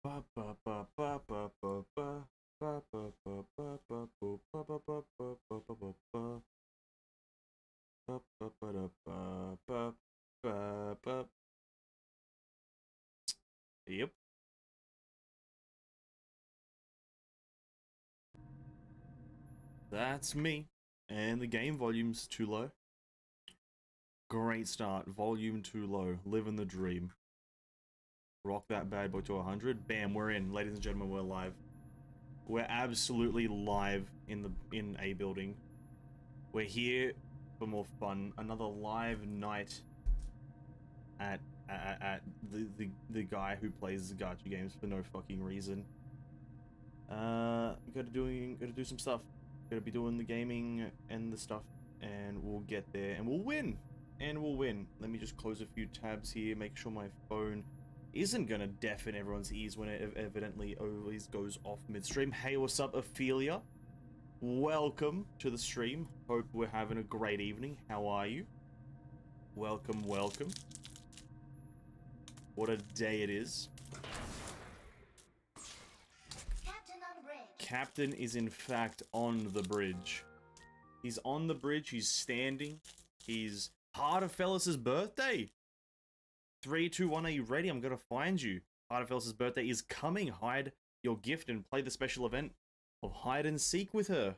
Yep. That's me. And the game volume's too low. Great start. Volume too low. Living the dream. Rock that bad boy to 100. Bam, we're in. Ladies and gentlemen, we're live. We're absolutely live in a building. We're here for more fun. Another live night at the guy who plays gacha games for no fucking reason. Gotta do some stuff. Gotta be doing the gaming and the stuff, and we'll get there and we'll win. And we'll win. Let me just close a few tabs here, make sure my phone isn't gonna deafen everyone's ears when it evidently always goes off midstream. Hey, what's up, Ophelia? Welcome to the stream. Hope we're having a great evening. How are you? Welcome, welcome. What a day it is. Captain on the bridge. Captain is in fact on the bridge. He's on the bridge, he's standing. He's part of Fellas's birthday. 3, 2, 1, are you ready? I'm gonna find you. Part of Fellas's birthday is coming. Hide your gift and play the special event of hide and seek with her.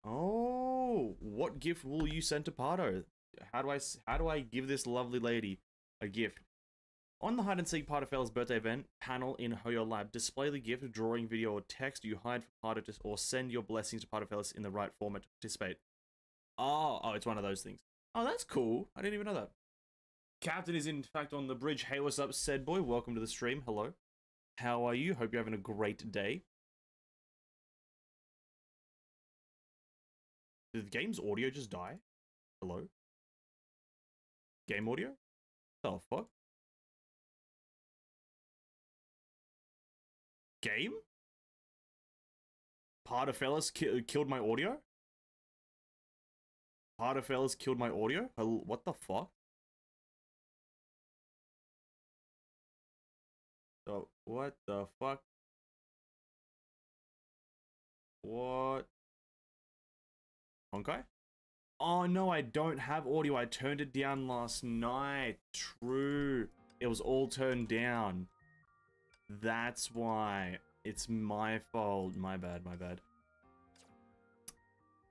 Oh, what gift will you send to Pardo? How do I give this lovely lady a gift? On the hide and seek Pardo Fella's birthday event panel in Hoyo Lab, display the gift, drawing, video, or text you hide for Pardo or send your blessings to Pardo Fellas in the right format to participate. Oh, it's one of those things. Oh, that's cool. I didn't even know that. Captain is in fact on the bridge. Hey, what's up, said boy? Welcome to the stream. Hello. How are you? Hope you're having a great day. Did the game's audio just die? Hello? Game audio? Oh, fuck. Game? Pardo Fellas killed my audio? Pardo Fellas killed my audio? What the fuck? Oh, what the fuck? What? Honkai? Oh no, I don't have audio. I turned it down last night. True. It was all turned down. That's why. It's my fault. My bad, my bad.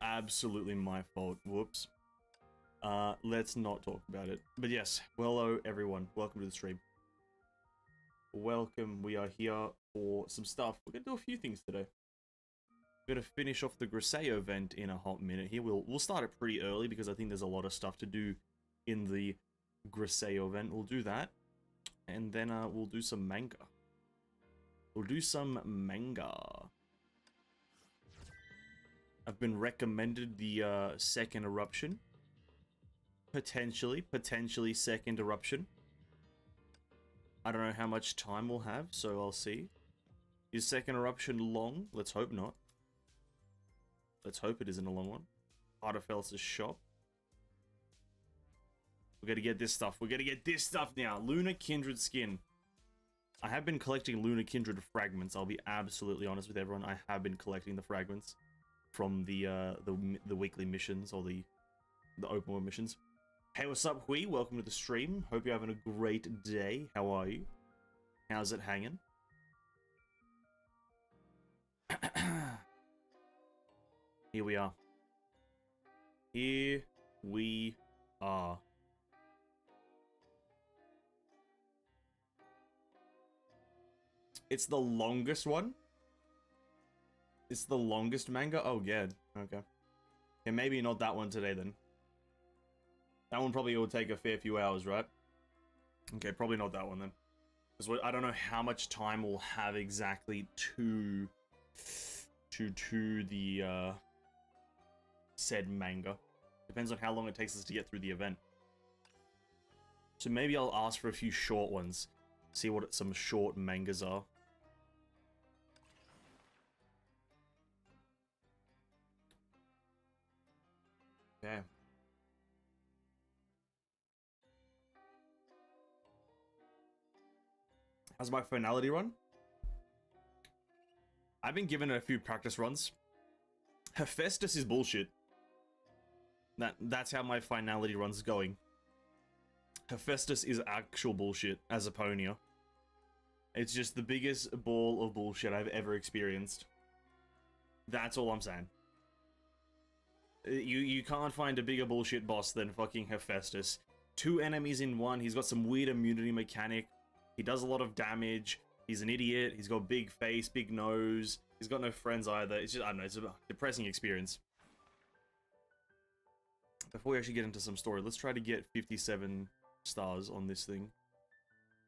Absolutely my fault. Whoops. Let's not talk about it. But yes, hello everyone. Welcome to the stream. Welcome. We are here for some stuff. We're gonna do a few things today. We're gonna finish off the Griseo event in a hot minute here. We'll start it pretty early because I think there's a lot of stuff to do in the Griseo event. We'll do that. And then we'll do some manga. We'll do some manga. I've been recommended the second eruption. Potentially second eruption. I don't know how much time we'll have, so I'll see. Is second eruption long? Let's hope not. Let's hope it isn't a long one. Pardo Fellas' shop. We're gonna get this stuff. We're gonna get this stuff now. Lunar Kindred skin. I have been collecting Lunar Kindred fragments. I'll be absolutely honest with everyone. I have been collecting the fragments from the weekly missions or the open world missions. Hey, what's up, Hui? Welcome to the stream. Hope you're having a great day. How are you? How's it hanging? Here we are. Here we are. It's the longest one? It's the longest manga? Oh, yeah. Okay. Yeah, maybe not that one today, then. That one probably will take a fair few hours, right? Okay, probably not that one, then. Because I don't know how much time we'll have exactly to the, said manga. Depends on how long it takes us to get through the event. So maybe I'll ask for a few short ones. See what some short mangas are. Okay. How's my finality run? I've been given it a few practice runs. Hephaestus is bullshit. That's how my finality run's going. Hephaestus is actual bullshit as a ponier. It's just the biggest ball of bullshit I've ever experienced. That's all I'm saying. You can't find a bigger bullshit boss than fucking Hephaestus. 2 enemies in one. He's got some weird immunity mechanic. He does a lot of damage. He's an idiot. He's got big face, big nose. He's got no friends either. It's just, I don't know, it's a depressing experience. Before we actually get into some story, let's try to get 57 stars on this thing.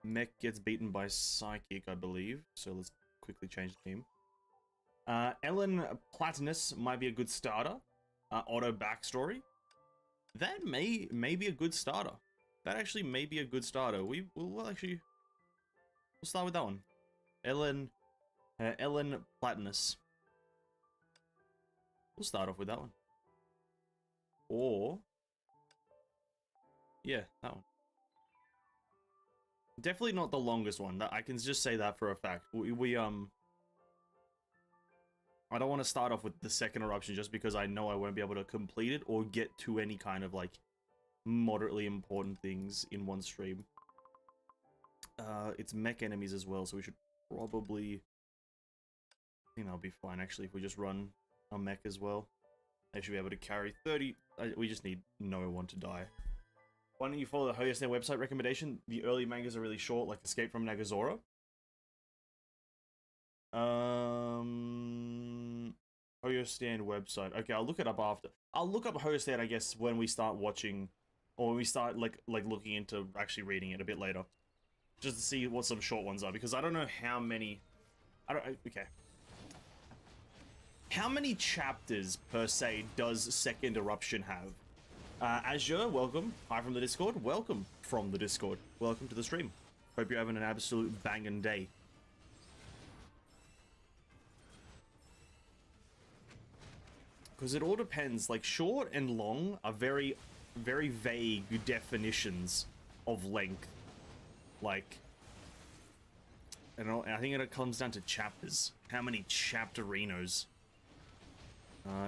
Mech gets beaten by Psychic, I believe. So let's quickly change the team. Ellen Platinus might be a good starter. Auto backstory. That may be a good starter. That actually may be a good starter. We'll start with that one. Ellen Platinus. We'll start off with that one. Or yeah, that one. Definitely not the longest one. I can just say that for a fact. I don't want to start off with the second eruption just because I know I won't be able to complete it or get to any kind of like moderately important things in one stream. It's mech enemies as well, so we should probably, I think that'll be fine actually if we just run a mech as well. They should be able to carry 30. We just need no one to die. Why don't you follow the Hoyoverses website recommendation? The early mangas are really short, like Escape from Nagazora. Hoyoverses website. Okay, I'll look it up after. I'll look up Hoyoverses, I guess, when we start watching, or when we start like looking into actually reading it a bit later, just to see what some short ones are, because I don't know how many. Okay. How many chapters per se does Second Eruption have? Azure, welcome. Hi from the Discord. Welcome from the Discord. Welcome to the stream. Hope you're having an absolute banging day. Because it all depends. Like, short and long are very, very vague definitions of length. Like, I think it comes down to chapters. How many chapterinos?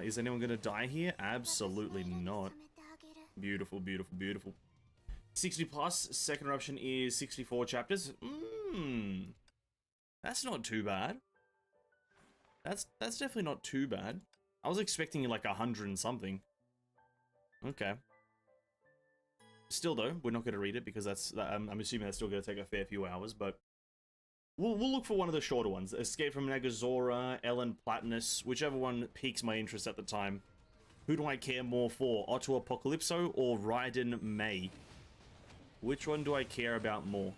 Is anyone gonna die here? Absolutely not. Beautiful, beautiful, beautiful. 60 plus. Second Eruption is 64 chapters. That's not too bad. That's definitely not too bad. I was expecting like 100 and something. Okay. Still though, we're not going to read it because I'm assuming that's still going to take a fair few hours, but we'll look for one of the shorter ones. Escape from Nagazora, Ellen Platinus, whichever one piques my interest at the time. Who do I care more for, Otto Apocalypso or Raiden May? Which one do I care about more?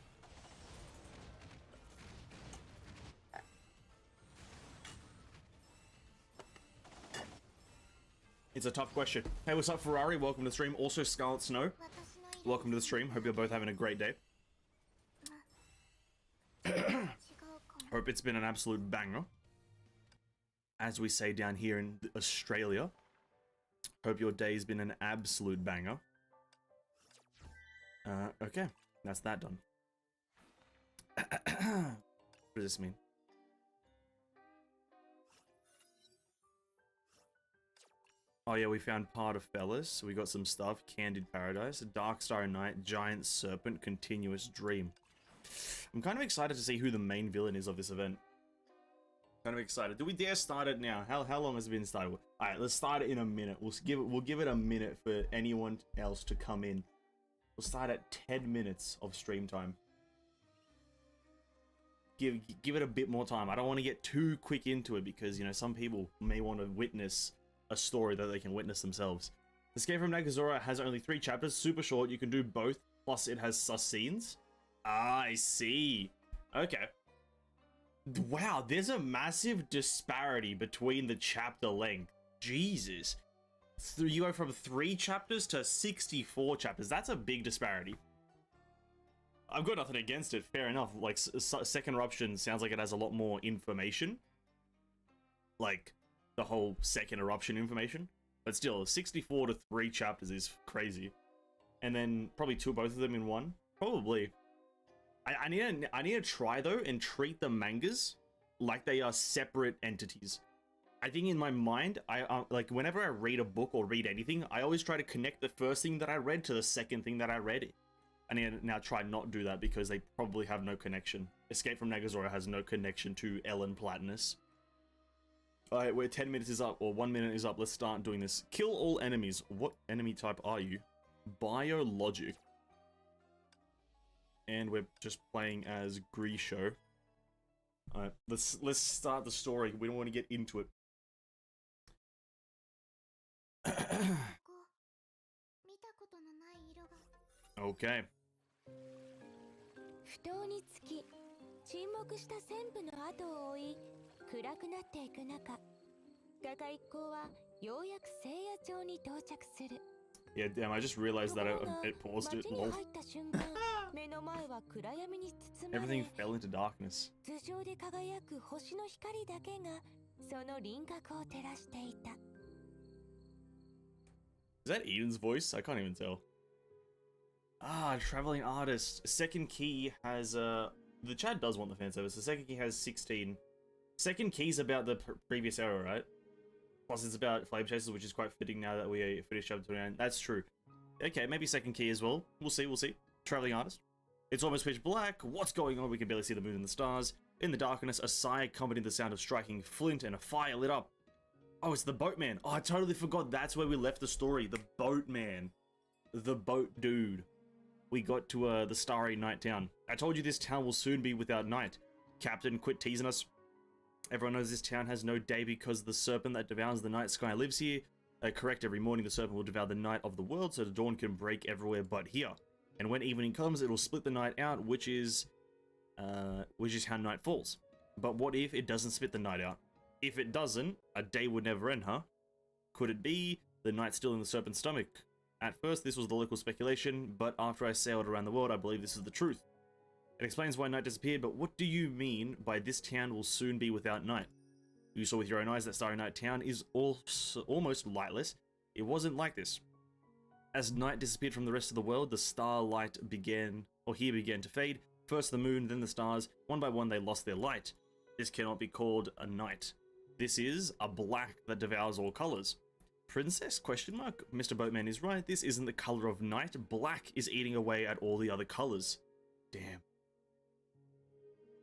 It's a tough question. Hey, what's up, Ferrari? Welcome to the stream. Also, Scarlet Snow. Welcome to the stream. Hope you're both having a great day. Hope it's been an absolute banger. As we say down here in Australia. Hope your day's been an absolute banger. Okay. That's that done. What does this mean? Oh yeah, we found part of Fellas. So we got some stuff. Candid Paradise, Dark Star Night, Giant Serpent, Continuous Dream. I'm kind of excited to see who the main villain is of this event. Kind of excited. Do we dare start it now? How long has it been started? All right, let's start it in a minute. We'll give it a minute for anyone else to come in. We'll start at 10 minutes of stream time. Give it a bit more time. I don't want to get too quick into it because, you know, some people may want to witness a story that they can witness themselves. Escape from Nagazora has only 3 chapters, super short. You can do both, plus it has sus scenes. Ah, I see. Okay. Wow, there's a massive disparity between the chapter length. Jesus. You go from 3 chapters to 64 chapters. That's a big disparity. I've got nothing against it, fair enough. Like, Second Eruption sounds like it has a lot more information. Like, the whole Second Eruption information. But still, 64 to 3 chapters is crazy. And then probably both of them in one. Probably. I need to try though and treat the mangas like they are separate entities. I think in my mind, like whenever I read a book or read anything, I always try to connect the first thing that I read to the second thing that I read. I need to now try not do that because they probably have no connection. Escape from Nagazora has no connection to Ellen Platinus. Alright, we're 10 minutes is up, or 1 minute is up. Let's start doing this. Kill all enemies. What enemy type are you? Biologic. And we're just playing as Grisho. Alright, let's start the story. We don't want to get into it. Okay. 不当につき沈黙した旋風の後を追い暗くなっていく中画家一行はようやく聖夜町に到着する Yeah, damn, I just realized that it paused it. 街に入った瞬間目の前は暗闇に包まれ Everything fell into darkness. 頭上で輝く星の光だけがその輪郭を照らしていた Is that Eden's voice? I can't even tell. Ah, traveling artist. Second key has the chat does want the fan service. The second key has 16. Second key's about the previous era, right? Plus it's about flame chasers, which is quite fitting now that we finished chapter 29. That's true. Okay, maybe second key as well. We'll see. Traveling artist. It's almost pitch black. What's going on? We can barely see the moon and the stars. In the darkness, a sigh accompanied the sound of striking flint and a fire lit up. Oh, it's the boatman. Oh, I totally forgot that's where we left the story. The boatman. The boat dude. We got to the starry night town. I told you this town will soon be without night. Captain, quit teasing us. Everyone knows this town has no day because the serpent that devours the night sky lives here. Correct, every morning the serpent will devour the night of the world so the dawn can break everywhere but here. And when evening comes, it'll split the night out, which is how night falls. But what if it doesn't split the night out? If it doesn't, a day would never end, huh? Could it be the night still in the serpent's stomach? At first, this was the local speculation, but after I sailed around the world, I believe this is the truth. It explains why night disappeared, but what do you mean by this town will soon be without night? You saw with your own eyes that Starry Night Town is also almost lightless. It wasn't like this. As night disappeared from the rest of the world, the starlight began to fade. First the moon, then the stars. One by one, they lost their light. This cannot be called a night. This is a black that devours all colors. Princess? Question mark. Mr. Boatman is right. This isn't the color of night. Black is eating away at all the other colors.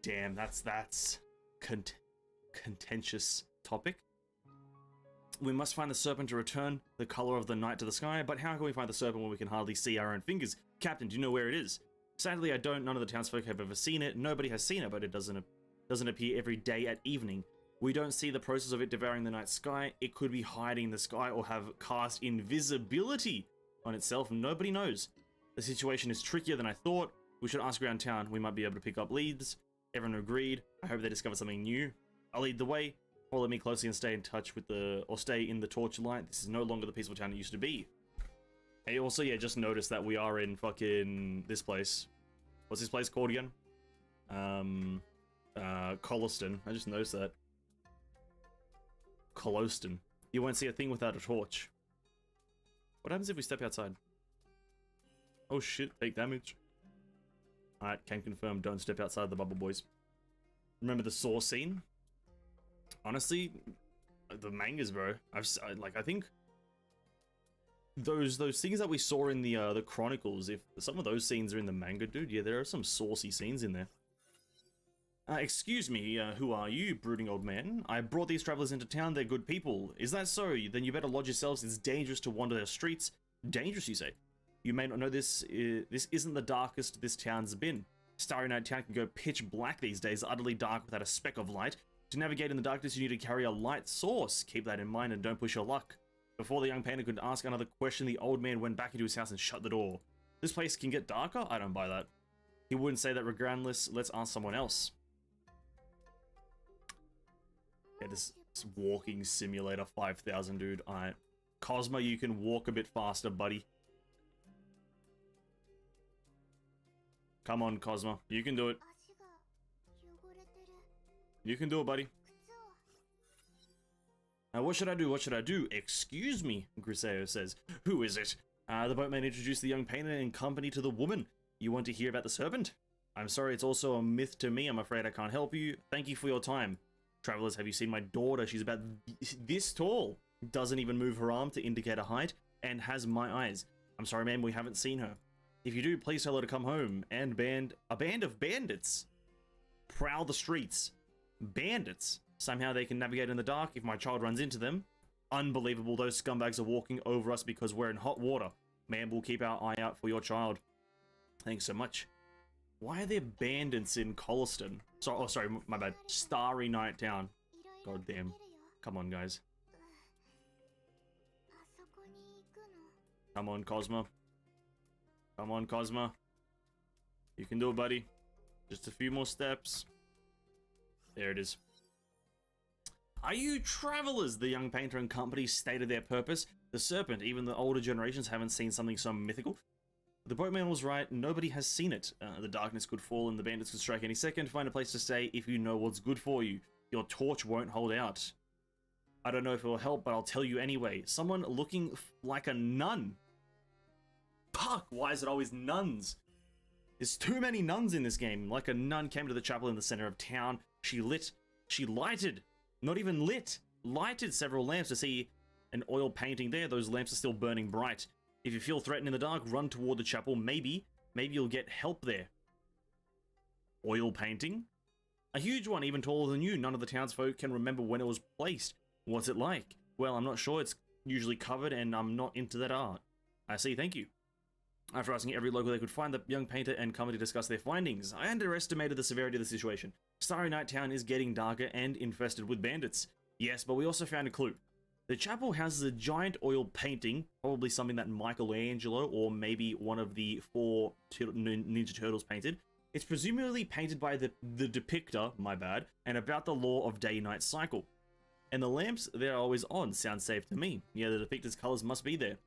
Damn, that's contentious topic. We must find the serpent to return the color of the night to the sky, but how can we find the serpent when we can hardly see our own fingers? Captain, do you know where it is? Sadly, I don't. None of the townsfolk have ever seen it. Nobody has seen it, but it doesn't appear every day at evening. We don't see the process of it devouring the night sky. It could be hiding in the sky or have cast invisibility on itself. Nobody knows. The situation is trickier than I thought. We should ask around town. We might be able to pick up leads. Everyone agreed. I hope they discover something new. I'll lead the way. Follow me closely and stay in touch with stay in the torchlight. This is no longer the peaceful town it used to be. Hey, also, yeah, just notice that we are in fucking this place. What's this place called again? Colliston. I just noticed that. Colliston. You won't see a thing without a torch. What happens if we step outside? Oh shit, take damage. Alright, can confirm, don't step outside the bubble, boys. Remember the saw scene? Honestly, the mangas, bro. I think those things that we saw in the chronicles, if some of those scenes are in the manga, dude, yeah, there are some saucy scenes in there. Excuse me, who are you, brooding old man? I brought these travelers into town, they're good people. Is that so? Then you better lodge yourselves, it's dangerous to wander the streets. Dangerous, you say? You may not know this, this isn't the darkest this town's been. Starry Night Town can go pitch black these days, utterly dark without a speck of light. To navigate in the darkness, you need to carry a light source. Keep that in mind and don't push your luck. Before the young painter could ask another question, the old man went back into his house and shut the door. This place can get darker? I don't buy that. He wouldn't say that regardless. Let's ask someone else. Yeah, this walking simulator 5000, dude. Alright. Cosmo, you can walk a bit faster, buddy. Come on, Cosmo. You can do it. You can do it, buddy. What should I do? What should I do? Excuse me, Griseo says. Who is it? The boatman introduced the young painter in company to the woman. You want to hear about the serpent? I'm sorry, it's also a myth to me. I'm afraid I can't help you. Thank you for your time. Travelers, have you seen my daughter? She's about this tall. Doesn't even move her arm to indicate her height, and has my eyes. I'm sorry, ma'am, we haven't seen her. If you do, please tell her to come home. And a band of bandits prowl the streets. Bandits. Somehow they can navigate in the dark if my child runs into them. Unbelievable, those scumbags are walking over us because we're in hot water. Ma'am, we'll keep our eye out for your child. Thanks so much. Why are there bandits in Colliston? Sorry, my bad. Starry Night Town. God damn. Come on, guys. Come on, Cosmo. Come on, Cosmo. You can do it, buddy. Just a few more steps. There it is. Are you travelers? The young painter and company stated their purpose. The serpent, even the older generations haven't seen something so mythical. The boatman was right, nobody has seen it. The darkness could fall and the bandits could strike any second. Find a place to stay if you know what's good for you. Your torch won't hold out. I don't know if it will help, but I'll tell you anyway. Someone looking like a nun. Fuck, why is it always nuns? There's too many nuns in this game. Like a nun came to the chapel in the center of town. She lighted, not even lit, lighted several lamps to see an oil painting there. Those lamps are still burning bright. If you feel threatened in the dark, run toward the chapel. Maybe you'll get help there. Oil painting? A huge one, even taller than you. None of the townsfolk can remember when it was placed. What's it like? Well, I'm not sure. It's usually covered and I'm not into that art. I see, thank you. After asking every local they could find, the young painter and company discussed their findings. I underestimated the severity of the situation. Starry Night Town is getting darker and infested with bandits. Yes, but we also found a clue. The chapel houses a giant oil painting, probably something that Michelangelo or maybe one of the 4 Ninja Turtles painted. It's presumably painted by the depictor, my bad, and about the law of day-night cycle. And the lamps, they're always on. Sounds safe to me. Yeah, the depictor's colors must be there.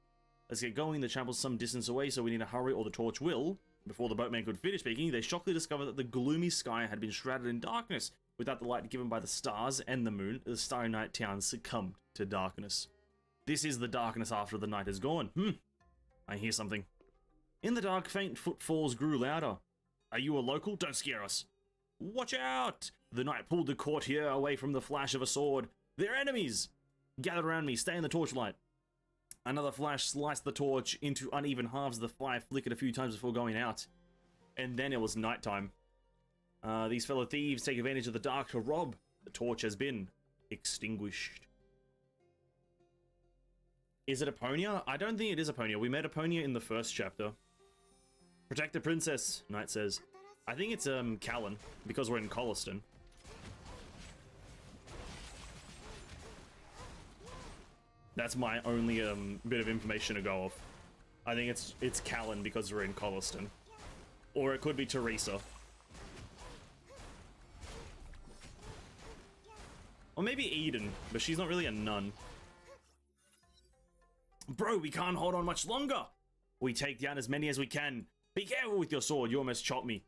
Let's get going. The chapel's some distance away, so we need to hurry or the torch will. Before the boatman could finish speaking, they shockingly discovered that the gloomy sky had been shrouded in darkness. Without the light given by the stars and the moon, the Starry Night Town succumbed to darkness. This is the darkness after the night is gone. I hear something. In the dark, faint footfalls grew louder. Are you a local? Don't scare us. Watch out! The knight pulled the courtier away from the flash of a sword. They're enemies! Gather around me, stay in the torchlight. Another flash sliced the torch into uneven halves. The fire flickered a few times before going out. And then it was nighttime. These fellow thieves take advantage of the dark to rob. The torch has been extinguished. Is it Aponia? I don't think it is Aponia. We met Aponia in the first chapter. Protect the princess, Knight says. I think it's Callan, because we're in Colliston. That's my only bit of information to go off. I think it's Callan because we're in Colliston. Or it could be Teresa. Or maybe Eden, but she's not really a nun. Bro, we can't hold on much longer. We take down as many as we can. Be careful with your sword, you almost chopped me.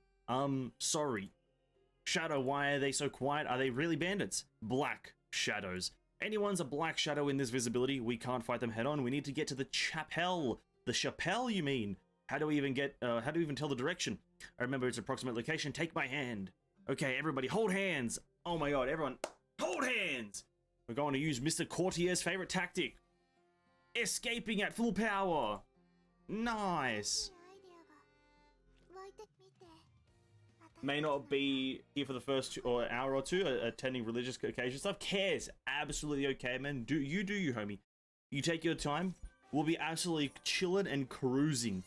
Sorry. Shadow, why are they so quiet? Are they really bandits? Black shadows. Anyone's a black shadow in this visibility. We can't fight them head on. We need to get to the chapel. The chapel, you mean? How do we even tell the direction? I remember its approximate location. Take my hand. Okay, everybody, hold hands. Oh my god, everyone, hold hands. We're going to use Mr. Courtier's favorite tactic. Escaping at full power. Nice. May not be here for the first hour or two, attending religious occasion stuff. Cares. Absolutely okay, man. You do you, homie. You take your time. We'll be absolutely chilling and cruising.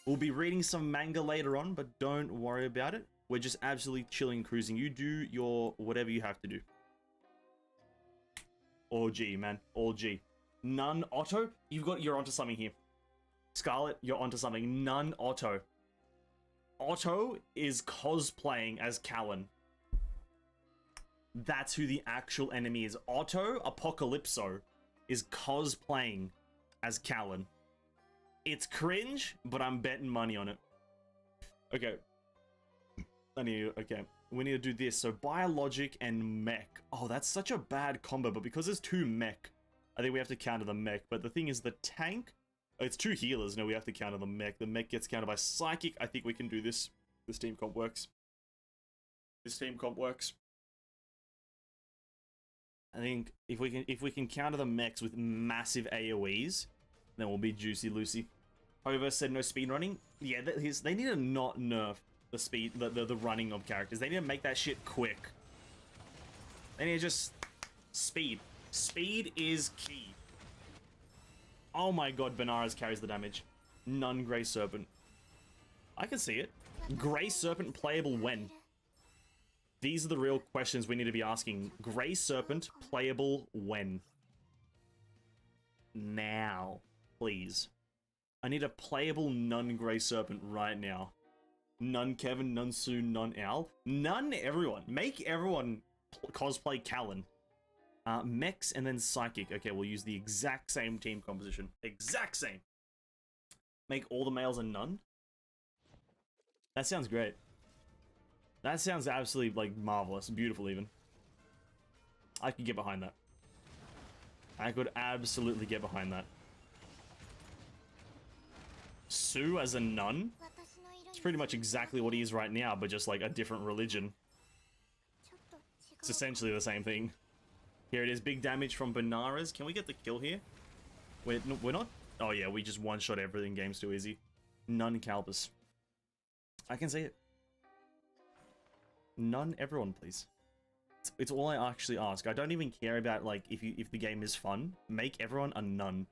We'll be reading some manga later on, but don't worry about it. We're just absolutely chilling and cruising. You do your whatever you have to do. All G, man. All G. Nun Otto? You're onto something here. Scarlet, you're onto something. Nun Otto. Otto is cosplaying as Callan. That's who the actual enemy is. Otto Apocalypso is cosplaying as Callan. It's cringe, but I'm betting money on it. Okay. Okay. We need to do this. So biologic and mech. Oh, that's such a bad combo, but because there's 2 mech, I think we have to counter the mech. But the thing is, the tank, it's 2 healers. No, we have to counter the mech. The mech gets countered by psychic. I think we can do this. This team comp works. This team comp works. I think if we can counter the mechs with massive AoEs, then we'll be juicy Lucy. Hoyoverses said no speed running. Yeah, they need to not nerf the speed, the running of characters. They need to make that shit quick. They need to just speed. Speed is key. Oh my god, Benares carries the damage. None Grey Serpent. I can see it. Grey Serpent playable when? These are the real questions we need to be asking. Grey Serpent playable when? Now, please. I need a playable Nun Grey Serpent right now. None Kevin, none Sue, none Al. None everyone. Make everyone cosplay Callan. Mechs and then Psychic. Okay, we'll use the exact same team composition. Exact same. Make all the males a Nun. That sounds great. That sounds absolutely, like, marvelous. Beautiful, even. I could get behind that. I could absolutely get behind that. Sue as a nun? It's pretty much exactly what he is right now, but just, like, a different religion. It's essentially the same thing. Here it is. Big damage from Benares. Can we get the kill here? We're not? Oh, yeah. We just one-shot everything. Game's too easy. Nun Calpus. I can see it. None everyone, please. It's all I actually ask. I don't even care about, like, if the game is fun. Make everyone a nun.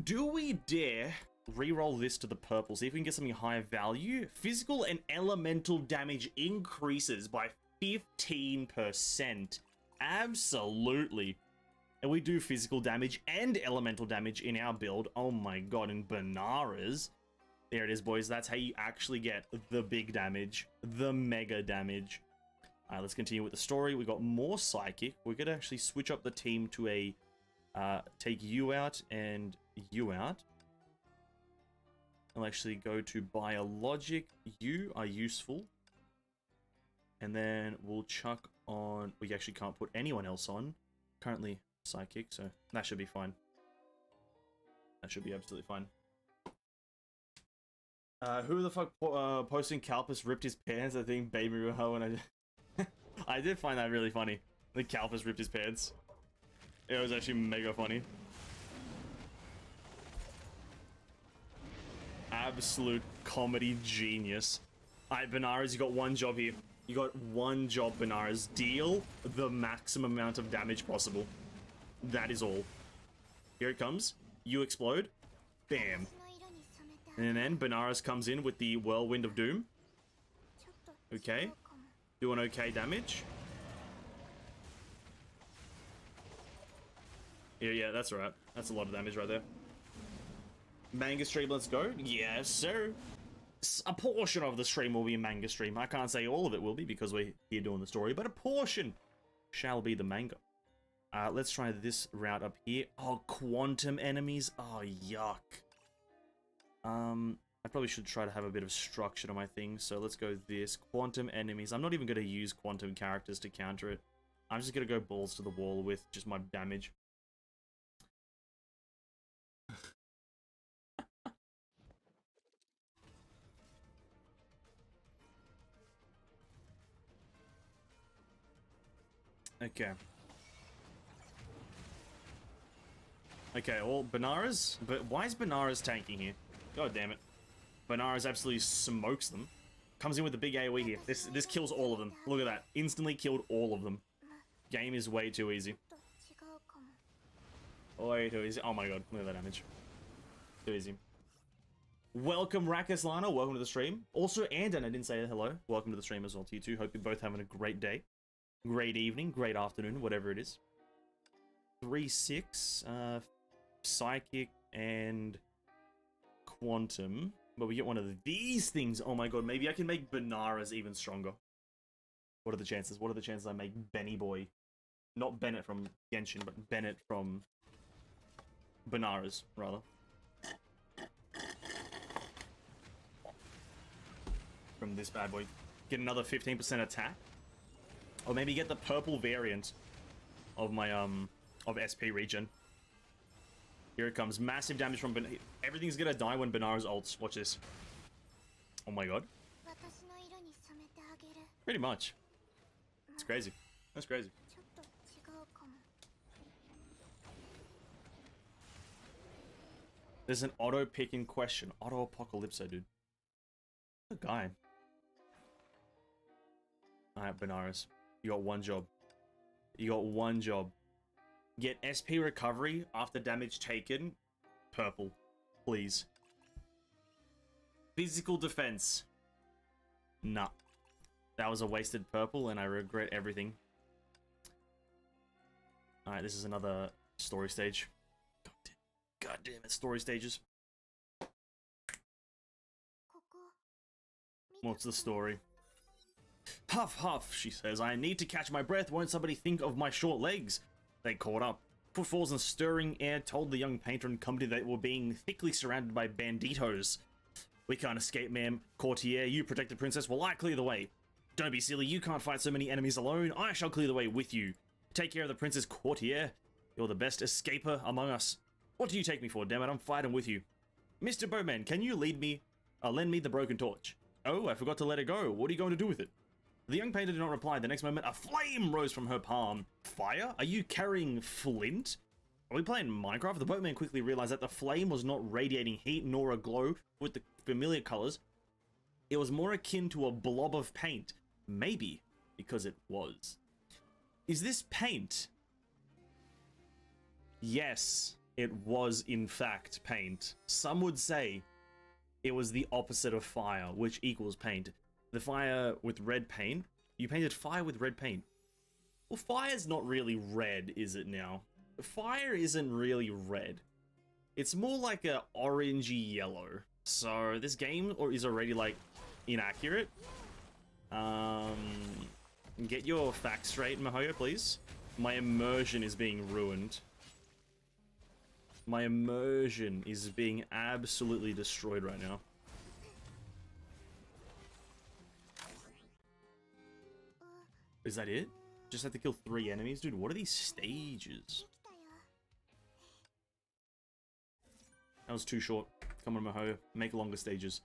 Do we dare reroll this to the purple? See if we can get something higher value. Physical and elemental damage increases by 15%. Absolutely. And we do physical damage and elemental damage in our build. Oh my god, in Benares. There it is, boys. That's how you actually get the big damage, the mega damage. Let's continue with the story. We got more Psychic. We're going to actually switch up the team to a take you out and you out. I'll actually go to Biologic. You are useful. And then we'll chuck on... We actually can't put anyone else on. Currently Psychic, so that should be fine. That should be absolutely fine. Who the fuck posting Calpus ripped his pants? I think Baby Ruho, and I did find that really funny. The Calpus ripped his pants. It was actually mega funny. Absolute comedy genius. Alright, Benares, you got one job here. You got one job, Benares. Deal the maximum amount of damage possible. That is all. Here it comes. You explode. Bam. And then Benares comes in with the Whirlwind of Doom. Okay. Doing okay damage. Yeah, that's alright. That's a lot of damage right there. Manga stream, let's go. Yes, sir. A portion of the stream will be a manga stream. I can't say all of it will be because we're here doing the story, but a portion shall be the manga. Let's try this route up here. Oh, quantum enemies. Oh, yuck. I probably should try to have a bit of structure to my thing, so let's go this. Quantum enemies. I'm not even going to use quantum characters to counter it. I'm just going to go balls to the wall with just my damage. Okay. Okay, all Benares? But why is Benares tanking here? God damn it. Benares absolutely smokes them. Comes in with a big AoE here. This kills all of them. Look at that. Instantly killed all of them. Game is way too easy. Way too easy. Oh my god, look at that damage. Too easy. Welcome, Rakislana. Welcome to the stream. Also, Andon, I didn't say hello. Welcome to the stream as well to you too. Hope you're both having a great day. Great evening, great afternoon, whatever it is. 3-6, Psychic and Quantum. But we get one of these things. Oh my god, maybe I can make Benares even stronger. What are the chances? What are the chances I make Benny Boy? Not Bennett from Genshin, but Bennett from Benares, rather. From this bad boy. Get another 15% attack. Or maybe get the purple variant of my, of SP regen. Here it comes. Massive damage from Everything's gonna die when Benares ults. Watch this. Oh my god. Pretty much. It's crazy. That's crazy. ちょっと違うかも。 There's an auto picking question. Auto apocalypse, dude. What a guy. Alright, Benares. You got one job. You got one job. Get SP recovery after damage taken. Purple. Please. Physical defense. Nah. That was a wasted purple and I regret everything. Alright, this is another story stage. God damn it, story stages. ここ。 What's the story? Huff, huff, she says. I need to catch my breath. Won't somebody think of my short legs? They caught up. Footfalls and stirring air told the young painter and company they were being thickly surrounded by banditos. We can't escape, ma'am. Courtier, you protect the princess while I clear the way. Don't be silly, you can't fight so many enemies alone. I shall clear the way with you. Take care of the princess, Courtier. You're the best escaper among us. What do you take me for, dammit? I'm fighting with you. Mr. Bowman, can you lend me the broken torch? Oh, I forgot to let it go. What are you going to do with it? The young painter did not reply. The next moment, a flame rose from her palm. Fire? Are you carrying flint? Are we playing Minecraft? The boatman quickly realized that the flame was not radiating heat nor a glow with the familiar colors. It was more akin to a blob of paint. Maybe because it was. Is this paint? Yes, it was in fact paint. Some would say it was the opposite of fire, which equals paint. The fire with red paint. You painted fire with red paint. Well, fire's not really red, is it now? Fire isn't really red. It's more like a orangey yellow. So this game is already like inaccurate. Get your facts straight, Mihoyo, please. My immersion is being ruined. My immersion is being absolutely destroyed right now. Is that it? Just have to kill 3 enemies? Dude, what are these stages? That was too short. Come on, Mihoyo. Make longer stages.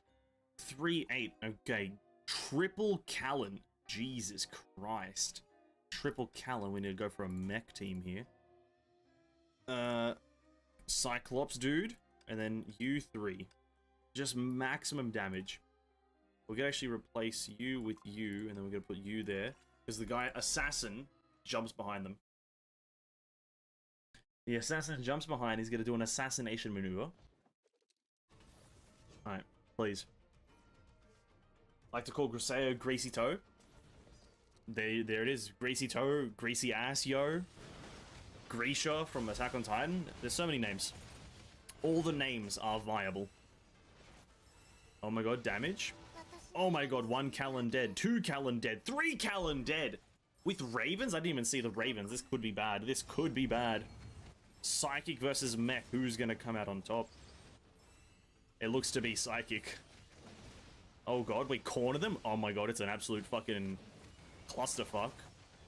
3-8. Okay. Triple Callan. Jesus Christ. Triple Callan. We need to go for a mech team here. Cyclops, dude. And then you 3. Just maximum damage. We're gonna actually replace you with you, and then we're gonna put you there. Because the guy, Assassin, jumps behind them. The Assassin jumps behind, he's gonna do an assassination maneuver. Alright, please. I like to call Griseo Greasy Toe. There it is. Greasy Toe, Greasy Ass, yo. Grisha from Attack on Titan. There's so many names. All the names are viable. Oh my god, damage. Oh my god, 1 Callan dead, 2 Callan dead, 3 Callan dead! With Ravens? I didn't even see the Ravens. This could be bad. This could be bad. Psychic versus Mech. Who's gonna come out on top? It looks to be Psychic. Oh god, we corner them? Oh my god, it's an absolute fucking clusterfuck.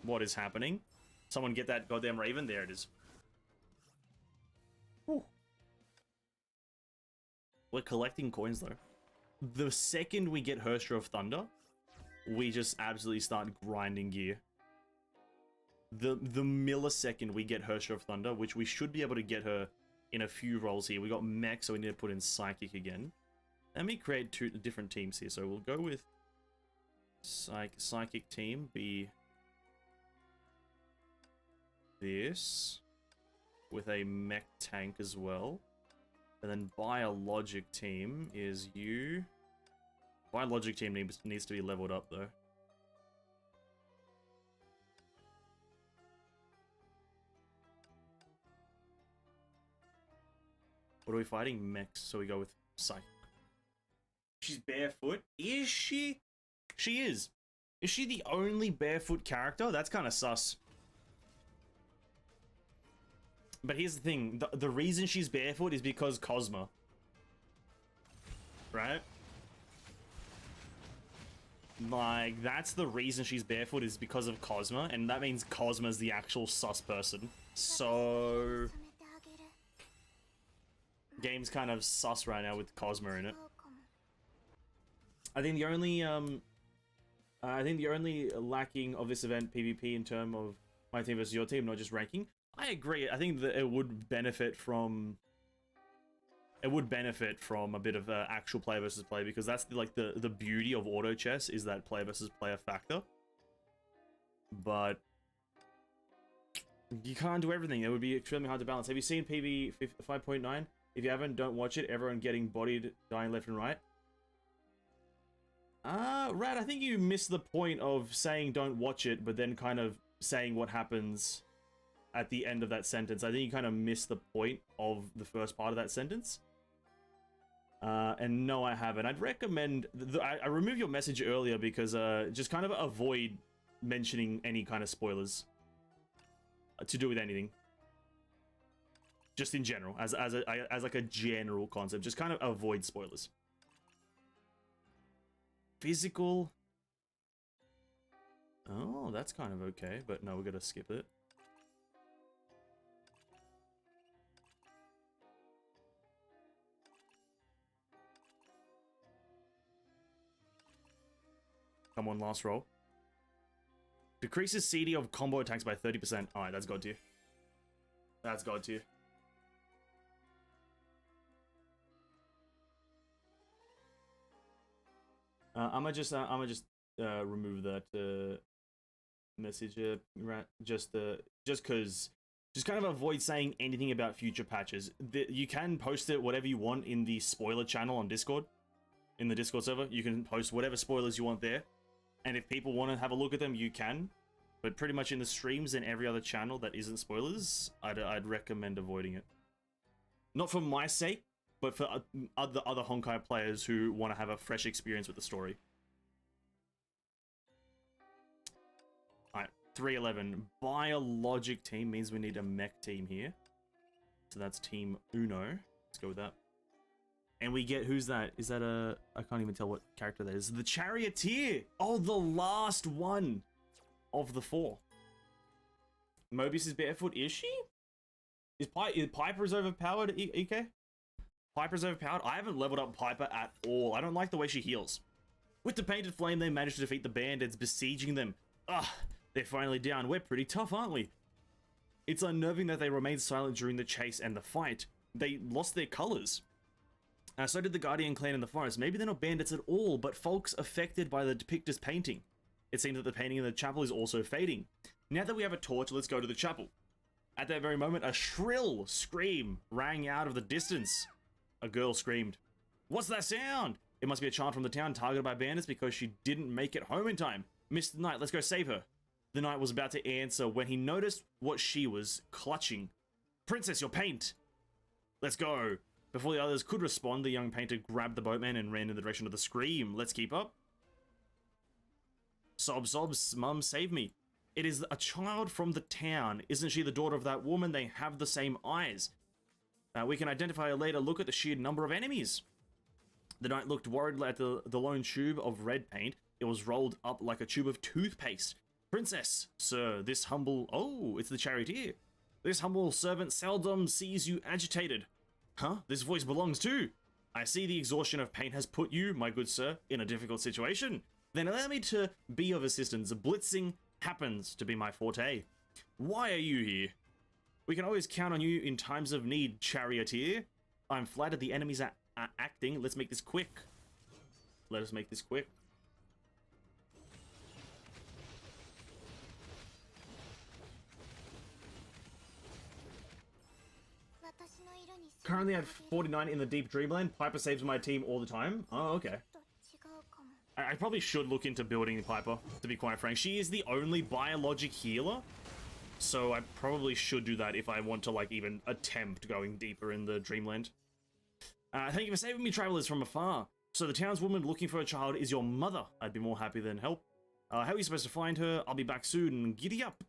What is happening? Someone get that goddamn Raven. There it is. Whew. We're collecting coins though. The second we get Herstra of Thunder, we just absolutely start grinding gear. The millisecond we get Herstra of Thunder, which we should be able to get her in a few roles here. We got Mech, so we need to put in Psychic again. Let me create 2 different teams here. So we'll go with Psychic team be this with a Mech tank as well. And then Biologic team is you. Biologic team needs to be leveled up though. What are we fighting? Mechs, so we go with Psychic. She's barefoot? Is she? She is. Is she the only barefoot character? That's kind of sus. But here's the thing, the reason she's barefoot is because Cosma. Right? Like, that's the reason she's barefoot is because of Cosma, and that means Cosma's the actual sus person. So... game's kind of sus right now with Cosma in it. I think the only, I think the only lacking of this event, PvP, in terms of my team versus your team, not just ranking. I agree. I think that it would benefit from a bit of actual player versus player, because that's the beauty of auto chess, is that player versus player factor. But you can't do everything. It would be extremely hard to balance. Have you seen PV 5.9? If you haven't, don't watch it. Everyone getting bodied, dying left and right. Rad, I think you missed the point of saying don't watch it, but then kind of saying what happens at the end of that sentence. I think you kind of missed the point of the first part of that sentence. And no, I haven't. I'd recommend... I removed your message earlier because just kind of avoid mentioning any kind of spoilers to do with anything. Just in general, as like a general concept, just kind of avoid spoilers. Physical. Oh, that's kind of okay, but no, we're gonna skip it. Come on, last roll. Decreases CD of combo attacks by 30%. Alright, that's god tier. That's god tier. I'ma just remove that message, just kind of avoid saying anything about future patches. You can post it whatever you want in the spoiler channel on Discord, in the Discord server. You can post whatever spoilers you want there, and if people want to have a look at them, you can. But pretty much in the streams and every other channel that isn't spoilers, I'd recommend avoiding it. Not for my sake, but for other Honkai players who want to have a fresh experience with the story. Alright, 311. Biologic team means we need a mech team here. So that's Team Uno. Let's go with that. And we get, who's that? Is that a... I can't even tell what character that is. The Charioteer! Oh, the last one of the 4. Mobius is barefoot, is she? Is Piper's overpowered, EK? Piper's overpowered? I haven't leveled up Piper at all. I don't like the way she heals. With the Painted Flame, they managed to defeat the bandits besieging them. Ugh, they're finally down. We're pretty tough, aren't we? It's unnerving that they remained silent during the chase and the fight. They lost their colors. So did the Guardian clan in the forest. Maybe they're not bandits at all, but folks affected by the depictor's painting. It seems that the painting in the chapel is also fading. Now that we have a torch, let's go to the chapel. At that very moment, a shrill scream rang out of the distance. A girl screamed. What's that sound? It must be a child from the town targeted by bandits because she didn't make it home in time. Missed the knight, let's go save her. The knight was about to answer when he noticed what she was clutching. Princess, your paint! Let's go. Before the others could respond, the young painter grabbed the boatman and ran in the direction of the scream. Let's keep up. Sob, sobs, mum, save me. It is a child from the town. Isn't she the daughter of that woman? They have the same eyes. We can identify her later. Look at the sheer number of enemies. The knight looked worried at the lone tube of red paint. It was rolled up like a tube of toothpaste. Princess, sir, this humble... Oh, it's the charioteer. This humble servant seldom sees you agitated. Huh? This voice belongs to... I see the exhaustion of pain has put you, my good sir, in a difficult situation. Then allow me to be of assistance. Blitzing happens to be my forte. Why are you here? We can always count on you in times of need, charioteer. I'm flattered the enemies are acting. Let's make this quick. Let us make this quick. Currently at 49 in the Deep Dreamland. Piper saves my team all the time. Oh, okay. I probably should look into building Piper, to be quite frank. She is the only biologic healer, so I probably should do that if I want to, like, even attempt going deeper in the Dreamland. Thank you for saving me, travelers from afar. So the townswoman looking for a child is your mother. I'd be more happy than help. How are you supposed to find her? I'll be back soon. Giddy up.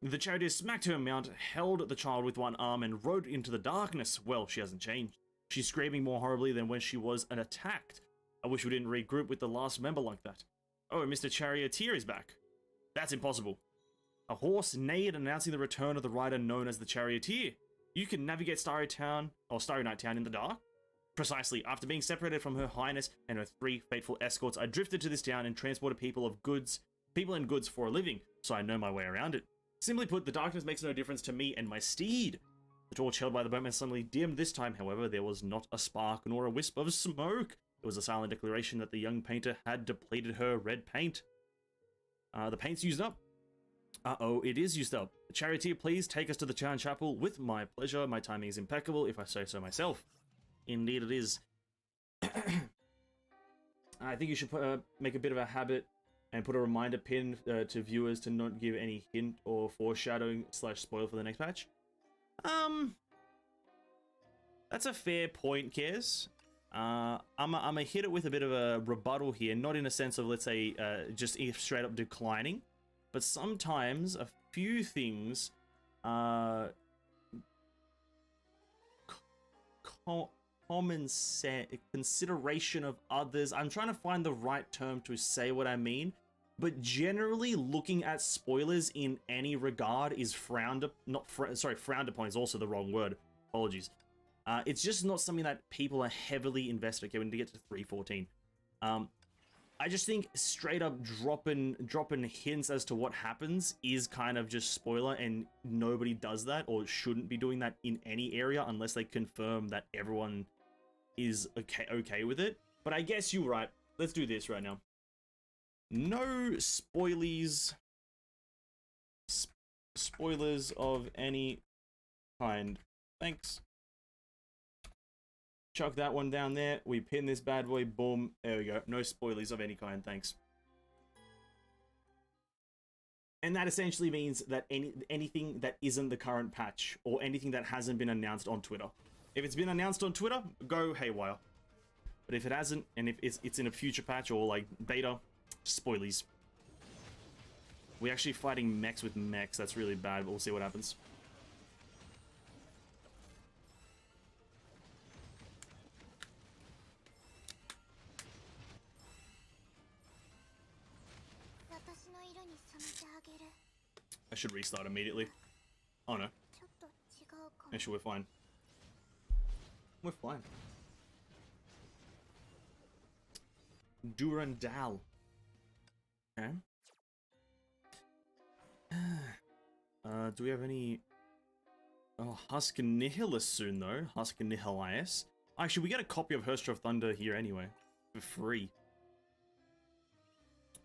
The charioteer smacked her mount, held the child with one arm, and rode into the darkness. Well, she hasn't changed. She's screaming more horribly than when she was attacked. I wish we didn't regroup with the last member like that. Oh, Mr. Charioteer is back. That's impossible. A horse neighed, announcing the return of the rider known as the Charioteer. You can navigate Starry Night Town in the dark. Precisely. After being separated from Her Highness and her 3 faithful escorts, I drifted to this town and transported people and goods for a living, so I know my way around it. Simply put, the darkness makes no difference to me and my steed. The torch held by the boatman suddenly dimmed. This time, however, there was not a spark nor a wisp of smoke. It was a silent declaration that the young painter had depleted her red paint. The paint's used up. Uh-oh, it is used up. Charioteer, please take us to the town chapel. With my pleasure. My timing is impeccable, if I say so myself. Indeed it is. I think you should make a bit of a habit and put a reminder pin to viewers to not give any hint or foreshadowing / spoil for the next patch. That's a fair point, Kez. I'm gonna hit it with a bit of a rebuttal here, not in a sense of, let's say, just straight up declining, but sometimes a few things common sense, consideration of others. I'm trying to find the right term to say what I mean, but generally looking at spoilers in any regard is frowned upon is also the wrong word. Apologies. It's just not something that people are heavily invested. Okay, we need to get to 314. I just think straight up dropping hints as to what happens is kind of just spoiler, and nobody does that or shouldn't be doing that in any area unless they confirm that everyone is okay with it. But I guess you're right. Let's do this right now. No spoilies. Spoilers of any kind. Thanks. Chuck that one down there. We pin this bad boy. Boom. There we go. No spoilies of any kind. Thanks. And that essentially means that anything that isn't the current patch or anything that hasn't been announced on Twitter. If it's been announced on Twitter, go haywire. But if it hasn't, and if it's in a future patch or like beta, spoilies. We're actually fighting mechs with mechs. That's really bad, but we'll see what happens. I should restart immediately. Oh no. Actually, we're fine. We're fine. Durandal. Okay. Do we have any... Oh, Husk Nihilus soon though. Husk Nihilias. Actually, we get a copy of Herstra of Thunder here anyway. For free.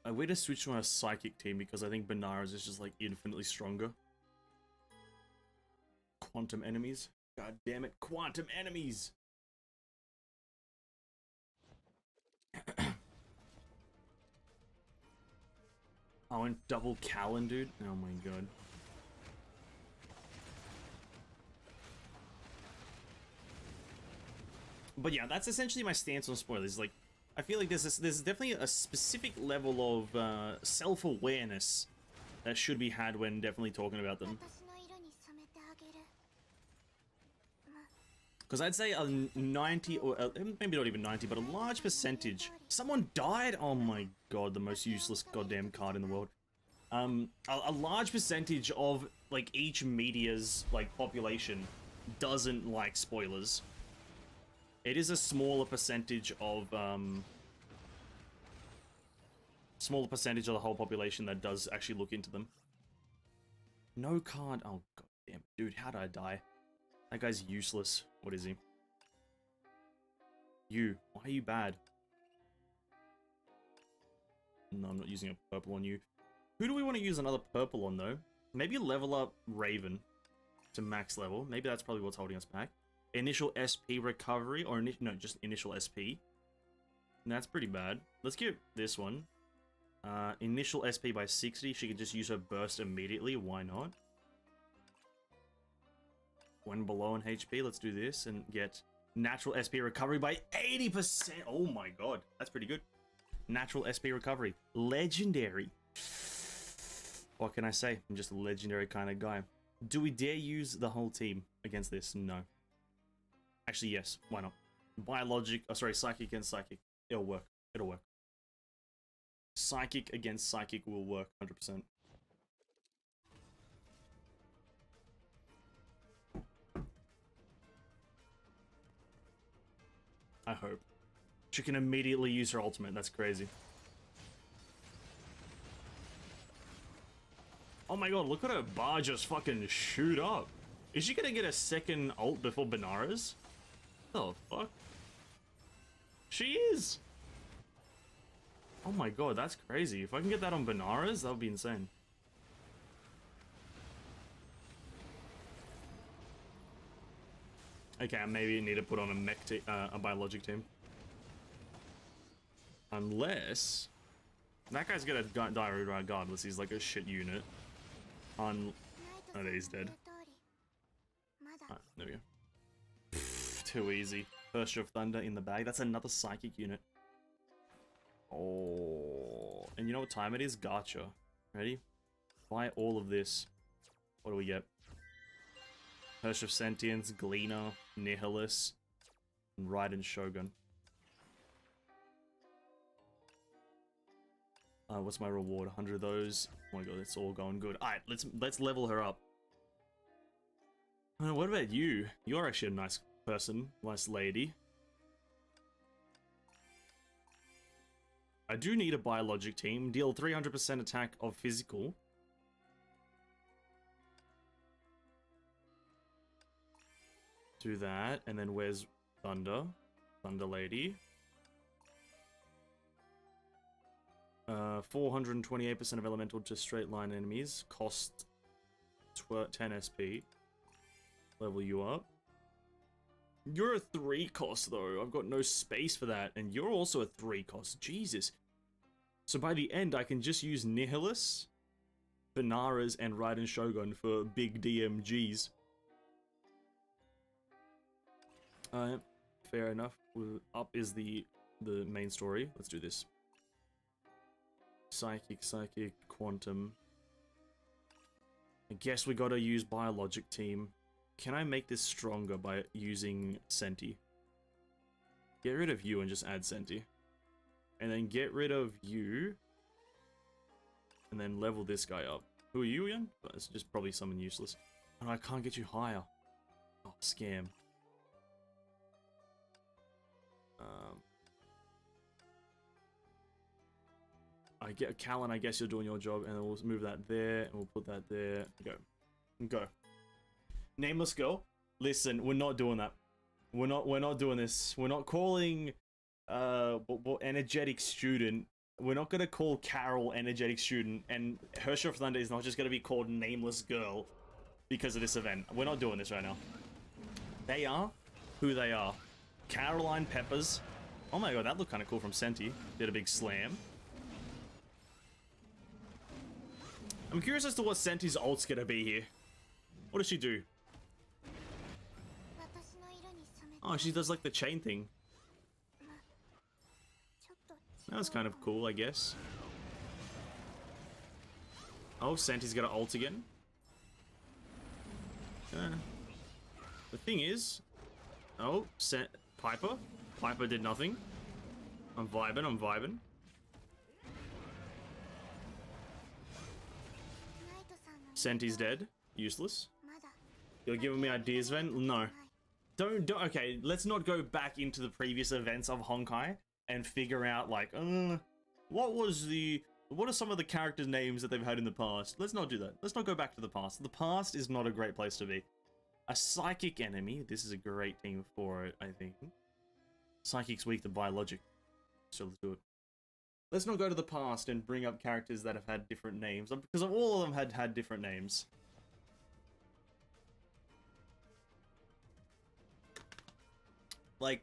I way to switch to my psychic team because I think Benares is just like infinitely stronger. Quantum enemies. God damn it, quantum enemies! I went double Callan, dude. Oh my god. But yeah, that's essentially my stance on spoilers. Like, I feel like there's definitely a specific level of self-awareness that should be had when definitely talking about them. Because I'd say a 90, or maybe not even 90, but a large percentage. Someone died? Oh my god, the most useless goddamn card in the world. A large percentage of, like, each media's, like, population doesn't like spoilers. It is a smaller percentage of the whole population that does actually look into them. No card. Oh god damn, dude, how did I die? That guy's useless. What is he? You. Why are you bad? No, I'm not using a purple on you. Who do we want to use another purple on though? Maybe level up Raven to max level. Maybe that's probably what's holding us back. Initial SP recovery, or no, just initial SP. And that's pretty bad. Let's give this one. Initial SP by 60. She can just use her burst immediately. Why not? When below on HP, let's do this and get natural SP recovery by 80%. Oh my god, that's pretty good. Natural SP recovery. Legendary. What can I say? I'm just a legendary kind of guy. Do we dare use the whole team against this? No. Actually, yes. Why not? Biologic. Oh, sorry. Psychic against psychic. It'll work. It'll work. Psychic against psychic will work 100%. I hope. She can immediately use her ultimate. That's crazy. Oh my god, look at her bar just fucking shoot up. Is she gonna get a second ult before Benares? Oh, fuck. She is! Oh my god, that's crazy. If I can get that on Benares, that would be insane. Okay, I maybe need to put on a mech a biologic team. Unless... That guy's gonna die regardless, he's like a shit unit. Oh, he's dead. Ah, there we go. Pfft, too easy. Burst of Thunder in the bag. That's another psychic unit. Oh, and you know what time it is? Gacha. Ready? Buy all of this. What do we get? Curse of Sentience, Gleaner, Nihilus, and Raiden Shogun. What's my reward? 100 of those. Oh my god, it's all going good. Alright, let's level her up. What about you? You're actually a nice person, nice lady. I do need a biologic team. Deal 300% attack of physical. Do that, and then where's Thunder? Thunder Lady. 428% of elemental to straight line enemies. Cost 10 SP. Level you up. You're a 3 cost though. I've got no space for that. And you're also a 3 cost. Jesus. So by the end, I can just use Nihilus, Benares, and Raiden Shogun for big DMGs. Fair enough. Up is the main story. Let's do this. Psychic, Quantum. I guess we gotta use Biologic Team. Can I make this stronger by using Senti? Get rid of you and just add Senti. And then get rid of you. And then level this guy up. Who are you again? It's just probably someone useless. Oh, I can't get you higher. Oh, scam. I get Callan, I guess you're doing your job, and then we'll move that there, and we'll put that there. Go. Nameless girl. Listen, we're not doing that. We're not doing this. We're not calling energetic student. We're not gonna call Carol energetic student, and Herrscher of Thunder is not just gonna be called nameless girl because of this event. We're not doing this right now. They are who they are. Caroline Peppers. Oh my god, that looked kind of cool from Senti. Did a big slam. I'm curious as to what Senti's ult's gonna be here. What does she do? Oh, she does like the chain thing. That was kind of cool, I guess. Oh, Senti's got an ult again. The thing is... Oh, Piper. Piper did nothing. I'm vibing. Senti's dead. Useless. You're giving me ideas, Ven? No. Don't, okay, let's not go back into the previous events of Honkai and figure out, like, what are some of the character names that they've had in the past? Let's not do that. Let's not go back to the past. The past is not a great place to be. A psychic enemy. This is a great team for it, I think. Psychic's weak to biologic. So let's do it. Let's not go to the past and bring up characters that have had different names, because all of them had different names. Like,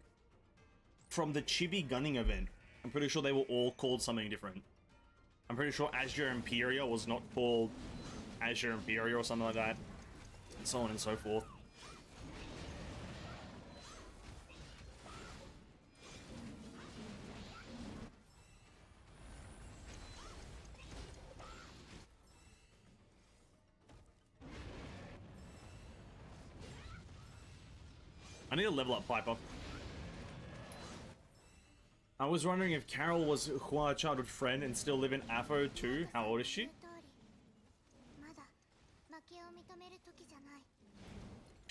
from the Chibi Gunning event, I'm pretty sure they were all called something different. I'm pretty sure Azure Imperia was not called Azure Imperia or something like that, and so on and so forth. I need to level up Piper. I was wondering if Carol was Hua's childhood friend and still live in Afo too. How old is she?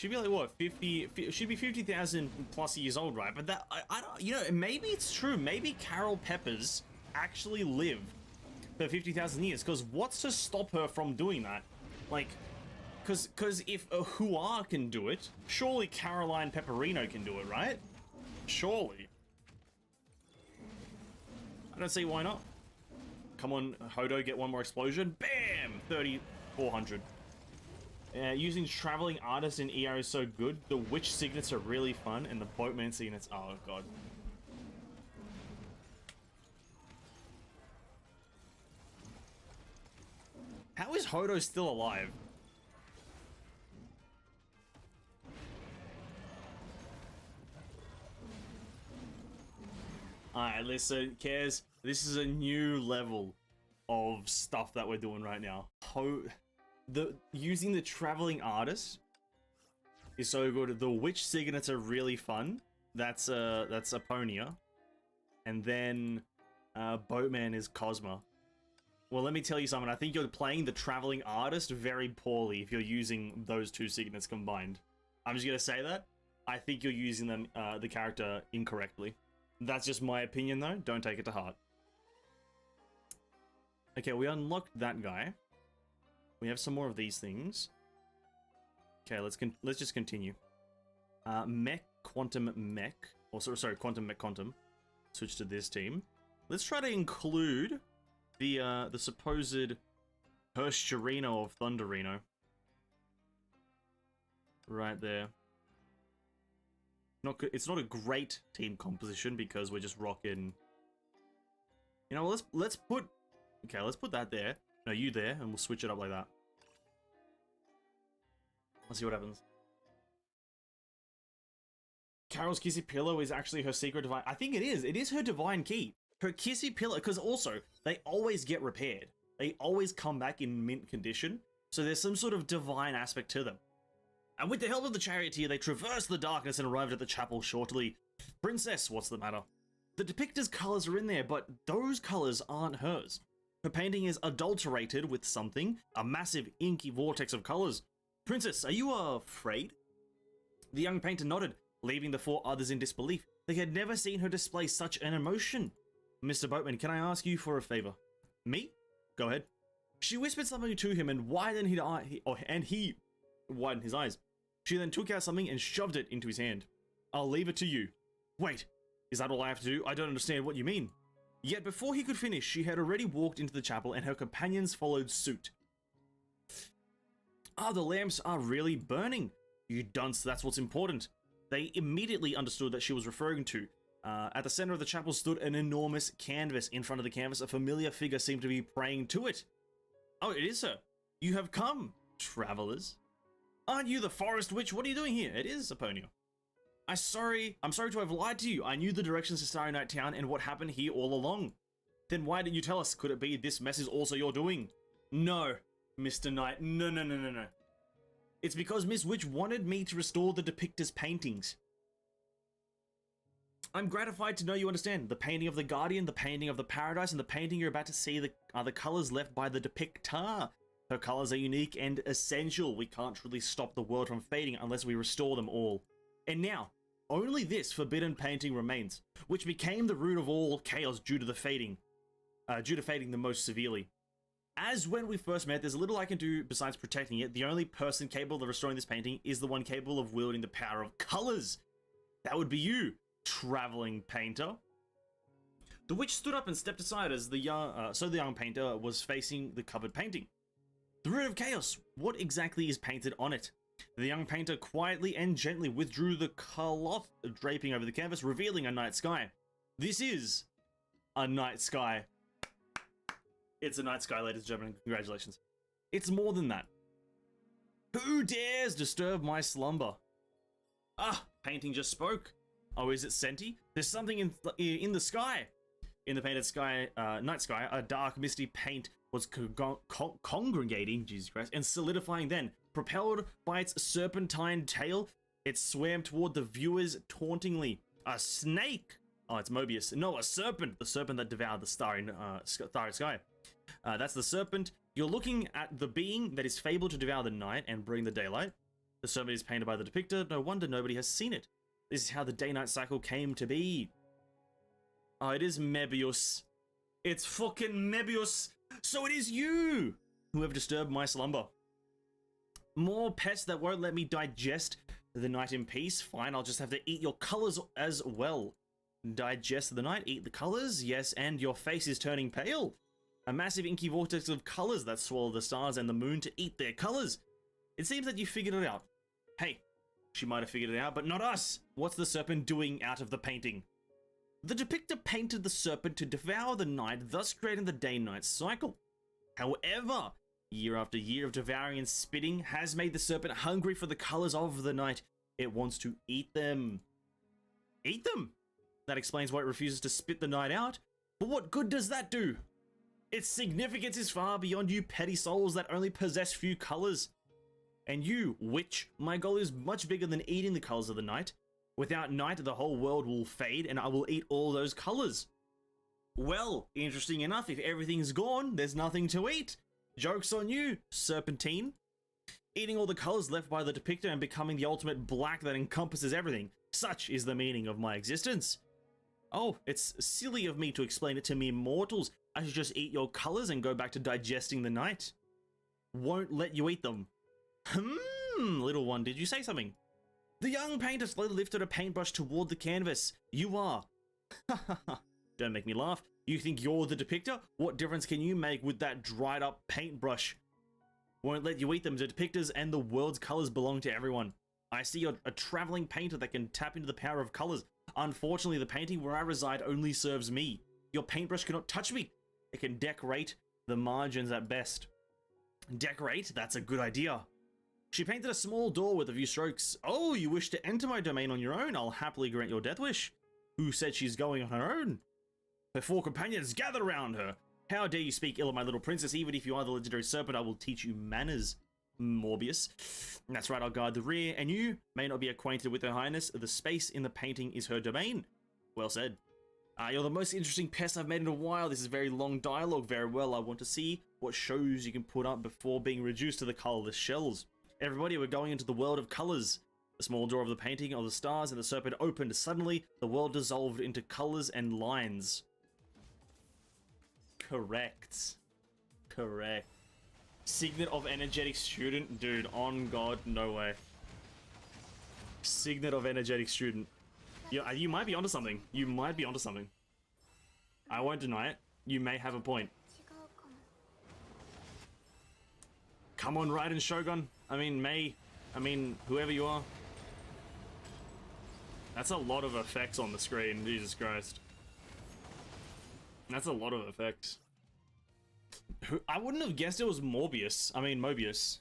She'd be like, what, 50, she'd be 50,000 plus years old, right? But that, I don't, you know, maybe it's true. Maybe Carol Peppers actually lived for 50,000 years, because what's to stop her from doing that? Like, because if a Hua can do it, surely Caroline Pepperino can do it, right? Surely. I don't see why not. Come on, Hodo, get one more explosion. Bam! 3,400. Using traveling artists in ER is so good. The witch signets are really fun, and the boatman signets, oh god. How is Hodo still alive? Alright, listen, Cares. This is a new level of stuff that we're doing right now. Using the traveling artist is so good. The witch signets are really fun. That's Aponia. And then Boatman is Cosma. Well, let me tell you something. I think you're playing the traveling artist very poorly if you're using those two signets combined. I'm just gonna say that. I think you're using them, the character, incorrectly. That's just my opinion, though. Don't take it to heart. Okay, we unlocked that guy. We have some more of these things. Okay, let's just continue. Mech, Quantum Mech. Also, sorry, Quantum Mech Quantum. Switch to this team. Let's try to include the supposed Hershurino of Thunderino. Right there. It's not a great team composition because we're just rocking. You know, let's put. Okay, let's put that there. No, you there, and we'll switch it up like that. Let's see what happens. Carol's Kissy Pillow is actually her secret divine. I think it is. It is her divine key. Her Kissy Pillow, because also they always get repaired. They always come back in mint condition. So there's some sort of divine aspect to them. And with the help of the charioteer, they traversed the darkness and arrived at the chapel shortly. Princess, what's the matter? The depictor's colors are in there, but those colors aren't hers. Her painting is adulterated with something, a massive inky vortex of colors. Princess, are you afraid? The young painter nodded, leaving the four others in disbelief. They had never seen her display such an emotion. Mr. Boatman, can I ask you for a favor? Me? Go ahead. She whispered something to him and widened his he widened his eyes. She then took out something and shoved it into his hand. I'll leave it to you. Wait, is that all I have to do? I don't understand what you mean. Yet before he could finish, she had already walked into the chapel and her companions followed suit. Ah, the lamps are really burning. You dunce, that's what's important. They immediately understood that she was referring to. At the center of the chapel stood an enormous canvas. In front of the canvas, a familiar figure seemed to be praying to it. Oh, it is her. You have come, travelers. Aren't you the forest witch? What are you doing here? It is Aponia. I'm sorry to have lied to you. I knew the directions to Starry Night Town and what happened here all along. Then why didn't you tell us? Could it be this mess is also your doing? No, Mr. Knight. No. It's because Miss Witch wanted me to restore the depictor's paintings. I'm gratified to know you understand. The painting of the Guardian, the painting of the Paradise, and the painting you're about to see are the colors left by the depictor. Her colors are unique and essential. We can't truly stop the world from fading unless we restore them all. And now, only this forbidden painting remains, which became the root of all chaos due to fading the most severely. As when we first met, there's little I can do besides protecting it. The only person capable of restoring this painting is the one capable of wielding the power of colors. That would be you, traveling painter. The witch stood up and stepped aside as the young painter was facing the covered painting. The root of chaos. What exactly is painted on it? The young painter quietly and gently withdrew the cloth draping over the canvas, revealing a night sky. This is a night sky. It's a night sky, ladies and gentlemen. Congratulations. It's more than that. Who dares disturb my slumber? Ah, painting just spoke. Oh, is it Senti? There's something in the sky. In the painted sky, night sky, a dark, misty paint was congregating, Jesus Christ, and solidifying then. Propelled by its serpentine tail, it swam toward the viewers tauntingly. A snake! Oh, it's Mobius. No, a serpent! The serpent that devoured the starry sky. That's the serpent. You're looking at the being that is fabled to devour the night and bring the daylight. The serpent is painted by the depictor. No wonder nobody has seen it. This is how the day-night cycle came to be. Oh, it is Mebius. It's fucking Mebius. So it is you who have disturbed my slumber. More pests that won't let me digest the night in peace. Fine, I'll just have to eat your colors as well. Digest the night, eat the colors. Yes, and your face is turning pale. A massive inky vortex of colors that swallow the stars and the moon to eat their colors. It seems that you figured it out. Hey, she might have figured it out, but not us. What's the serpent doing out of the painting? The depictor painted the serpent to devour the night, thus creating the day-night cycle. However, year after year of devouring and spitting has made the serpent hungry for the colors of the night. It wants to eat them. Eat them? That explains why it refuses to spit the night out. But what good does that do? Its significance is far beyond you petty souls that only possess few colors. And you, witch, my goal is much bigger than eating the colors of the night. Without night, the whole world will fade and I will eat all those colors. Well, interesting enough, if everything's gone, there's nothing to eat. Joke's on you, Serpentine. Eating all the colors left by the depictor and becoming the ultimate black that encompasses everything. Such is the meaning of my existence. Oh, it's silly of me to explain it to mere mortals. I should just eat your colors and go back to digesting the night. Won't let you eat them. Little one, did you say something? The young painter slowly lifted a paintbrush toward the canvas. You are. Don't make me laugh. You think you're the depictor? What difference can you make with that dried up paintbrush? Won't let you eat them. The depictors and the world's colors belong to everyone. I see you're a traveling painter that can tap into the power of colors. Unfortunately, the painting where I reside only serves me. Your paintbrush cannot touch me. It can decorate the margins at best. Decorate? That's a good idea. She painted a small door with a few strokes. Oh, you wish to enter my domain on your own? I'll happily grant your death wish. Who said she's going on her own? Her 4 companions gathered around her. How dare you speak ill of my little princess? Even if you are the legendary serpent, I will teach you manners, Morbius. That's right, I'll guard the rear, and you may not be acquainted with her highness. The space in the painting is her domain. Well said. You're the most interesting pest I've met in a while. This is very long dialogue. Very well, I want to see what shows you can put up before being reduced to the colorless shells. Everybody, we're going into the world of colors. The small door of the painting of the stars and the serpent opened. Suddenly, the world dissolved into colors and lines. Correct. Correct. Signet of energetic student? Dude, on God, no way. Signet of energetic student. You might be onto something. You might be onto something. I won't deny it. You may have a point. Come on, Raiden Shogun. I mean, whoever you are. That's a lot of effects on the screen, Jesus Christ. That's a lot of effects. I wouldn't have guessed it was Morbius. I mean, Mobius.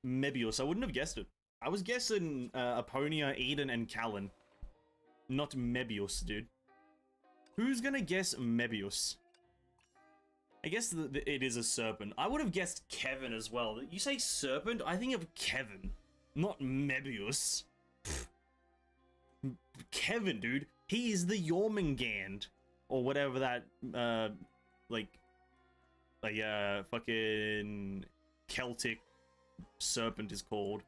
Mebius. I wouldn't have guessed it. I was guessing Aponia, Eden, and Callan. Not Mebius, dude. Who's gonna guess Mebius? I guess it is a serpent. I would have guessed Kevin as well. You say serpent, I think of Kevin, not Mebius. Kevin, dude. He is the Jormungand. Or whatever that, fucking Celtic serpent is called.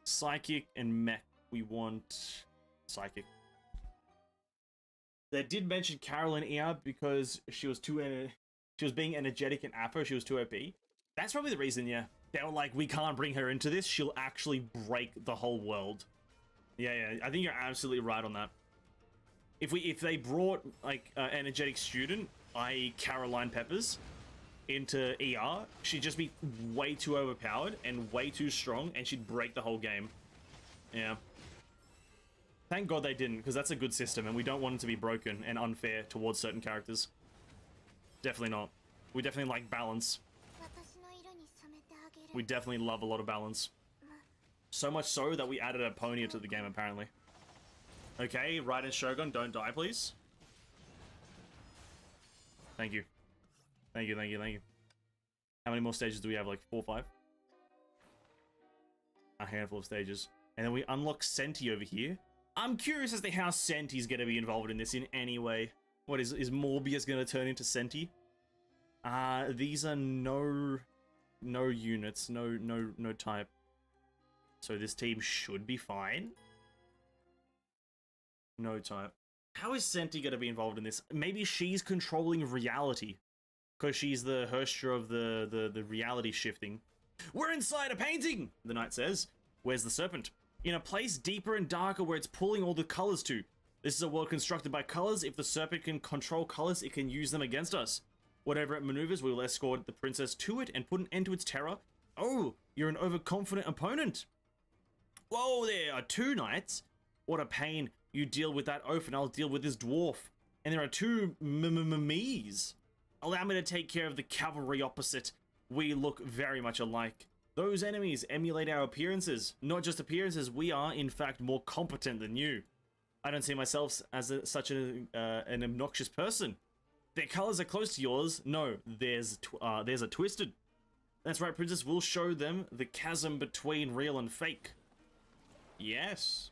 Psychic and mech. We want psychic. They did mention Carolyn here because she was being energetic and Apo. She was too OP. That's probably the reason, yeah. They were like, we can't bring her into this. She'll actually break the whole world. Yeah. I think you're absolutely right on that. If they brought like energetic student, i.e. Caroline Peppers, into ER, she'd just be way too overpowered and way too strong, and she'd break the whole game. Yeah. Thank God they didn't, because that's a good system, and we don't want it to be broken and unfair towards certain characters. Definitely not. We definitely like balance. We definitely love a lot of balance. So much so that we added a pony to the game, apparently. Okay, Raiden Shogun, don't die, please. Thank you. Thank you. How many more stages do we have? Like 4 or 5? A handful of stages. And then we unlock Senti over here. I'm curious as to how Senti's going to be involved in this in any way. What is Morbius going to turn into Senti? These are no units, no type. So this team should be fine. No type. How is Senti going to be involved in this? Maybe she's controlling reality. Because she's the Herstra of the reality shifting. We're inside a painting, the knight says. Where's the serpent? In a place deeper and darker where it's pulling all the colors to. This is a world constructed by colors. If the serpent can control colors, it can use them against us. Whatever it maneuvers, we will escort the princess to it and put an end to its terror. Oh, you're an overconfident opponent. Whoa, there are two knights. What a pain. You deal with that oaf and I'll deal with this dwarf. And there are two me's. Allow me to take care of the cavalry opposite. We look very much alike. Those enemies emulate our appearances. Not just appearances, we are in fact more competent than you. I don't see myself as such an obnoxious person. Their colors are close to yours. No, there's a twisted. That's right, princess. We'll show them the chasm between real and fake. Yes.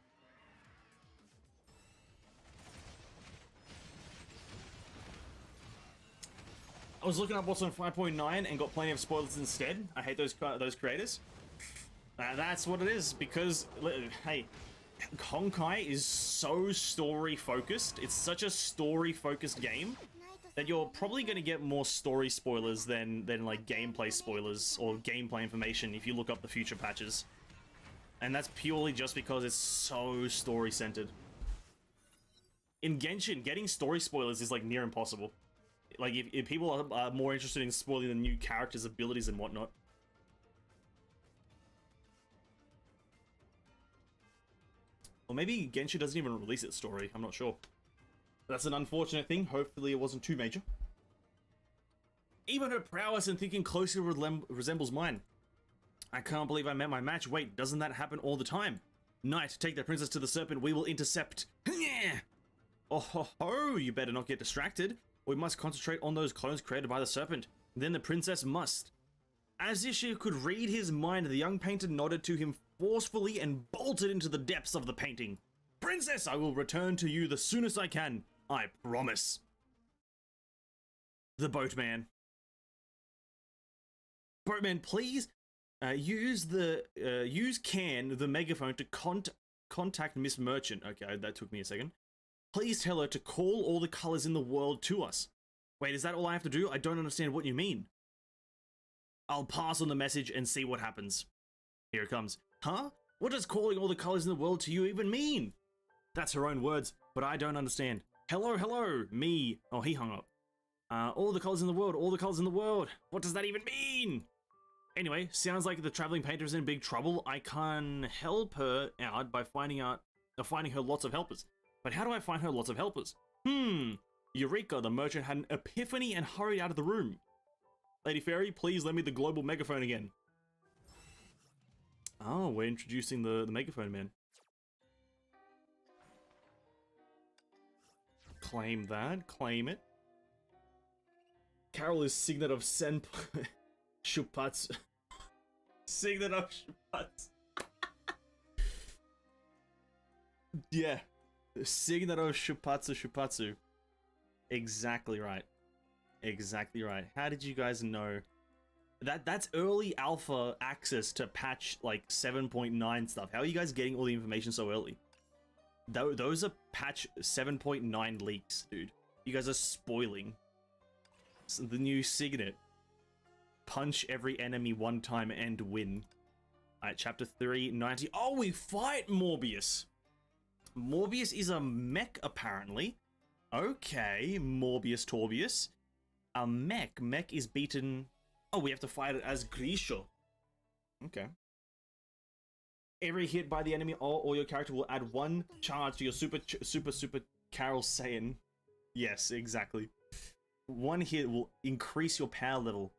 I was looking up what's on 5.9 and got plenty of spoilers instead. I hate those creators. That's what it is, because, hey, Honkai is so story-focused. It's such a story-focused game that you're probably going to get more story spoilers than like gameplay spoilers or gameplay information if you look up the future patches. And that's purely just because it's so story-centered. In Genshin, getting story spoilers is like near impossible. Like, if people are more interested in spoiling the new characters' abilities and whatnot. Or maybe Genshin doesn't even release its story, I'm not sure. That's an unfortunate thing, hopefully it wasn't too major. Even her prowess and thinking closely resembles mine. I can't believe I met my match. Wait, doesn't that happen all the time? Knight, take the princess to the serpent, we will intercept. Oh ho ho, you better not get distracted. We must concentrate on those clones created by the serpent. Then the princess must. As if she could read his mind, the young painter nodded to him forcefully and bolted into the depths of the painting. Princess, I will return to you the soonest I can. I promise. The boatman. Boatman, please use Can, the megaphone, to contact Miss Merchant. Okay, that took me a second. Please tell her to call all the colors in the world to us. Wait, is that all I have to do? I don't understand what you mean. I'll pass on the message and see what happens. Here it comes. Huh? What does calling all the colors in the world to you even mean? That's her own words, but I don't understand. Hello, hello, me. Oh, he hung up. All the colors in the world, all the colors in the world. What does that even mean? Anyway, sounds like the traveling painter is in big trouble. I can help her out by finding her lots of helpers. But how do I find her lots of helpers? Eureka, the merchant had an epiphany and hurried out of the room. Lady Fairy, please lend me the global megaphone again. Oh, we're introducing the megaphone man. Claim that, claim it. Carol is Signet of Shupatsu. Signet of Shupatsu. Yeah. Signet of Shupatsu. Exactly right. Exactly right. How did you guys know? That's early alpha access to patch like 7.9 stuff. How are you guys getting all the information so early? Those are patch 7.9 leaks, dude. You guys are spoiling. So the new Signet. Punch every enemy one time and win. Alright, chapter 3, 90. Oh, we fight Morbius. Morbius is a mech, apparently. Okay, Morbius. A mech. Mech is beaten. Oh, we have to fight it as Grisha. Okay. Every hit by the enemy or your character will add 1 charge to your super Carol Saiyan. Yes, exactly. 1 hit will increase your power level.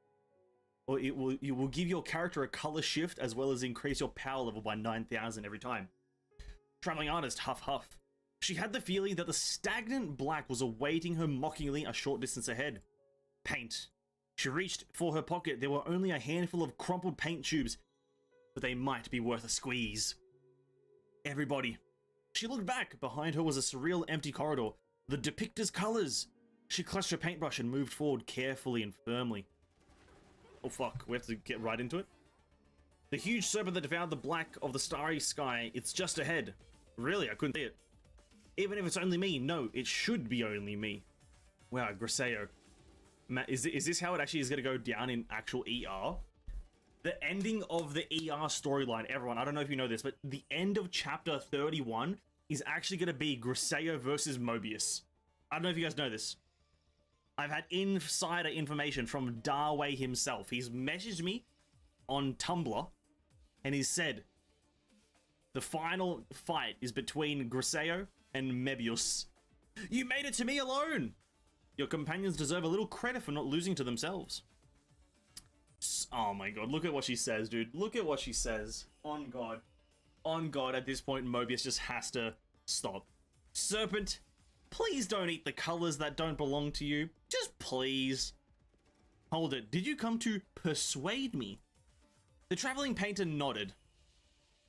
Or it will give your character a color shift as well as increase your power level by 9,000 every time. Traveling artist, huff huff. She had the feeling that the stagnant black was awaiting her mockingly a short distance ahead. Paint. She reached for her pocket. There were only a handful of crumpled paint tubes, but they might be worth a squeeze. Everybody. She looked back. Behind her was a surreal empty corridor. The depictor's colors. She clutched her paintbrush and moved forward carefully and firmly. Oh fuck, we have to get right into it? The huge serpent that devoured the black of the starry sky, it's just ahead. Really, I couldn't see it. Even if it's only me, no, it should be only me. Wow, Griseo. Is this how it actually is going to go down in actual ER? The ending of the ER storyline, everyone, I don't know if you know this, but the end of chapter 31 is actually going to be Griseo versus Mobius. I don't know if you guys know this. I've had insider information from Darway himself. He's messaged me on Tumblr, and he said the final fight is between Griseo and Mobius. You made it to me alone! Your companions deserve a little credit for not losing to themselves. Oh my god, look at what she says, dude. Look at what she says. On God. On God, at this point, Mobius just has to stop. Serpent, please don't eat the colors that don't belong to you. Just please. Hold it. Did you come to persuade me? The traveling painter nodded.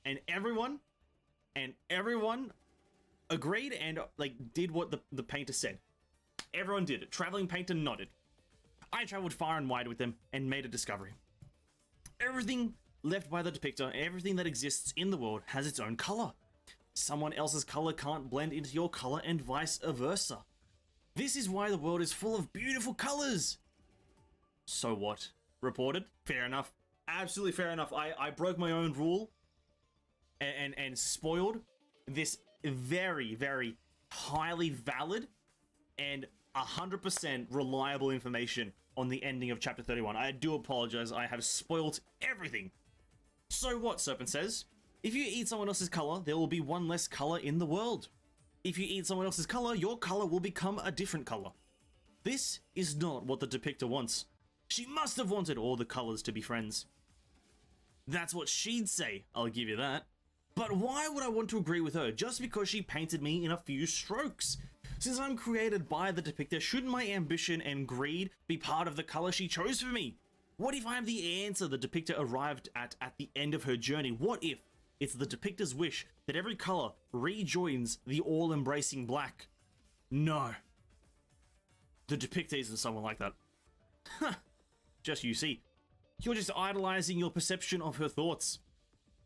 And everyone agreed and, like, did what the painter said. Everyone did it. Traveling painter nodded. I traveled far and wide with them and made a discovery. Everything left by the depictor, everything that exists in the world has its own color. Someone else's color can't blend into your color and vice versa. This is why the world is full of beautiful colors. So what? Reported? Fair enough. Absolutely fair enough. I broke my own rule and spoiled this very, very highly valid and 100% reliable information on the ending of chapter 31. I do apologize. I have spoiled everything. So what, Serpent says? If you eat someone else's color, there will be one less color in the world. If you eat someone else's color, your color will become a different color. This is not what the depictor wants. She must have wanted all the colors to be friends. That's what she'd say, I'll give you that. But why would I want to agree with her just because she painted me in a few strokes? Since I'm created by the depictor, shouldn't my ambition and greed be part of the color she chose for me? What if I'm the answer the depictor arrived at the end of her journey? What if it's the depictor's wish that every color rejoins the all-embracing black? No. The depictor isn't someone like that. Huh. Just you see. You're just idolizing your perception of her thoughts.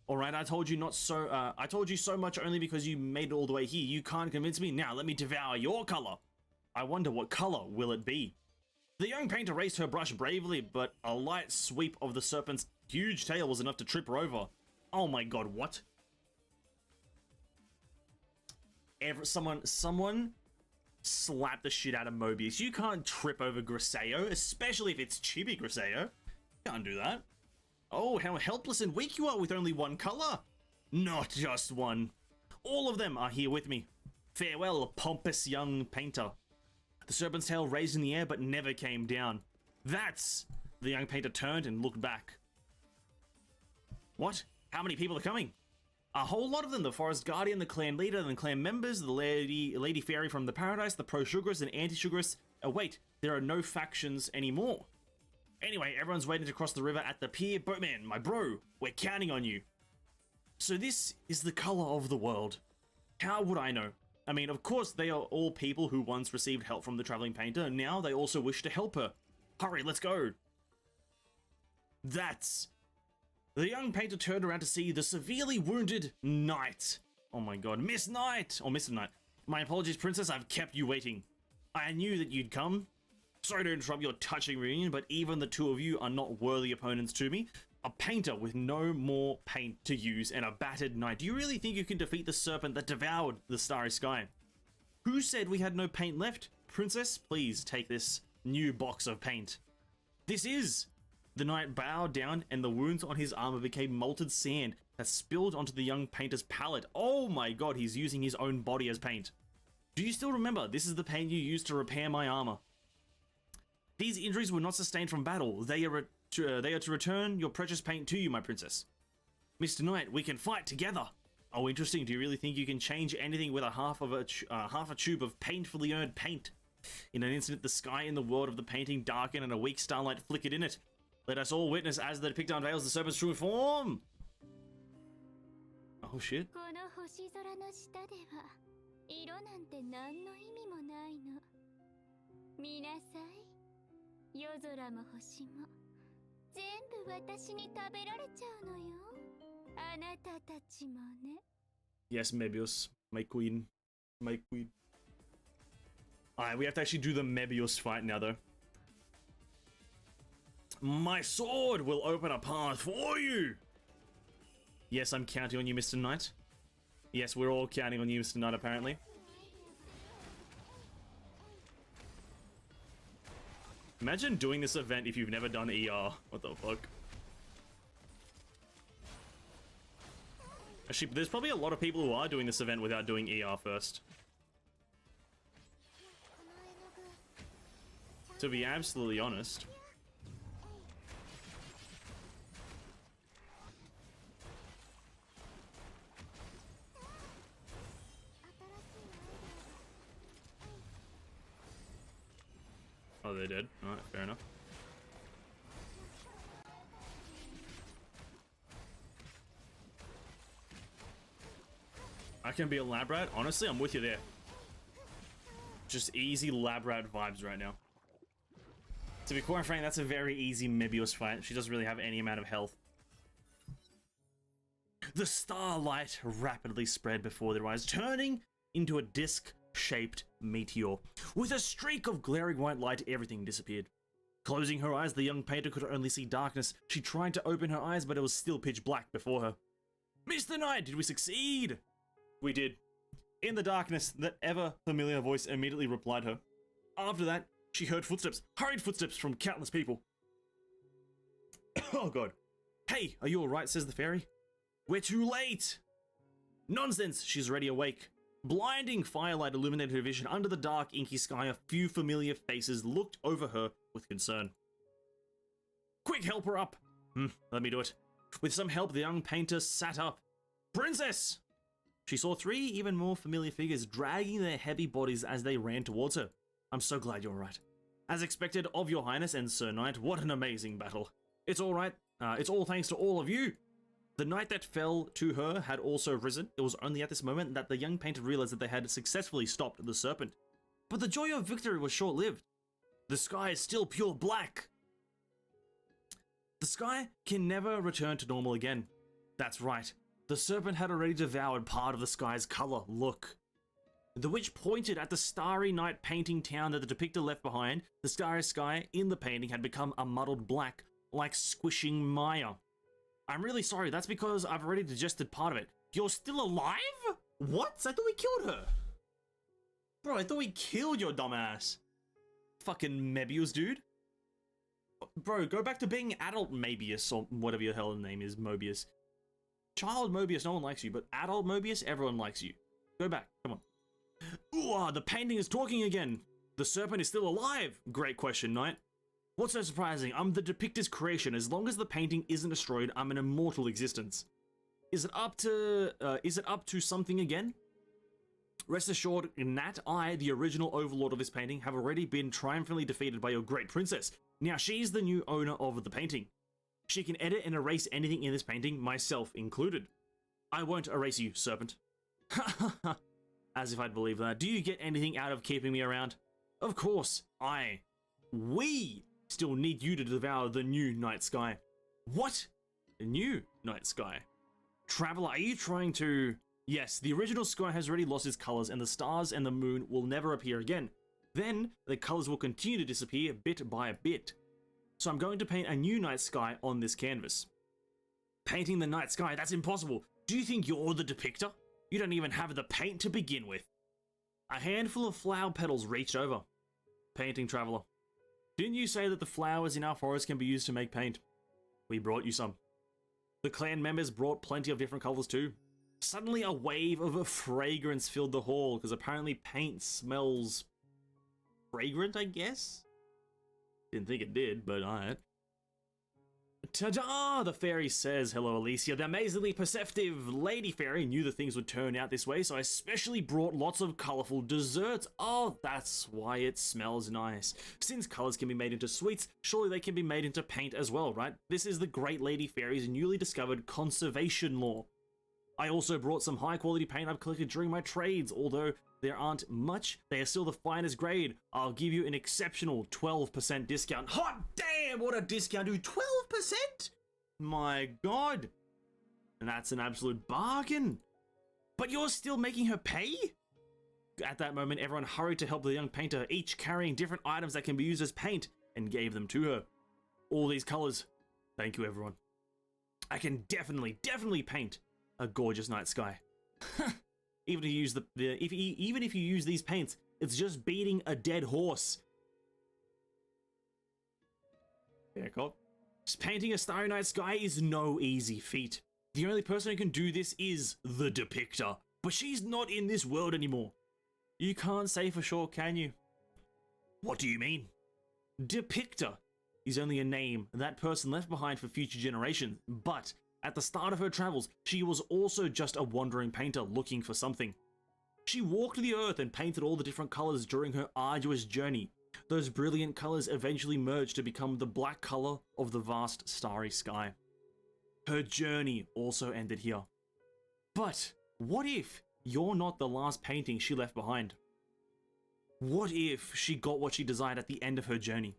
Alright, I told you so much only because you made it all the way here. You can't convince me. Now let me devour your color. I wonder what color will it be? The young painter raised her brush bravely, but a light sweep of the serpent's huge tail was enough to trip her over. Oh my god, what? Someone slapped the shit out of Mobius. You can't trip over Griseo, especially if it's Chibi Griseo. You can't do that. Oh, how helpless and weak you are with only one color. Not just one. All of them are here with me. Farewell, pompous young painter. The serpent's tail raised in the air but never came down. That's... The young painter turned and looked back. What? How many people are coming? A whole lot of them. The forest guardian, the clan leader, the clan members, the lady fairy from the paradise, the pro-sugarists and anti-sugarists. Oh wait, there are no factions anymore. Anyway, everyone's waiting to cross the river at the pier. Boatman, my bro, we're counting on you. So this is the color of the world. How would I know? I mean, of course, they are all people who once received help from the traveling painter, and now they also wish to help her. Hurry, let's go. That's... The young painter turned around to see the severely wounded Knight. Oh my god, Miss Knight! Or Mr. Knight. My apologies, Princess, I've kept you waiting. I knew that you'd come. Sorry to interrupt your touching reunion, but even the two of you are not worthy opponents to me. A painter with no more paint to use and a battered knight. Do you really think you can defeat the serpent that devoured the starry sky? Who said we had no paint left? Princess, please take this new box of paint. This is... The knight bowed down and the wounds on his armor became molten sand that spilled onto the young painter's palette. Oh my god, he's using his own body as paint. Do you still remember? This is the paint you used to repair my armor. These injuries were not sustained from battle. They are to return your precious paint to you, my princess. Mr. Knight, we can fight together. Oh, interesting. Do you really think you can change anything with a half a tube of painfully earned paint? In an instant, the sky in the world of the painting darkened and a weak starlight flickered in it. Let us all witness as the depictor unveils the serpent's true form. Oh shit. 全部私に食べられちゃうのよ。あなたたちもね。Yes, Mebius, my queen, my queen. Alright, we have to actually do the Mebius fight now, though. My sword will open a path for you! Yes, I'm counting on you, Mr. Knight. Yes, we're all counting on you, Mr. Knight, apparently. Imagine doing this event if you've never done ER. What the fuck? Actually, there's probably a lot of people who are doing this event without doing ER first. To be absolutely honest. Oh, they did. Alright, fair enough. I can be a lab rat? Honestly, I'm with you there. Just easy lab rat vibes right now. To be quite frank, that's a very easy Mebius fight. She doesn't really have any amount of health. The starlight rapidly spread before their eyes, turning into a disc-shaped meteor. With a streak of glaring white light, everything disappeared. Closing her eyes, the young painter could only see darkness. She tried to open her eyes, but it was still pitch black before her. Mr. Knight, did we succeed? We did. In the darkness, that ever-familiar voice immediately replied her. After that, she heard footsteps, hurried footsteps from countless people. Oh god. Hey, are you alright, says the fairy. We're too late! Nonsense, she's already awake. Blinding firelight illuminated her vision. Under the dark, inky sky, a few familiar faces looked over her with concern. Quick, help her up! Let me do it. With some help, the young painter sat up. Princess! She saw three even more familiar figures dragging their heavy bodies as they ran towards her. I'm so glad you're right. As expected of your highness and Sir Knight, what an amazing battle. It's all right. It's all thanks to all of you. The knight that fell to her had also risen. It was only at this moment that the young painter realized that they had successfully stopped the serpent. But the joy of victory was short-lived. The sky is still pure black. The sky can never return to normal again. That's right. The serpent had already devoured part of the sky's color. Look. The witch pointed at the starry night painting town that the depictor left behind. The starry sky in the painting had become a muddled black, like squishing mire. I'm really sorry, that's because I've already digested part of it. You're still alive? What? I thought we killed her. Bro, I thought we killed your dumbass. Fucking Mebius, dude. Bro, go back to being adult Mebius, or whatever your hell the name is, Mobius. Child Mobius, no one likes you, but adult Mobius, everyone likes you. Go back, come on. Ooh, the painting is talking again. The serpent is still alive. Great question, Knight. What's so surprising? I'm the depictor's creation. As long as the painting isn't destroyed, I'm an immortal existence. Is it up to something again? Rest assured, Nat, I, the original overlord of this painting, have already been triumphantly defeated by your great princess. Now she's the new owner of the painting. She can edit and erase anything in this painting, myself included. I won't erase you, serpent. As if I'd believe that. Do you get anything out of keeping me around? Of course, we still need you to devour the new night sky. What? The new night sky? Traveler, are you trying to... Yes, the original sky has already lost its colors and the stars and the moon will never appear again. Then, the colors will continue to disappear bit by bit. So I'm going to paint a new night sky on this canvas. Painting the night sky, that's impossible. Do you think you're the depictor? You don't even have the paint to begin with. A handful of flower petals reached over. Painting traveler. Didn't you say that the flowers in our forest can be used to make paint? We brought you some. The clan members brought plenty of different colors too. Suddenly a wave of a fragrance filled the hall, because apparently paint smells fragrant, I guess? Didn't think it did, but alright. Ta-da! The fairy says, hello Alicia. The amazingly perceptive lady fairy knew that things would turn out this way, so I specially brought lots of colorful desserts. Oh, that's why it smells nice. Since colors can be made into sweets, surely they can be made into paint as well, right? This is the great lady fairy's newly discovered conservation law. I also brought some high quality paint I've collected during my trades. Although there aren't much, they are still the finest grade. I'll give you an exceptional 12% discount. Hot damn! Damn, what a discount, dude. 12%? My god. And that's an absolute bargain. But you're still making her pay? At that moment, everyone hurried to help the young painter, each carrying different items that can be used as paint, and gave them to her. All these colors. Thank you, everyone. I can definitely paint a gorgeous night sky. Even if you use even if you use these paints, it's just beating a dead horse. Yeah, cool. Just painting a starry night sky is no easy feat. The only person who can do this is the Depictor, but she's not in this world anymore. You can't say for sure, can you? What do you mean? Depictor is only a name that person left behind for future generations, but at the start of her travels, she was also just a wandering painter looking for something. She walked the earth and painted all the different colors during her arduous journey. Those brilliant colors eventually merged to become the black color of the vast starry sky. Her journey also ended here. But what if you're not the last painting she left behind? What if she got what she desired at the end of her journey?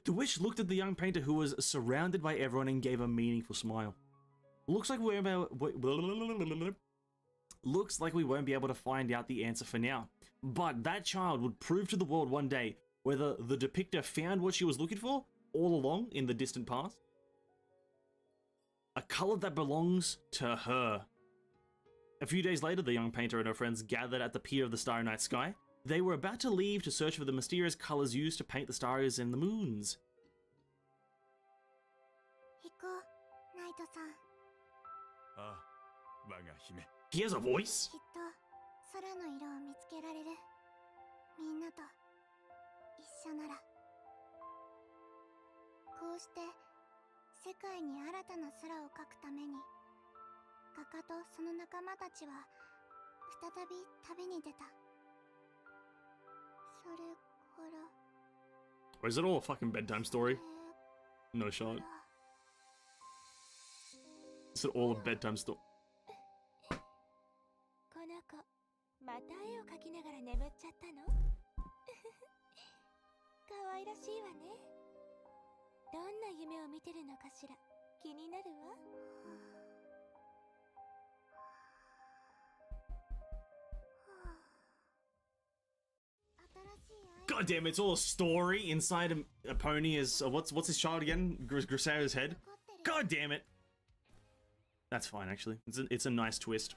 The witch looked at the young painter who was surrounded by everyone and gave a meaningful smile. Looks like we won't be able to find out the answer for now, but that child would prove to the world one day whether the Depictor found what she was looking for all along in the distant past. A color that belongs to her. A few days later, the young painter and her friends gathered at the pier of the starry night sky. They were about to leave to search for the mysterious colors used to paint the stars and the moons. 行こう、ナイトさん。ああ、我が姫。 He has a voice? きっと空の色を見つけられる。みんなと一緒なら。こうして世界に新たな空を描くために、画家とその仲間たちは再び旅に出た。それから。 Or is it all a fucking bedtime story? No shot. Is it all a bedtime story? この子また絵を描きながら眠っちゃったの？可愛らしいわね。どんな夢を見てるのかしら、気になるわ。God damn, it's all a story inside a pony is what's his child again? Griseo's head. God damn it. That's fine actually. It's a nice twist.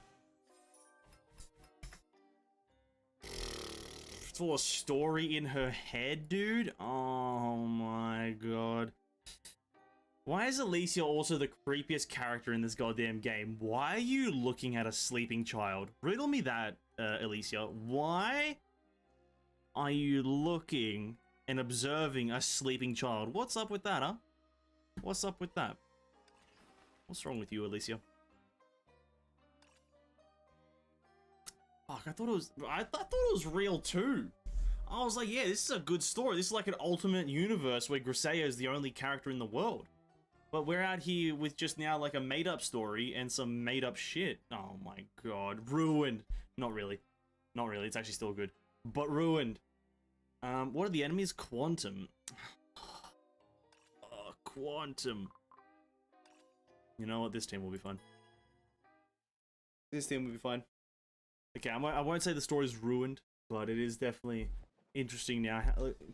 It's all a story in her head, dude. Oh my god. Why is Alicia also the creepiest character in this goddamn game? Why are you looking at a sleeping child? Riddle me that, Alicia. Why are you looking and observing a sleeping child? What's up with that, huh? What's up with that? What's wrong with you, Alicia? Fuck, I thought it was real too. I was like, yeah, this is a good story. This is like an ultimate universe where Griseo is the only character in the world. But we're out here with just now like a made-up story and some made-up shit. Oh my god, ruined. Not really. Not really, it's actually still good. But ruined. What are the enemies? Quantum. Oh, Quantum. You know what? This team will be fun. This team will be fine. Okay, I won't say the story's ruined, but it is definitely interesting now.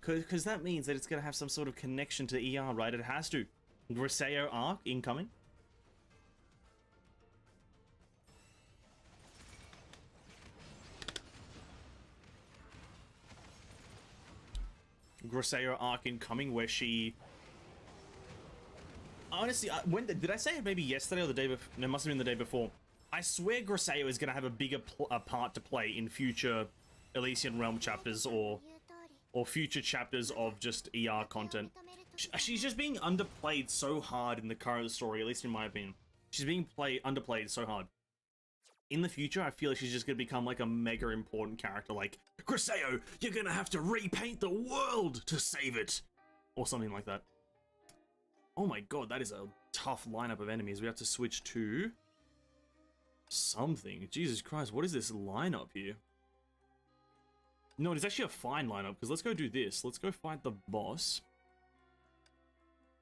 Because that means that it's going to have some sort of connection to ER, right? It has to. Griseo arc incoming. Griseo arc incoming, where she... Honestly, when did I say it? Maybe yesterday or the day before? No, it must have been the day before. I swear Griseo is going to have a bigger part to play in future Elysian Realm chapters or future chapters of just ER content. She's just being underplayed so hard in the current story, at least in my opinion. She's being underplayed so hard. In the future, I feel like she's just going to become like a mega important character, like, Griseo, you're going to have to repaint the world to save it! Or something like that. Oh my god, that is a tough lineup of enemies. We have to switch to... something. Jesus Christ, what is this lineup here? No, it's actually a fine lineup, because let's go do this. Let's go fight the boss.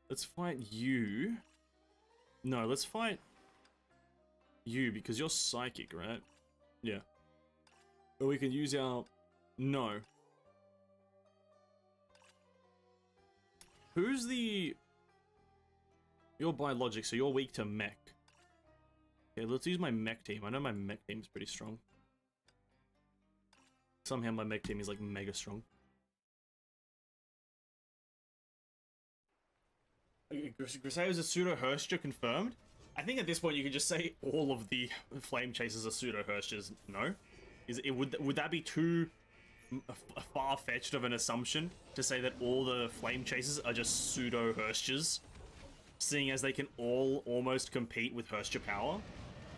Let's fight you. No, let's fight you because you're psychic, right? Yeah. Or we can use our... No. Who's the... You're biologic, so you're weak to mech. Okay, let's use my mech team. I know my mech team's pretty strong. Somehow my mech team is like mega strong. Grisaio's a pseudo Herscher confirmed. I think at this point you could just say all of the flame chasers are pseudo Herschers. No, would that be too far fetched of an assumption to say that all the flame chasers are just pseudo Herschers, seeing as they can all almost compete with Herscher power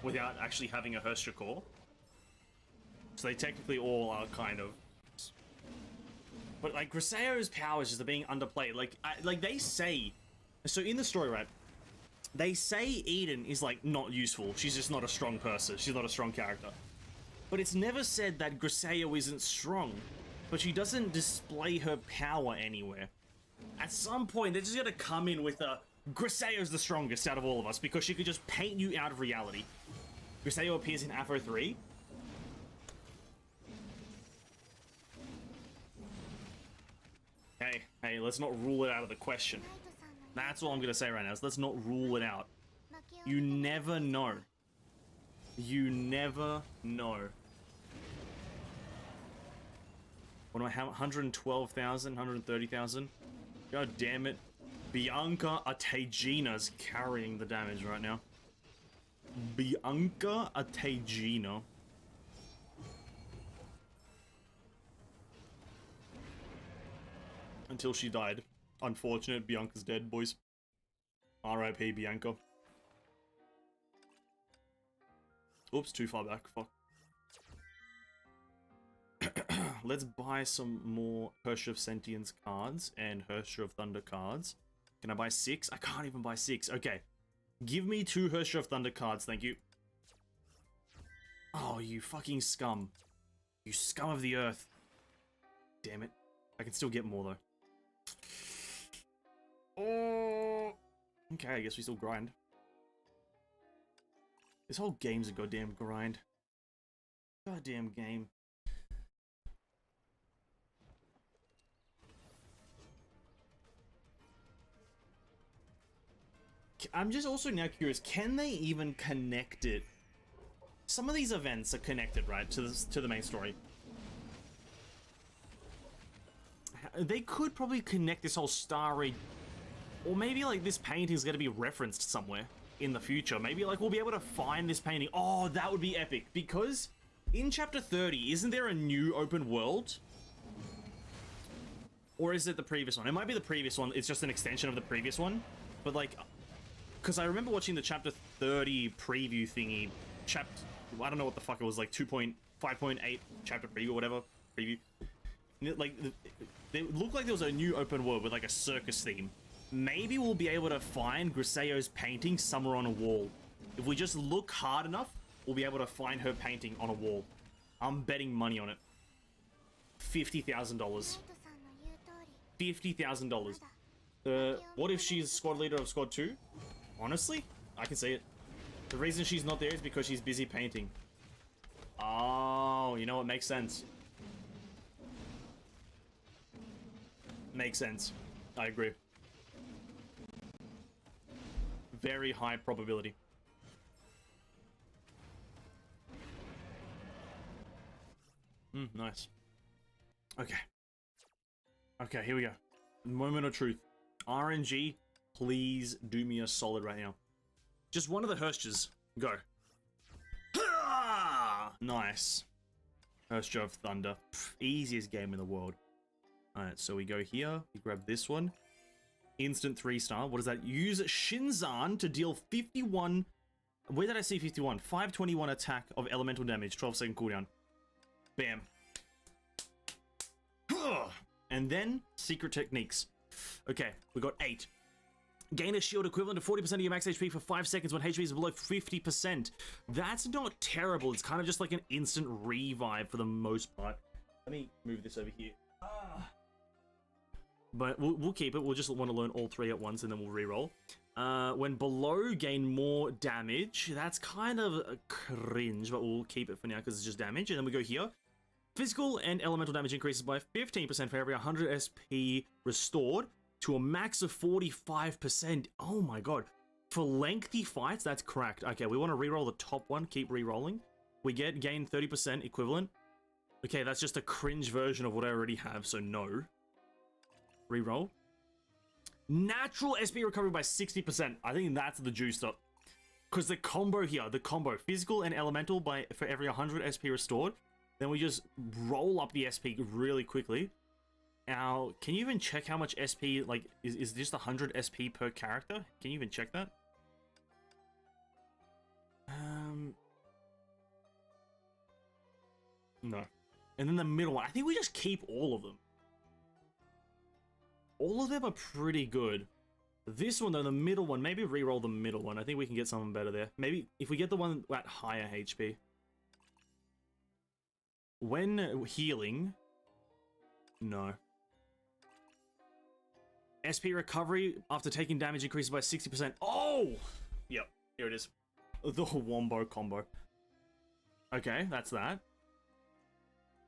without actually having a Herscher core? So they technically all are kind of. But like Grisaio's powers just are being underplayed. Like they say. So in the story, right, they say Eden is like not useful. She's just not a strong person. She's not a strong character. But it's never said that Grisaio isn't strong. But she doesn't display her power anywhere. At some point, they're just gonna come in with a Grisaio's the strongest out of all of us because she could just paint you out of reality. Grisaio appears in Afro 3. Hey, let's not rule it out of the question. That's all I'm gonna say right now, is let's not rule it out. You never know. You never know. What do I have? 112,000, 130,000? God damn it. Bianca Atagina's carrying the damage right now. Bianca Atagina. Until she died. Unfortunate, Bianca's dead, boys. R.I.P. Bianca. Oops, too far back. Fuck. Let's buy some more Herscher of Sentience cards and Herscher of Thunder cards. Can I buy 6? I can't even buy 6. Okay. Give me 2 Herscher of Thunder cards, thank you. Oh, you fucking scum. You scum of the earth. Damn it. I can still get more, though. Oh. Okay, I guess we still grind. This whole game's a goddamn grind. Goddamn game. I'm just also now curious, can they even connect it? Some of these events are connected, right, to the main story. They could probably connect this whole starry, or maybe like this painting is going to be referenced somewhere in the future. Maybe like we'll be able to find this painting. Oh, that would be epic, because in chapter 30, isn't there a new open world? Or is it the previous one? It might be the previous one. It's just an extension of the previous one. But like, because I remember watching the chapter 30 preview thingy, I don't know what the fuck it was, like 2.5.8 chapter preview or whatever preview. Like, it looked like there was a new open world with like a circus theme. Maybe we'll be able to find Grisaio's painting somewhere on a wall. If we just look hard enough, we'll be able to find her painting on a wall. I'm betting money on it. $50,000. $50,000. What if she's squad leader of squad 2? Honestly, I can see it. The reason she's not there is because she's busy painting. Oh, you know what? Makes sense. Makes sense. I agree. Very high probability. Nice. Okay. Okay, here we go. Moment of truth. RNG, please do me a solid right now. Just one of the Herschers. Go. Nice. Herscher of Thunder. Easiest game in the world. Alright, so we go here. We grab this one. Instant 3-star. What is that? Use Shinzan to deal 51... Where did I see 51? 521 attack of elemental damage. 12-second cooldown. Bam. And then, secret techniques. Okay, we got 8. Gain a shield equivalent to 40% of your max HP for 5 seconds when HP is below 50%. That's not terrible. It's kind of just like an instant revive for the most part. Let me move this over here. but we'll keep it. We'll just want to learn all three at once, and then we'll re-roll. When below, gain more damage. That's kind of a cringe, but we'll keep it for now because it's just damage. And then we go here. Physical and elemental damage increases by 15% for every 100 SP restored to a max of 45%. Oh my god. For lengthy fights, that's cracked. Okay, we want to re-roll the top one. Keep re-rolling. We gain 30% equivalent. Okay, that's just a cringe version of what I already have, so no. Re-roll. Natural SP recovery by 60%. I think that's the juiced up. Because the combo here, physical and elemental for every 100 SP restored. Then we just roll up the SP really quickly. Now, can you even check how much SP, like, is just 100 SP per character? Can you even check that? No. And then the middle one, I think we just keep all of them. All of them are pretty good. This one though, the middle one, maybe re-roll the middle one. I think we can get something better there. Maybe if we get the one at higher HP. When healing, no. SP recovery after taking damage increases by 60%. Oh! Yep, here it is. The Wombo combo. Okay, that's that.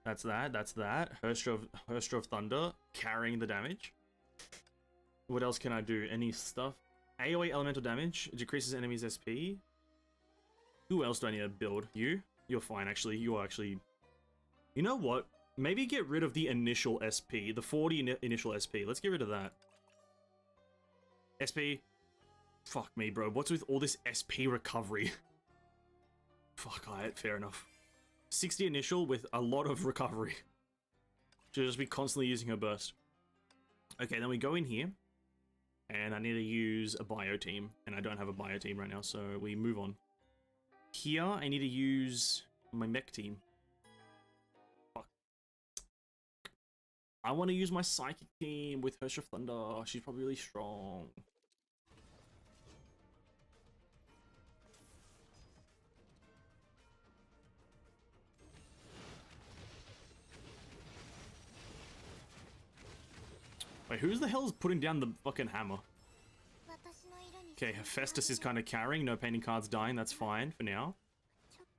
That's that. Herstra of Thunder, carrying the damage. What else can I do? Any stuff? AoE elemental damage, decreases enemies' SP. Who else do I need to build? You? You're fine, actually. You are actually... You know what? Maybe get rid of the initial SP. The 40 initial SP. Let's get rid of that. SP. Fuck me, bro. What's with all this SP recovery? Fuck, alright, fair enough. 60 initial with a lot of recovery. She'll just be constantly using her burst. Okay, then we go in here. And I need to use a bio team. And I don't have a bio team right now, so we move on. Here, I need to use my mech team. Fuck. I want to use my psychic team with Herstra of Thunder. She's probably really strong. Wait, who's the hell is putting down the fucking hammer? Okay, Hephaestus is kind of carrying. No painting cards dying. That's fine for now.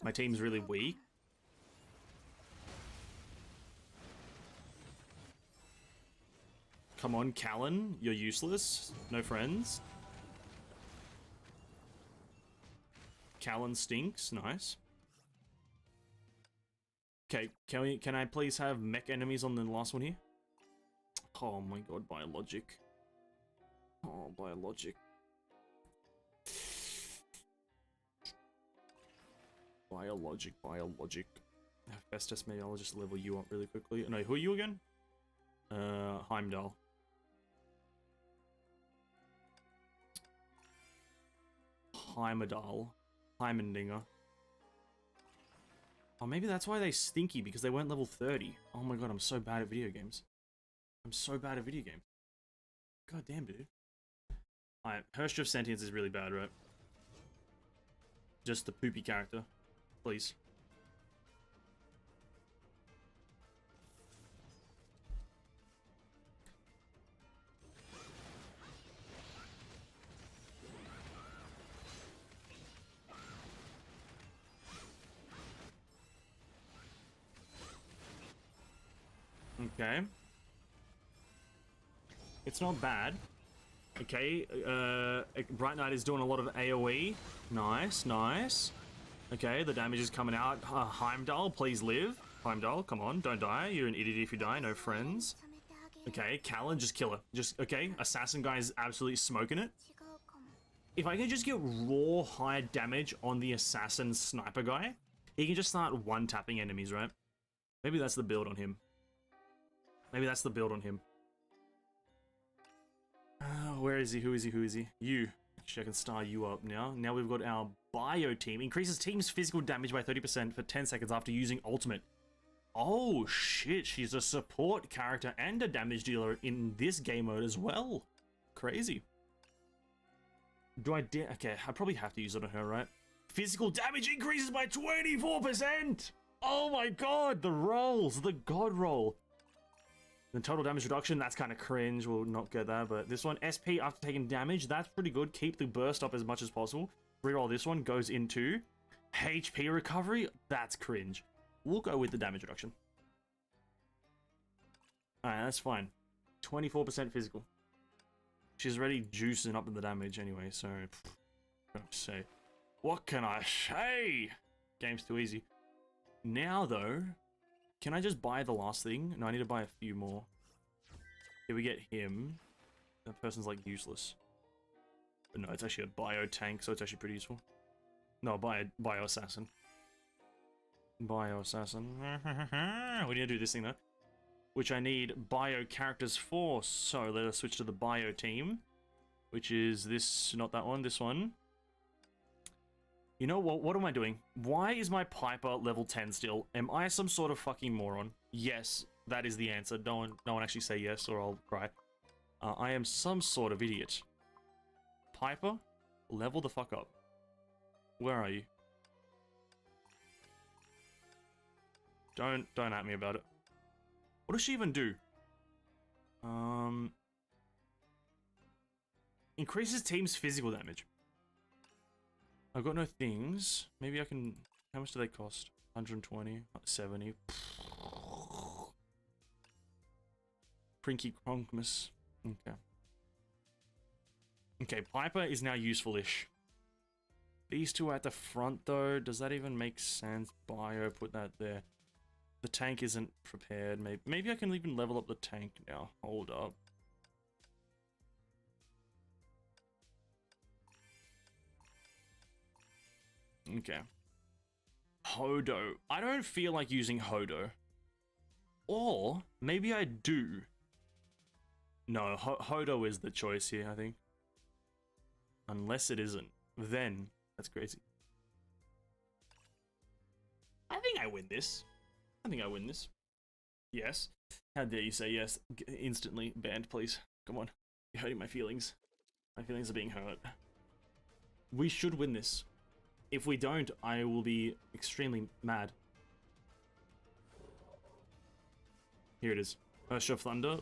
My team's really weak. Come on, Callan. You're useless. No friends. Callan stinks. Nice. Okay, can I please have mech enemies on the last one here? Oh my god, biologic. Oh, biologic. Biologic. Hephaestus, maybe I'll just level you up really quickly. No, who are you again? Heimdall. Heimendinger. Oh, maybe that's why they stinky, because they weren't level 30. Oh my god, I'm so bad at video games. God damn, dude. Alright, Herstra of Sentience is really bad, right? Just the poopy character. Please. Okay. It's not bad. Okay, Bright Knight is doing a lot of AoE. Nice, nice. Okay, the damage is coming out. Heimdall, please live. Heimdall, come on, don't die. You're an idiot if you die, no friends. Okay, Callan, just kill her. Just, okay, Assassin guy is absolutely smoking it. If I can just get raw high damage on the Assassin sniper guy, he can just start one-tapping enemies, right? Maybe that's the build on him. Where is he? Who is he? You. Actually, I can star you up now. Now we've got our bio team. Increases team's physical damage by 30% for 10 seconds after using ultimate. Oh shit, she's a support character and a damage dealer in this game mode as well. Crazy. Do I dare? Okay, I probably have to use it on her, right? Physical damage increases by 24%! Oh my god, the rolls, the god roll. The total damage reduction, that's kind of cringe. We'll not get that, but this one, SP after taking damage, that's pretty good. Keep the burst up as much as possible. Reroll this one, goes into HP recovery. That's cringe. We'll go with the damage reduction. Alright, that's fine. 24% physical. She's already juicing up the damage anyway, so... What can I say? What can I say? Game's too easy. Now, though... Can I just buy the last thing? No, I need to buy a few more. Here we get him. That person's like useless. But no, it's actually a bio tank, so it's actually pretty useful. No, bio assassin. Bio assassin. We need to do this thing though. Which I need bio characters for. So let us switch to the bio team. Which is this, not that one, this one. You know what? What am I doing? Why is my Piper level 10 still? Am I some sort of fucking moron? Yes, that is the answer. No one actually say yes or I'll cry. I am some sort of idiot. Piper, level the fuck up. Where are you? Don't at me about it. What does she even do? Increases team's physical damage. I've got no things. Maybe I can... How much do they cost? 120, 70. Prinky Cronkmas. Okay. Okay, Piper is now useful-ish. These two are at the front, though. Does that even make sense? Bio, put that there. The tank isn't prepared. Maybe I can even level up the tank now. Hold up. Okay. Hodo. I don't feel like using Hodo. Or, maybe I do. No, Hodo is the choice here, I think. Unless it isn't. Then, that's crazy. I think I win this. I think I win this. Yes. How dare you say yes? Instantly banned, please. Come on. You're hurting my feelings. My feelings are being hurt. We should win this. If we don't, I will be extremely mad. Here it is. Burst of Thunder.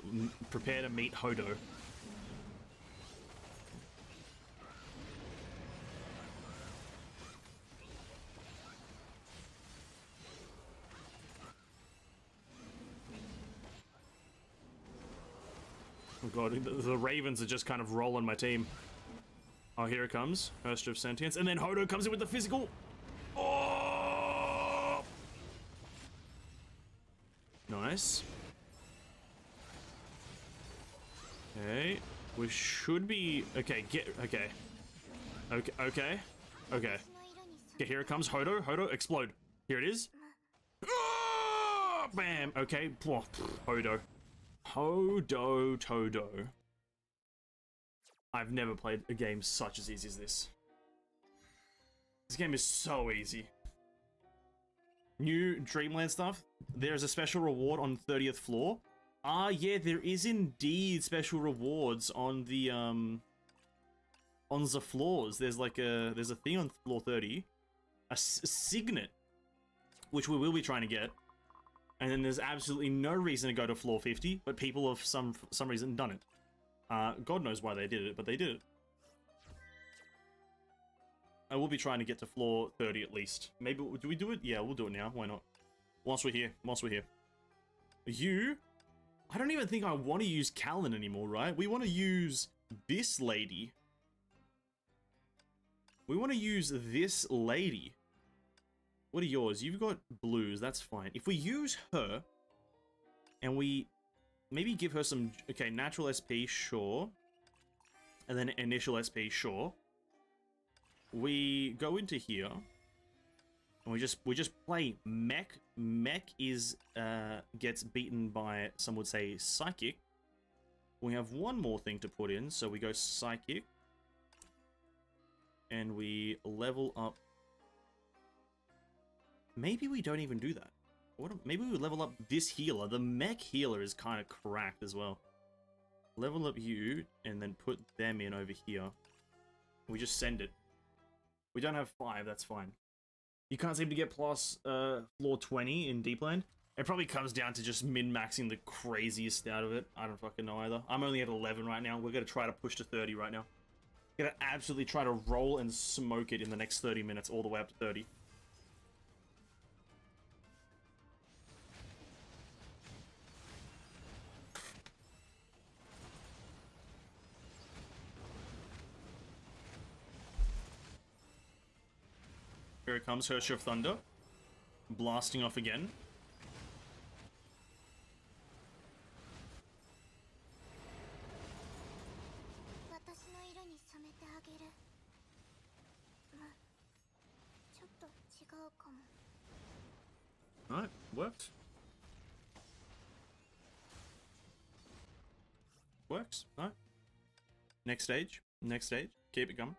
Prepare to meet Hodo. Oh god, the Ravens are just kind of rolling my team. Oh, here it comes. Burst of Sentience. And then Hodo comes in with the physical. Oh! Nice. Okay. We should be... Okay, Okay. Okay. Okay, here it comes. Hodo. Hodo, explode. Here it is. Oh! Bam. Okay. Hodo. Hodo Todo. I've never played a game such as easy as this. This game is so easy. New Dreamland stuff. There's a special reward on 30th floor. Ah, yeah, there is indeed special rewards on the floors. There's like there's a thing on floor 30, a signet, which we will be trying to get. And then there's absolutely no reason to go to floor 50, but people have for some reason done it. God knows why they did it, but they did it. I will be trying to get to floor 30 at least. Maybe, do we do it? Yeah, we'll do it now. Why not? Once we're here. You? I don't even think I want to use Callan anymore, right? We want to use this lady. We want to use this lady. What are yours? You've got blues. That's fine. If we use her, and we maybe give her some... Okay, natural SP, sure. And then initial SP, sure. We go into here, and we just play Mech. Mech is gets beaten by, some would say, Psychic. We have one more thing to put in, so we go Psychic, and we level up. Maybe we don't even do that. Maybe we level up this healer. The Mech healer is kind of cracked as well. Level up you, and then put them in over here. We just send it. We don't have 5, that's fine. You can't seem to get plus floor 20 in Deepland. It probably comes down to just min-maxing the craziest out of it. I don't fucking know either. I'm only at 11 right now. We're going to try to push to 30 right now. Gonna absolutely try to roll and smoke it in the next 30 minutes, all the way up to 30. Here it comes, Herrscher of Thunder. Blasting off again. Alright, worked. Works. Alright. Next stage. Next stage. Keep it coming.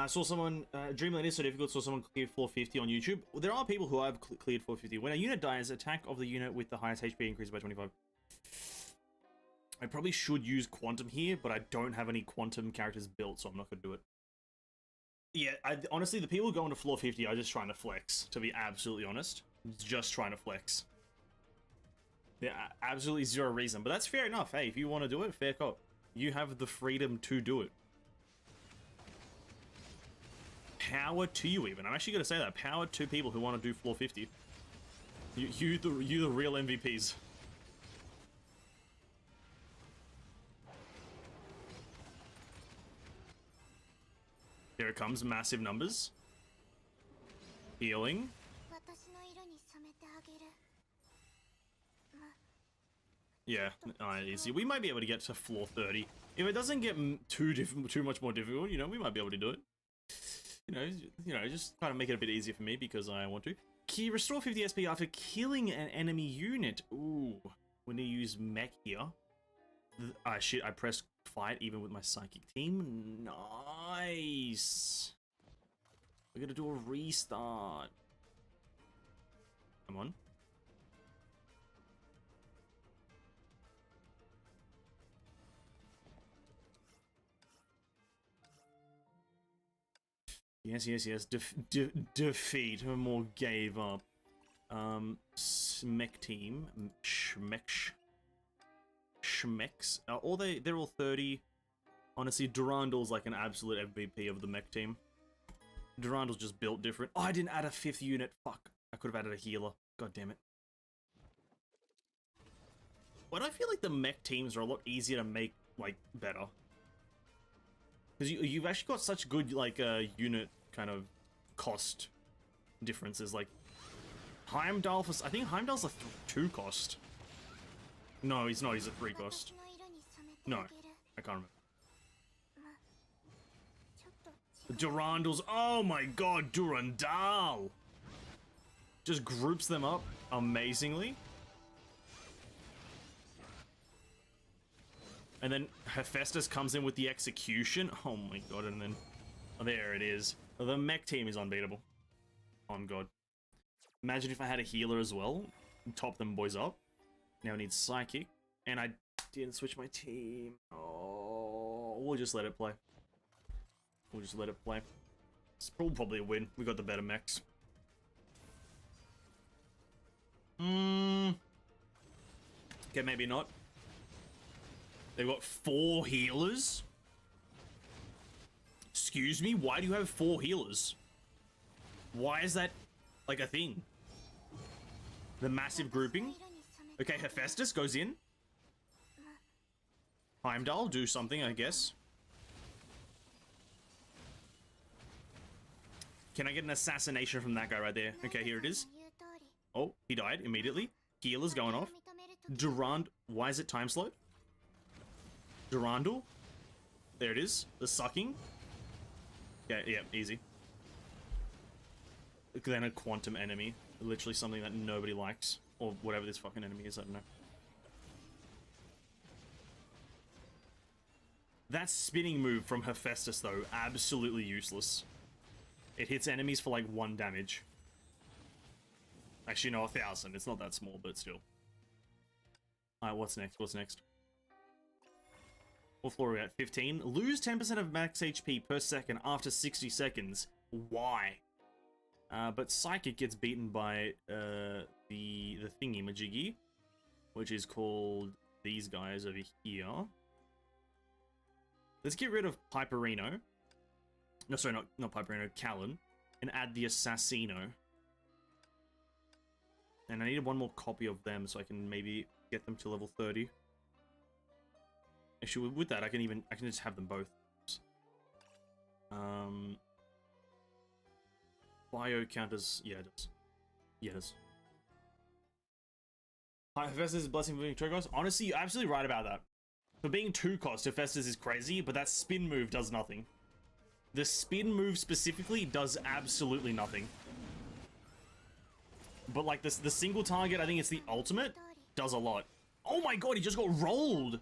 Saw someone, Dreamland is so difficult, saw someone cleared 450 on YouTube. Well, there are people who have cleared 450. When a unit dies, attack of the unit with the highest HP increases by 25. I probably should use Quantum here, but I don't have any Quantum characters built, so I'm not going to do it. Yeah, honestly, the people going to floor 50 are just trying to flex, to be absolutely honest. Just trying to flex. Yeah, absolutely zero reason, but that's fair enough. Hey, if you want to do it, fair cop. You have the freedom to do it. Power to you, even. I'm actually going to say that. Power to people who want to do floor 50. You the real MVPs. Here it comes, massive numbers. Healing. Yeah, easy. We might be able to get to floor 30. If it doesn't get too much more difficult, you know, we might be able to do it. You know, just kind of make it a bit easier for me because I want to. Key restore 50 SP after killing an enemy unit. Ooh, we need to use mech here. Shit, I pressed fight even with my psychic team. Nice. We're gonna do a restart. Come on. Yes. Defeat. More gave up. Mech team. Schmecks. They're all 30. Honestly, Durandal's like an absolute MVP of the mech team. Durandal's just built different. Oh, I didn't add a 5th unit. Fuck. I could have added a healer. God damn it. But I feel like the mech teams are a lot easier to make, like, better. Because you've actually got such good, like, unit kind of cost differences. Like, Heimdall, I think Heimdall's a 2 cost. No, he's not. He's a 3 cost. No, I can't remember. Durandals. Oh my god, Durandal! Just groups them up amazingly. And then Hephaestus comes in with the execution. Oh my god, and then... Oh, there it is. The mech team is unbeatable. On god. Imagine if I had a healer as well. Top them boys up. Now I need psychic. And I didn't switch my team. Oh, we'll just let it play. We'll just let it play. It's probably a win. We got the better mechs. Okay, maybe not. They've got 4 healers? Excuse me? Why do you have 4 healers? Why is that, like, a thing? The massive grouping? Okay, Hephaestus goes in. Heimdall, do something, I guess. Can I get an assassination from that guy right there? Okay, here it is. Oh, he died immediately. Healer's going off. Durand... Why is it time slowed? Durandal. There it is. The sucking. Yeah, easy. Then a quantum enemy. Literally something that nobody likes. Or whatever this fucking enemy is, I don't know. That spinning move from Hephaestus, though, absolutely useless. It hits enemies for like 1 damage. Actually, no, 1,000. It's not that small, but still. Alright, what's next? What's next? What floor are we at? 15. Lose 10% of max HP per second after 60 seconds. Why? But Psychic gets beaten by the thingy-majiggy, which is called these guys over here. Let's get rid of Piperino. No, sorry, not Piperino, Callan, and add the Assassino. And I need one more copy of them so I can maybe get them to level 30. Actually, with that, I can just have them both. Bio counters, yeah, it does. Yeah, it does. Hephaestus' blessing for being 2 cost. Honestly, you're absolutely right about that. For being 2 cost, Hephaestus is crazy, but that spin move does nothing. The spin move specifically does absolutely nothing. But like the single target, I think it's the ultimate, does a lot. Oh my god, he just got rolled!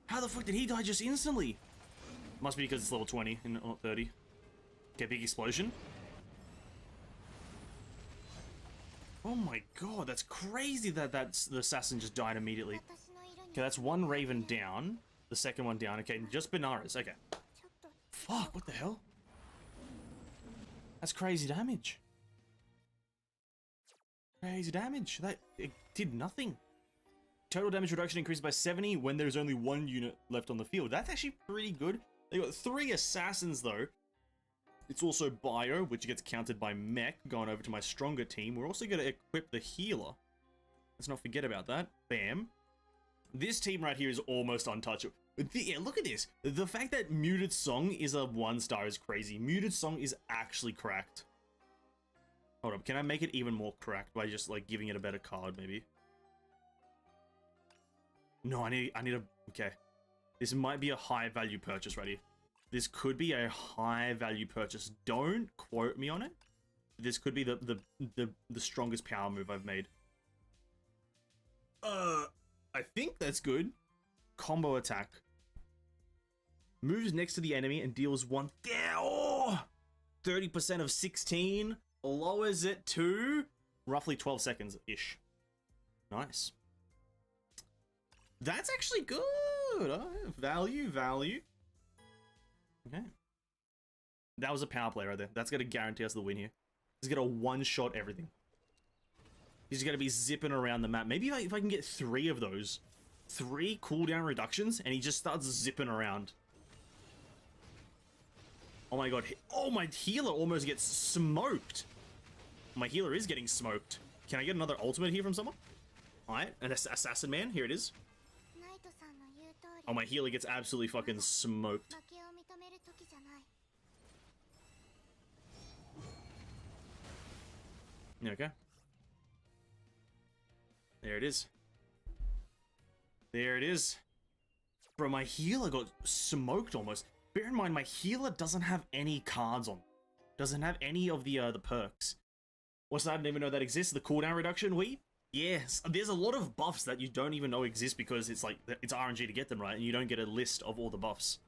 How the fuck did he die just instantly? Must be because it's level 20 and not 30. Okay, big explosion. Oh my god, that's crazy that the assassin just died immediately. Okay, that's one Raven down. The second one down. Okay, just Benares. Okay. Fuck, what the hell? That's crazy damage. Crazy damage. That, it did nothing. Total damage reduction increased by 70 when there's only 1 unit left on the field. That's actually pretty good. They got 3 assassins though. It's also bio, which gets counted by mech, going over to my stronger team. We're also going to equip the healer. Let's not forget about that. Bam. This team right here is almost untouchable. Yeah, look at this. The fact that Muted Song is a 1-star is crazy. Muted Song is actually cracked. Hold up, can I make it even more cracked by just like giving it a better card maybe? No, I need a, okay. This might be a high value purchase right here. This could be a high value purchase. Don't quote me on it. This could be the strongest power move I've made. I think that's good. Combo attack. Moves next to the enemy and deals 1. Oh! 30% of 16. Lowers it to roughly 12 seconds-ish. Nice. That's actually good. Value. Okay. That was a power play right there. That's going to guarantee us the win here. He's going to one-shot everything. He's going to be zipping around the map. Maybe if I can get 3 of those. 3 cooldown reductions, and he just starts zipping around. Oh my god. Oh, my healer almost gets smoked. My healer is getting smoked. Can I get another ultimate here from someone? Alright, an assassin man. Here it is. Oh, my healer gets absolutely fucking smoked. Okay. There it is. There it is. Bro, my healer got smoked almost. Bear in mind, my healer doesn't have any cards on. Doesn't have any of the perks. What's that? I didn't even know that exists. The cooldown reduction, Yes, there's a lot of buffs that you don't even know exist because it's like, it's RNG to get them, right? And you don't get a list of all the buffs.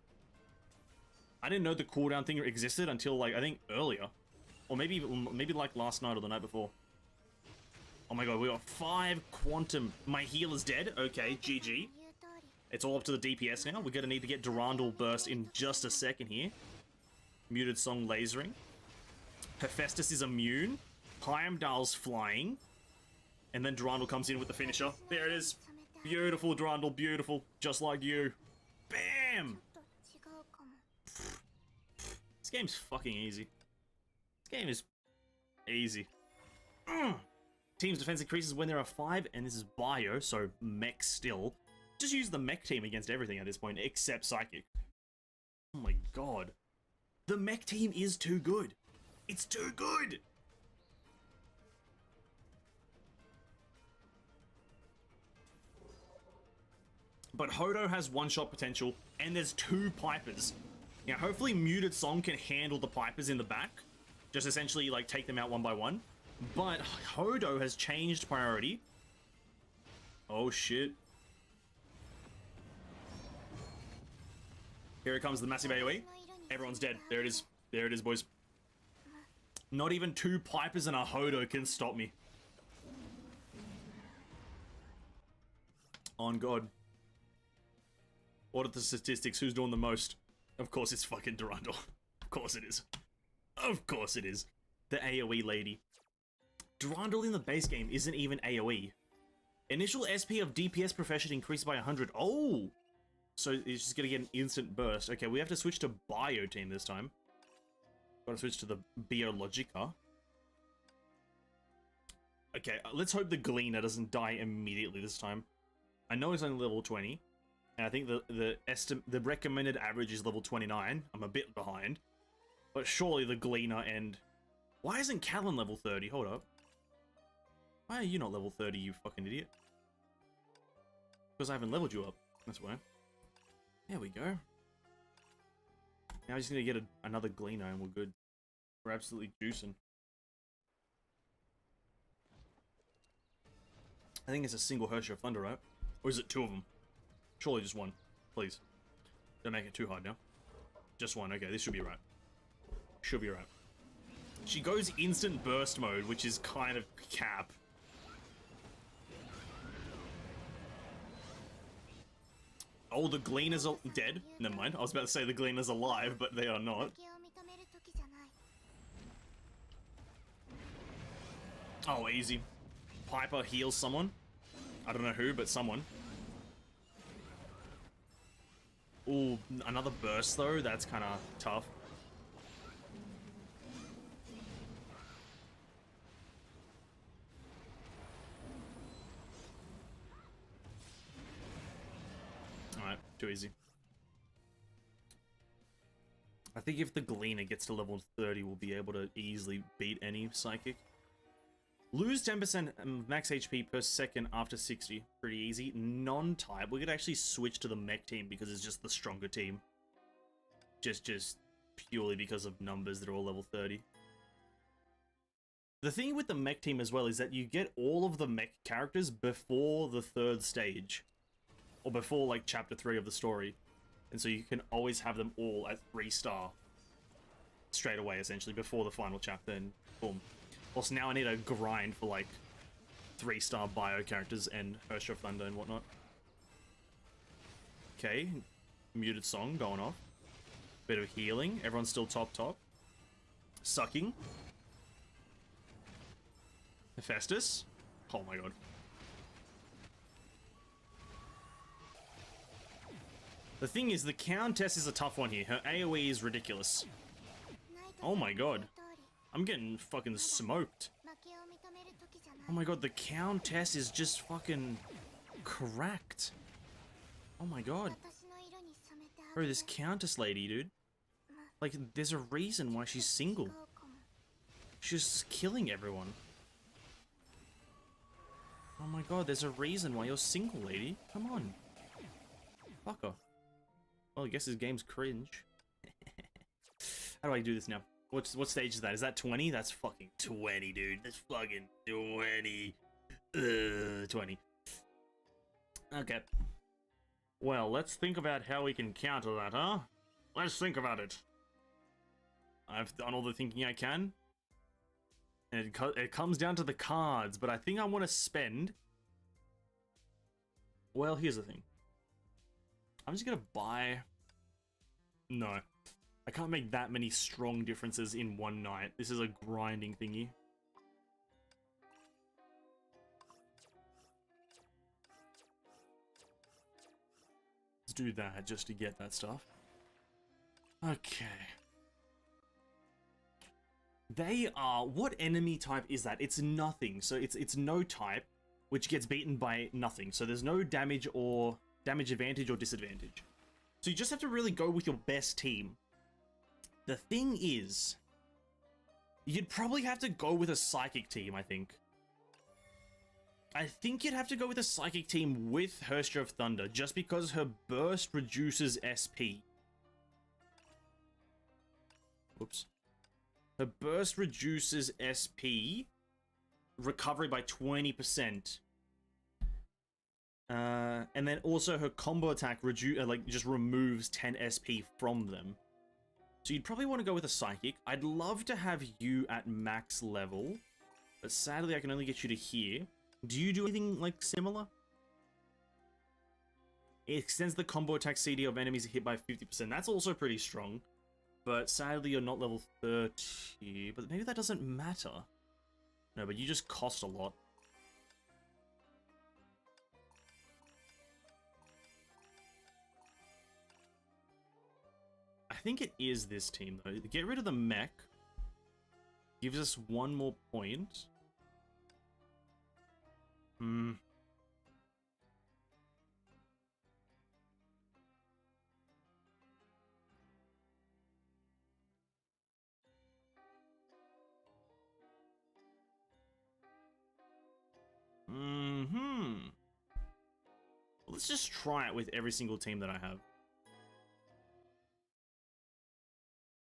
I didn't know the cooldown thing existed until, like, I think earlier. Or maybe like last night or the night before. Oh my god, we got 5 quantum. My healer's dead. Okay, GG. It's all up to the DPS now. We're gonna need to get Durandal burst in just a second here. Muted Song lasering. Hephaestus is immune. Heimdall's flying. And then Durandal comes in with the finisher. There it is. Beautiful, Durandal, beautiful. Just like you. Bam! This game's fucking easy. This game is easy. Team's defense increases when there are 5, and this is bio, so mech still. Just use the mech team against everything at this point, except Psychic. Oh my god. The mech team is too good. It's too good! But Hodo has 1-shot potential, and there's 2 Pipers. Now, hopefully Muted Song can handle the Pipers in the back. Just essentially, like, take them out one by one. But Hodo has changed priority. Oh, shit. Here it comes, the massive AoE. Everyone's dead. There it is. There it is, boys. Not even 2 Pipers and a Hodo can stop me. On God. What are the statistics? Who's doing the most? Of course it's fucking Durandal. Of course it is. Of course it is. the AoE lady. Durandal in the base game isn't even AoE. Initial SP of DPS profession increased by 100. Oh! So it's just gonna get an instant burst. Okay, we have to switch to Bio Team this time. Gotta switch to the Biologica. Okay, let's hope the Gleaner doesn't die immediately this time. I know it's only level 20, and I think the recommended average is level 29. I'm a bit behind, but surely the Gleaner and... Why isn't Callan level 30? Hold up. Why are you not level 30, you fucking idiot? Because I haven't leveled you up. That's why. There we go. Now I just need to get another Gleaner and we're good. We're absolutely juicing. I think it's a single Hersher of Thunder, right? Or is it two of them? Surely just one. Please. Don't make it too hard now. Just one. Okay, this should be right. Should be right. She goes instant burst mode, which is kind of cap. Oh, the Gleaners are dead. Never mind. I was about to say the Gleaners are alive, but they are not. Oh, easy. Piper heals someone. I don't know who, but someone. Ooh, another burst though. That's kind of tough. Alright, too easy. I think if the Gleaner gets to level 30, we'll be able to easily beat any Psychic. Lose 10% max HP per second after 60. Pretty easy. Non-type. We could actually switch to the mech team because it's just the stronger team. Just purely because of numbers that are all level 30. The thing with the mech team as well is that you get all of the mech characters before the 3rd stage. Or before, like, chapter 3 of the story. And so you can always have them all at 3-star. Straight away, essentially, before the final chapter, and boom. Also, now I need to grind for, like, 3-star bio characters and Hersher of Thunder and whatnot. Okay, muted song going off. Bit of healing. Everyone's still top. Sucking. Hephaestus. Oh my god. The thing is, the Countess is a tough one here. Her AoE is ridiculous. Oh my god. I'm getting fucking smoked. Oh my god, the Countess is just fucking cracked. Oh my god. Bro, this Countess lady, dude. Like, there's a reason why she's single. She's just killing everyone. Oh my god, there's a reason why you're single, lady. Come on. Fuck her. Well, I guess this game's cringe. How do I do this now? What stage is that? Is that 20? That's fucking 20, dude. That's fucking 20. 20. Okay. Well, let's think about how we can counter that, huh? Let's think about it. I've done all the thinking I can. And it comes down to the cards, but I think I want to spend... Well, here's the thing. I'm just gonna buy... No. I can't make that many strong differences in one night. This is a grinding thingy. Let's do that just to get that stuff. Okay. They are... What enemy type is that? It's nothing. So it's no type, which gets beaten by nothing. So there's no damage or... damage advantage or disadvantage. So you just have to really go with your best team. The thing is, you'd probably have to go with a Psychic team, I think. I think you'd have to go with a Psychic team with Hersher of Thunder, just because her burst reduces SP. Whoops. Her burst reduces SP recovery by 20%. And then also her combo attack just removes 10 SP from them. So you'd probably want to go with a Psychic. I'd love to have you at max level, but sadly I can only get you to here. Do you do anything like similar? It extends the combo attack CD of enemies hit by 50%. That's also pretty strong. But sadly, you're not level 30. But maybe that doesn't matter. No, but you just cost a lot. I think it is this team, though. Get rid of the mech. Gives us one more point. Let's just try it with every single team that I have.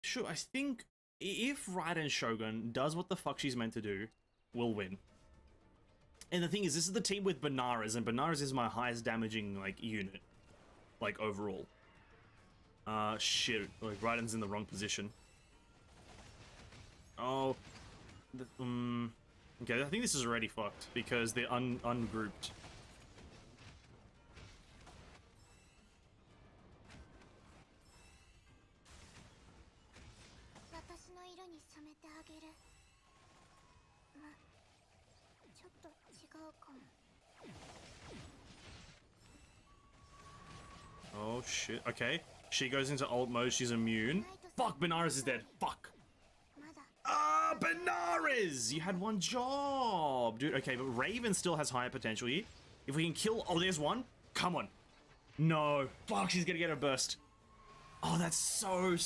Sure, I think if Raiden Shogun does what the fuck she's meant to do, we'll win. And the thing is, this is the team with Benares, and Benares is my highest damaging, like, unit. Like, overall. Shit. Like, Raiden's in the wrong position. Oh. Okay, I think this is already fucked, because they're ungrouped. Oh shit, okay. She goes into ult mode, she's immune. Fuck, Benares is dead. Fuck. Ah, Benares! You had one job, dude. Okay, but Raven still has higher potential here. If we can kill... Oh, there's one. Come on. No. Fuck, she's gonna get a burst. Oh, that's so...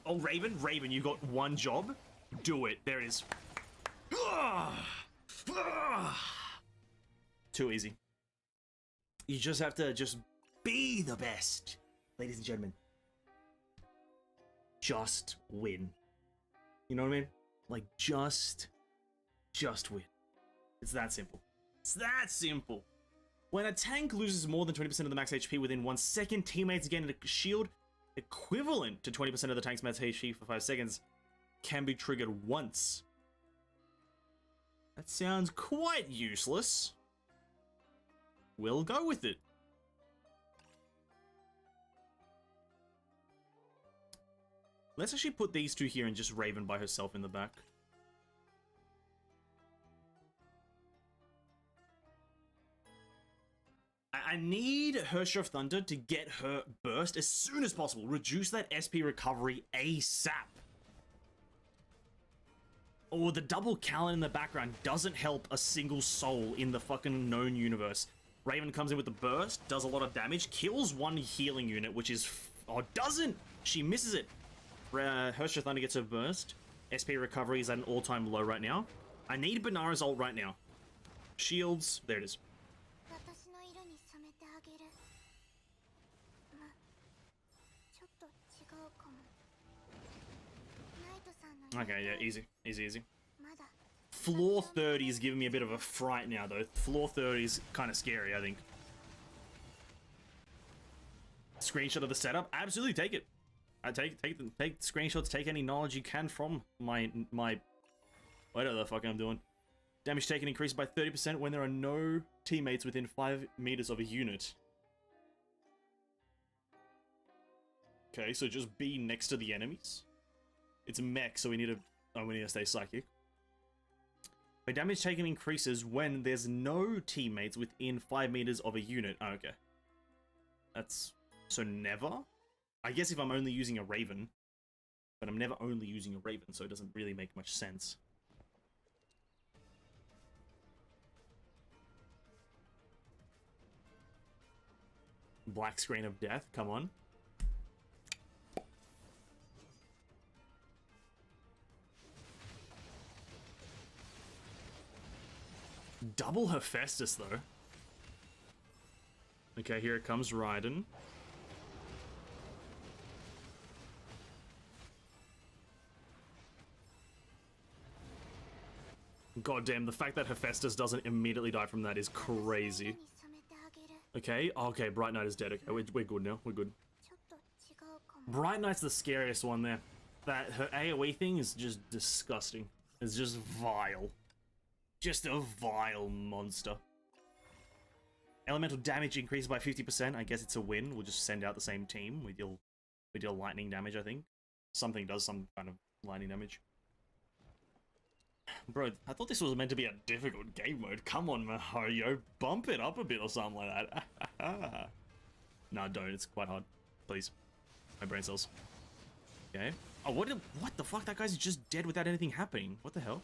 Oh, Raven. Raven, you got one job. Do it. There it is. Too easy. You just have to just be the best. Ladies and gentlemen. Just win. You know what I mean? Like, just win. It's that simple. It's that simple. When a tank loses more than 20% of the max HP within 1 second, teammates gain a shield equivalent to 20% of the tank's max HP for 5 seconds can be triggered once. That sounds quite useless. We'll go with it. Let's actually put these two here and just Raven by herself in the back. I need Hersher of Thunder to get her burst as soon as possible. Reduce that SP recovery ASAP. Or the double Callan in the background doesn't help a single soul in the fucking known universe. Raven comes in with the burst, does a lot of damage, kills one healing unit, which is... Oh, doesn't! She misses it. Hersher Thunder gets her burst. SP recovery is at an all-time low right now. I need Benares ult right now. Shields. There it is. Okay, yeah, easy. Easy, easy. Floor 30 is giving me a bit of a fright now, though. Floor 30 is kind of scary, I think. Screenshot of the setup? Absolutely, take it. Take screenshots, take any knowledge you can from my whatever the fuck I'm doing. Damage taken increased by 30% when there are no teammates within 5 meters of a unit. Okay, so just be next to the enemies. It's mech, so we need to stay psychic. But damage taken increases when there's no teammates within 5 meters of a unit. Oh, okay. That's... So never? I guess if I'm only using a Raven. But I'm never only using a Raven, so it doesn't really make much sense. Black screen of death, come on. Double Hephaestus, though. Okay, here it comes, Raiden. God damn, the fact that Hephaestus doesn't immediately die from that is crazy. Okay, okay, Bright Knight is dead. Okay, we're good now. We're good. Bright Knight's the scariest one there. That her AoE thing is just disgusting. It's just vile. Just a vile monster. Elemental damage increased by 50%. I guess it's a win. We'll just send out the same team. We deal lightning damage, I think. something does some kind of lightning damage. Bro, I thought this was meant to be a difficult game mode. Come on, Mahoyo, bump it up a bit or something like that. No, don't. It's quite hard. Please. My brain cells. Okay. Oh, what the fuck? That guy's just dead without anything happening. What the hell?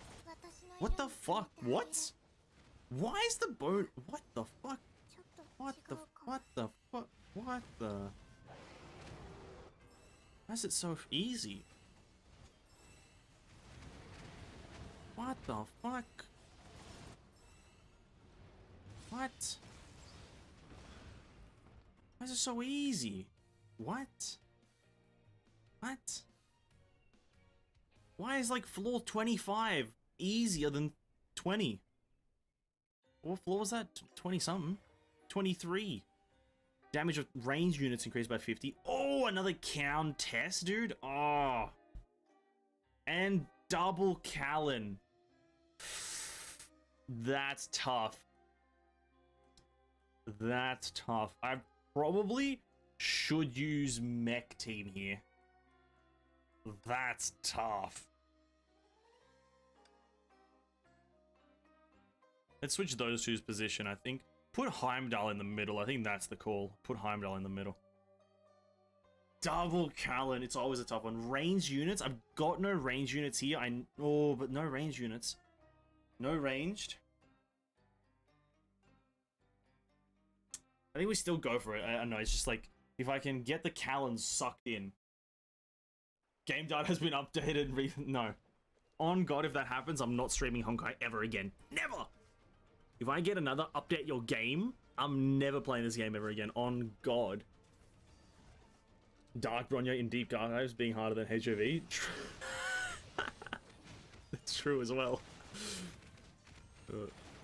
What the fuck? What? Why is the boat? What the fuck? What the fuck? What the? Why is it so easy? What the fuck? What? Why is it so easy? What? What? Why is like floor 25 easier than 20? What floor was that? 20 something? 23. Damage of range units increased by 50. Oh, another countess, dude. Oh. And double Callan. That's tough. That's tough. I probably should use mech team here. That's tough. Let's switch those two's position, I think. Put Heimdall in the middle. I think that's the call. Put Heimdall in the middle. Double Callan. It's always a tough one. Range units. I've got no range units here. Oh, but no range units. No ranged. I think we still go for it. I don't know. It's just like, if I can get the Callan sucked in. Game data has been updated. No. On God, if that happens, I'm not streaming Honkai ever again. Never! If I get another update your game, I'm never playing this game ever again. On God. Dark Bronya in Deep Archives being harder than HOV. That's true as well.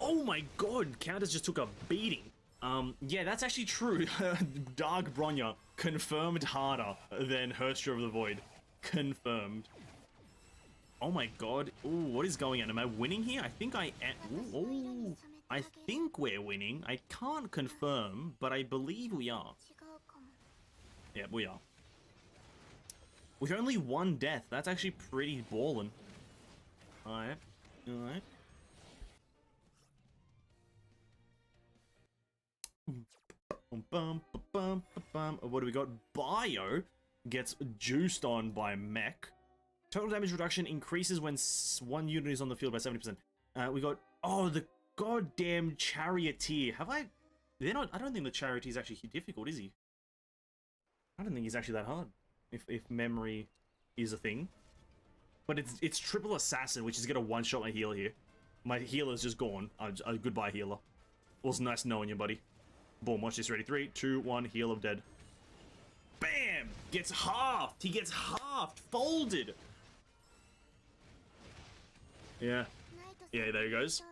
Oh my God, Countess just took a beating. Yeah, that's actually true. Dark Bronya confirmed harder than Herstra of the Void. Confirmed. Oh my God. Ooh, what is going on? Am I winning here? I think I am. Ooh, I think we're winning. I can't confirm, but I believe we are. Yeah, we are. With only one death, that's actually pretty ballin'. Alright. Alright. What do we got? Bio gets juiced on by mech. Total damage reduction increases when one unit is on the field by 70%. We got, oh, the goddamn charioteer. Have I? They're not. I don't think the charioteer is actually difficult, is he? I don't think he's actually that hard. If memory is a thing, but it's triple assassin, which is gonna one-shot my healer here. My healer's just gone. Goodbye, healer. It was nice knowing you, buddy. Boom, watch this. Ready? 3, 2, 1. Heal of dead. Bam! Gets halved. He gets halved. Folded. Yeah. Yeah, there he goes.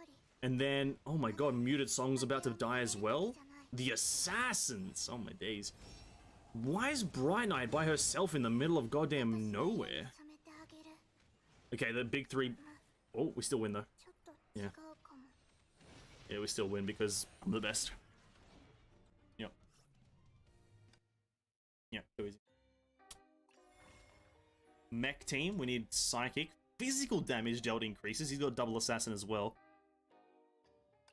And then, oh my God, Muted Song's about to die as well. The assassins. Oh my days. Why is Bright Knight by herself in the middle of goddamn nowhere? Okay, the big three. Oh, we still win though. Yeah. Yeah, we still win because I'm the best. Yep. Yep, too easy. Mech team, we need psychic. Physical damage dealt increases. He's got double assassin as well.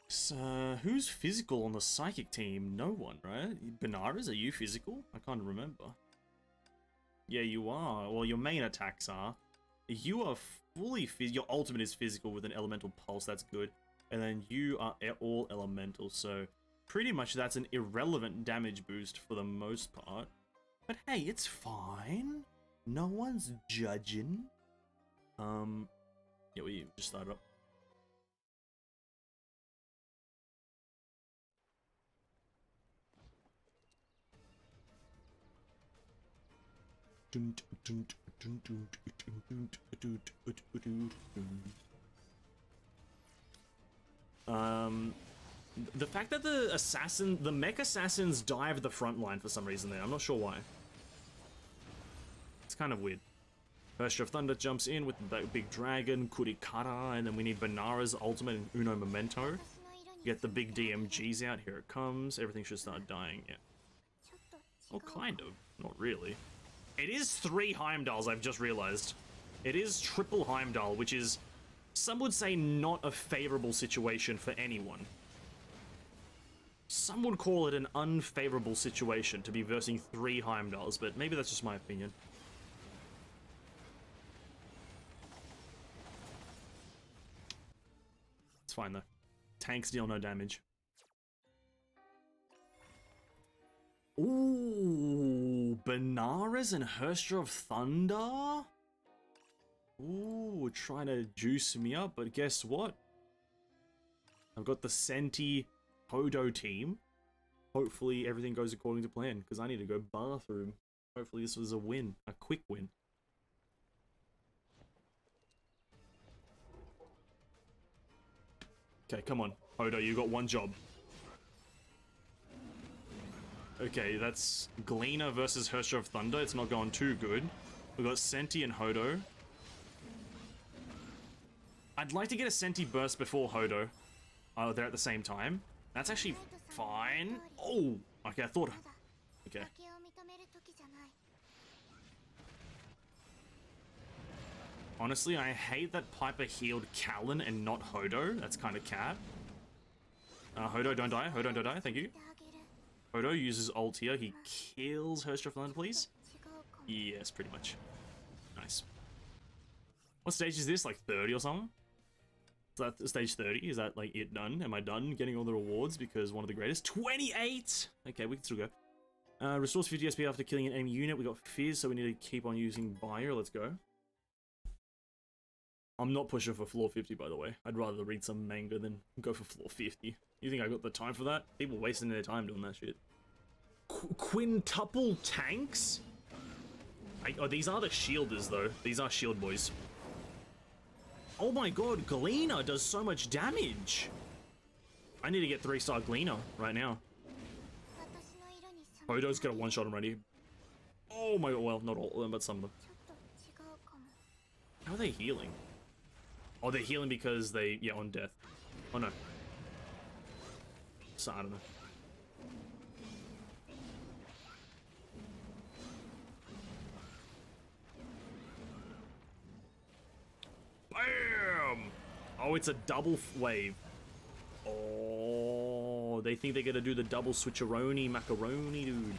So, who's physical on the psychic team? No one, right? Benares, are you physical? I can't remember. Yeah, you are. Well, your main attacks are. You are fully your ultimate is physical with an elemental pulse. That's good. And then you are all elemental. So, pretty much that's an irrelevant damage boost for the most part. But hey, it's fine. No one's judging. Yeah, we just started up. The fact that the mech assassins dive the front line for some reason there, I'm not sure why. It's kind of weird. Herstra of Thunder jumps in with the big dragon, Kurikara, and then we need Benares ultimate and Uno Memento. Get the big DMGs out, here it comes. Everything should start dying, yeah. Well, kind of. Not really. It is 3 Heimdalls, I've just realized. It is triple Heimdall, which is, some would say, not a favorable situation for anyone. Some would call it an unfavorable situation to be versing 3 Heimdalls, but maybe that's just my opinion. It's fine though. Tanks deal no damage. Ooh, Benares and Herstra of Thunder? Ooh, trying to juice me up, but guess what? I've got the Senti Hodo team. Hopefully everything goes according to plan, because I need to go bathroom. Hopefully this was a win, a quick win. Okay, come on. Hodo, you got one job. Okay, that's Gleaner versus Herstra of Thunder. It's not going too good. We've got Senti and Hodo. I'd like to get a Senti burst before Hodo. They're at the same time. That's actually fine. Oh! Okay, I thought... Okay. Honestly, I hate that Piper healed Callan and not Hodo. That's kind of cat. Hodo, don't die. Hodo, don't die. Thank you. Hodo uses ult here. He kills Herstra of Thunder, please. Yes, pretty much. Nice. What stage is this? Like 30 or something? Is that stage 30? Is that like it done? Am I done getting all the rewards because one of the greatest? 28! Okay, we can still go. Restores 50 SP after killing an enemy unit. We got Fizz, so we need to keep on using Buyer. Let's go. I'm not pushing for floor 50, by the way. I'd rather read some manga than go for floor 50. You think I got the time for that? People wasting their time doing that shit. Quintuple tanks? Oh, these are the shielders, though. These are shield boys. Oh my god, Gleaner does so much damage. I need to get 3-star Gleaner right now. Hodo's got a one-shot already. Oh my god, well, not all of them, but some of them. How are they healing? Oh, they're healing because they, yeah, on death. Oh no. So, I don't know. Bam! Oh, it's a double wave. Oh, they think they're gonna do the double switcheroni macaroni, dude.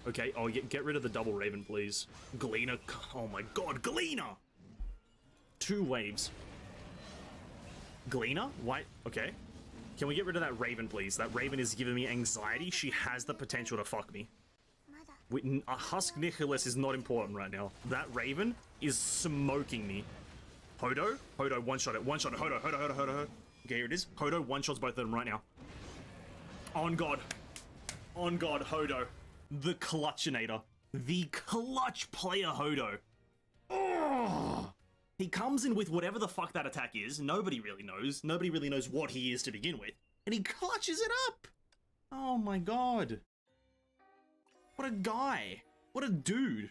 Okay, oh, get rid of the double Raven, please. Gleaner, oh my god, Gleaner! 2 waves. Gleaner? Why? Okay. Can we get rid of that Raven, please? That Raven is giving me anxiety. She has the potential to fuck me. Husk Nicholas is not important right now. That Raven is smoking me. Hodo? Hodo, one-shot it. One-shot it. Hodo, Hodo, Hodo, Hodo, Hodo. Okay, here it is. Hodo one-shots both of them right now. On God. On God, Hodo. The Clutchinator. The clutch player Hodo. Oh! He comes in with whatever the fuck that attack is. Nobody really knows. Nobody really knows what he is to begin with. And he clutches it up! Oh my god. What a guy. What a dude.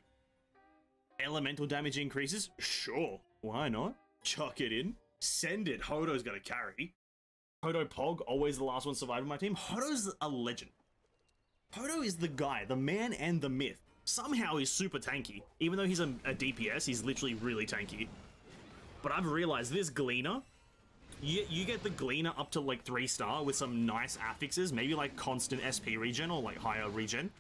Elemental damage increases? Sure. Why not? Chuck it in. Send it. Hodo's gonna carry. Hodo Pog, always the last one survived on my team. Hodo's a legend. Hodo is the guy, the man and the myth. Somehow he's super tanky. Even though he's a DPS, he's literally really tanky. But I've realized this Gleaner, you get the Gleaner up to like 3-star with some nice affixes, maybe like constant SP regen or like higher regen.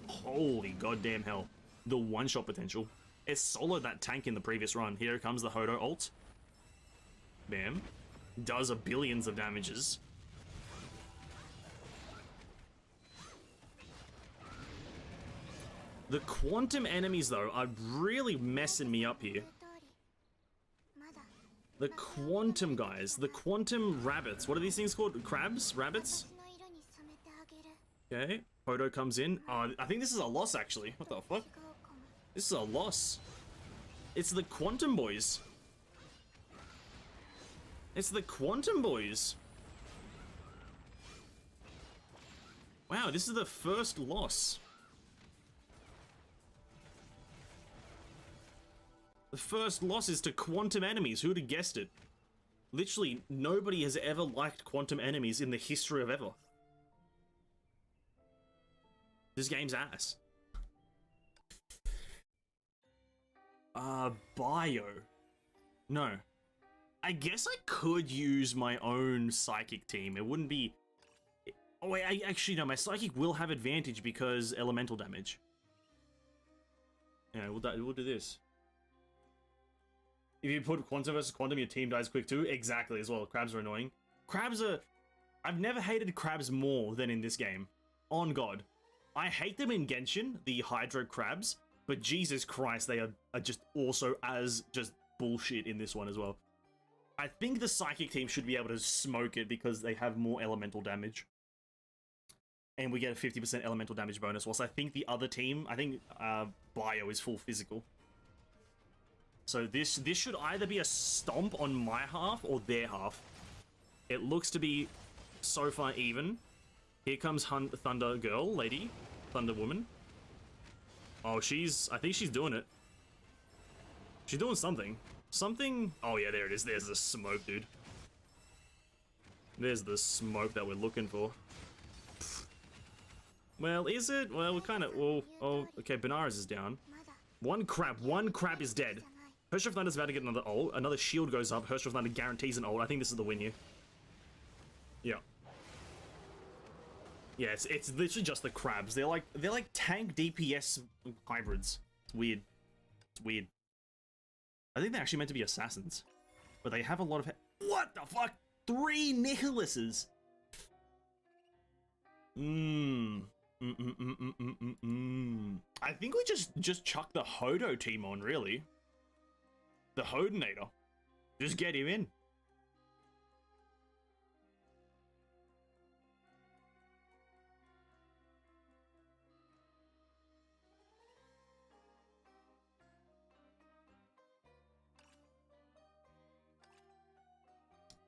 Holy goddamn hell. The one-shot potential. It soloed that tank in the previous run. Here comes the Hodo ult. Bam. Does a billions of damages. The quantum enemies, though, are really messing me up here. The quantum guys. The quantum rabbits. What are these things called? Crabs? Rabbits? Okay. Hodo comes in. I think this is a loss, actually. What the fuck? This is a loss. It's the quantum boys. It's the quantum boys. Wow, this is the first loss. The first loss is to quantum enemies. Who would have guessed it? Literally, nobody has ever liked quantum enemies in the history of ever. This game's ass. Bio. No. I guess I could use my own psychic team. It wouldn't be... Oh wait, actually no, my psychic will have advantage because elemental damage. Yeah, we'll do this. If you put Quantum versus Quantum, your team dies quick too. Exactly, as well. Crabs are annoying. Crabs are... I've never hated crabs more than in this game. On God. I hate them in Genshin, the Hydro crabs, but Jesus Christ, they are just also as just bullshit in this one as well. I think the psychic team should be able to smoke it because they have more elemental damage. And we get a 50% elemental damage bonus, whilst I think the other team, I think Bio is full physical. So this should either be a stomp on my half or their half. It looks to be so far even. Here comes Thunder Girl, lady. Thunder Woman. Oh, I think she's doing it. She's doing something. Something... Oh yeah, there it is. There's the smoke, dude. There's the smoke that we're looking for. Well, is it? Well, we kind of... Oh, okay, Benares is down. One crab is dead. Hersh of Thunder's about to get another ult. Another shield goes up. Hersh of Thunder guarantees an ult. I think this is the win here. Yeah. Yeah, it's literally just the crabs. They're like tank DPS hybrids. It's weird. It's weird. I think they're actually meant to be assassins. But they have a lot of... What the fuck? 3 Nihilises! I think we just chuck the Hodo team on, really. The Hodonator. Just get him in.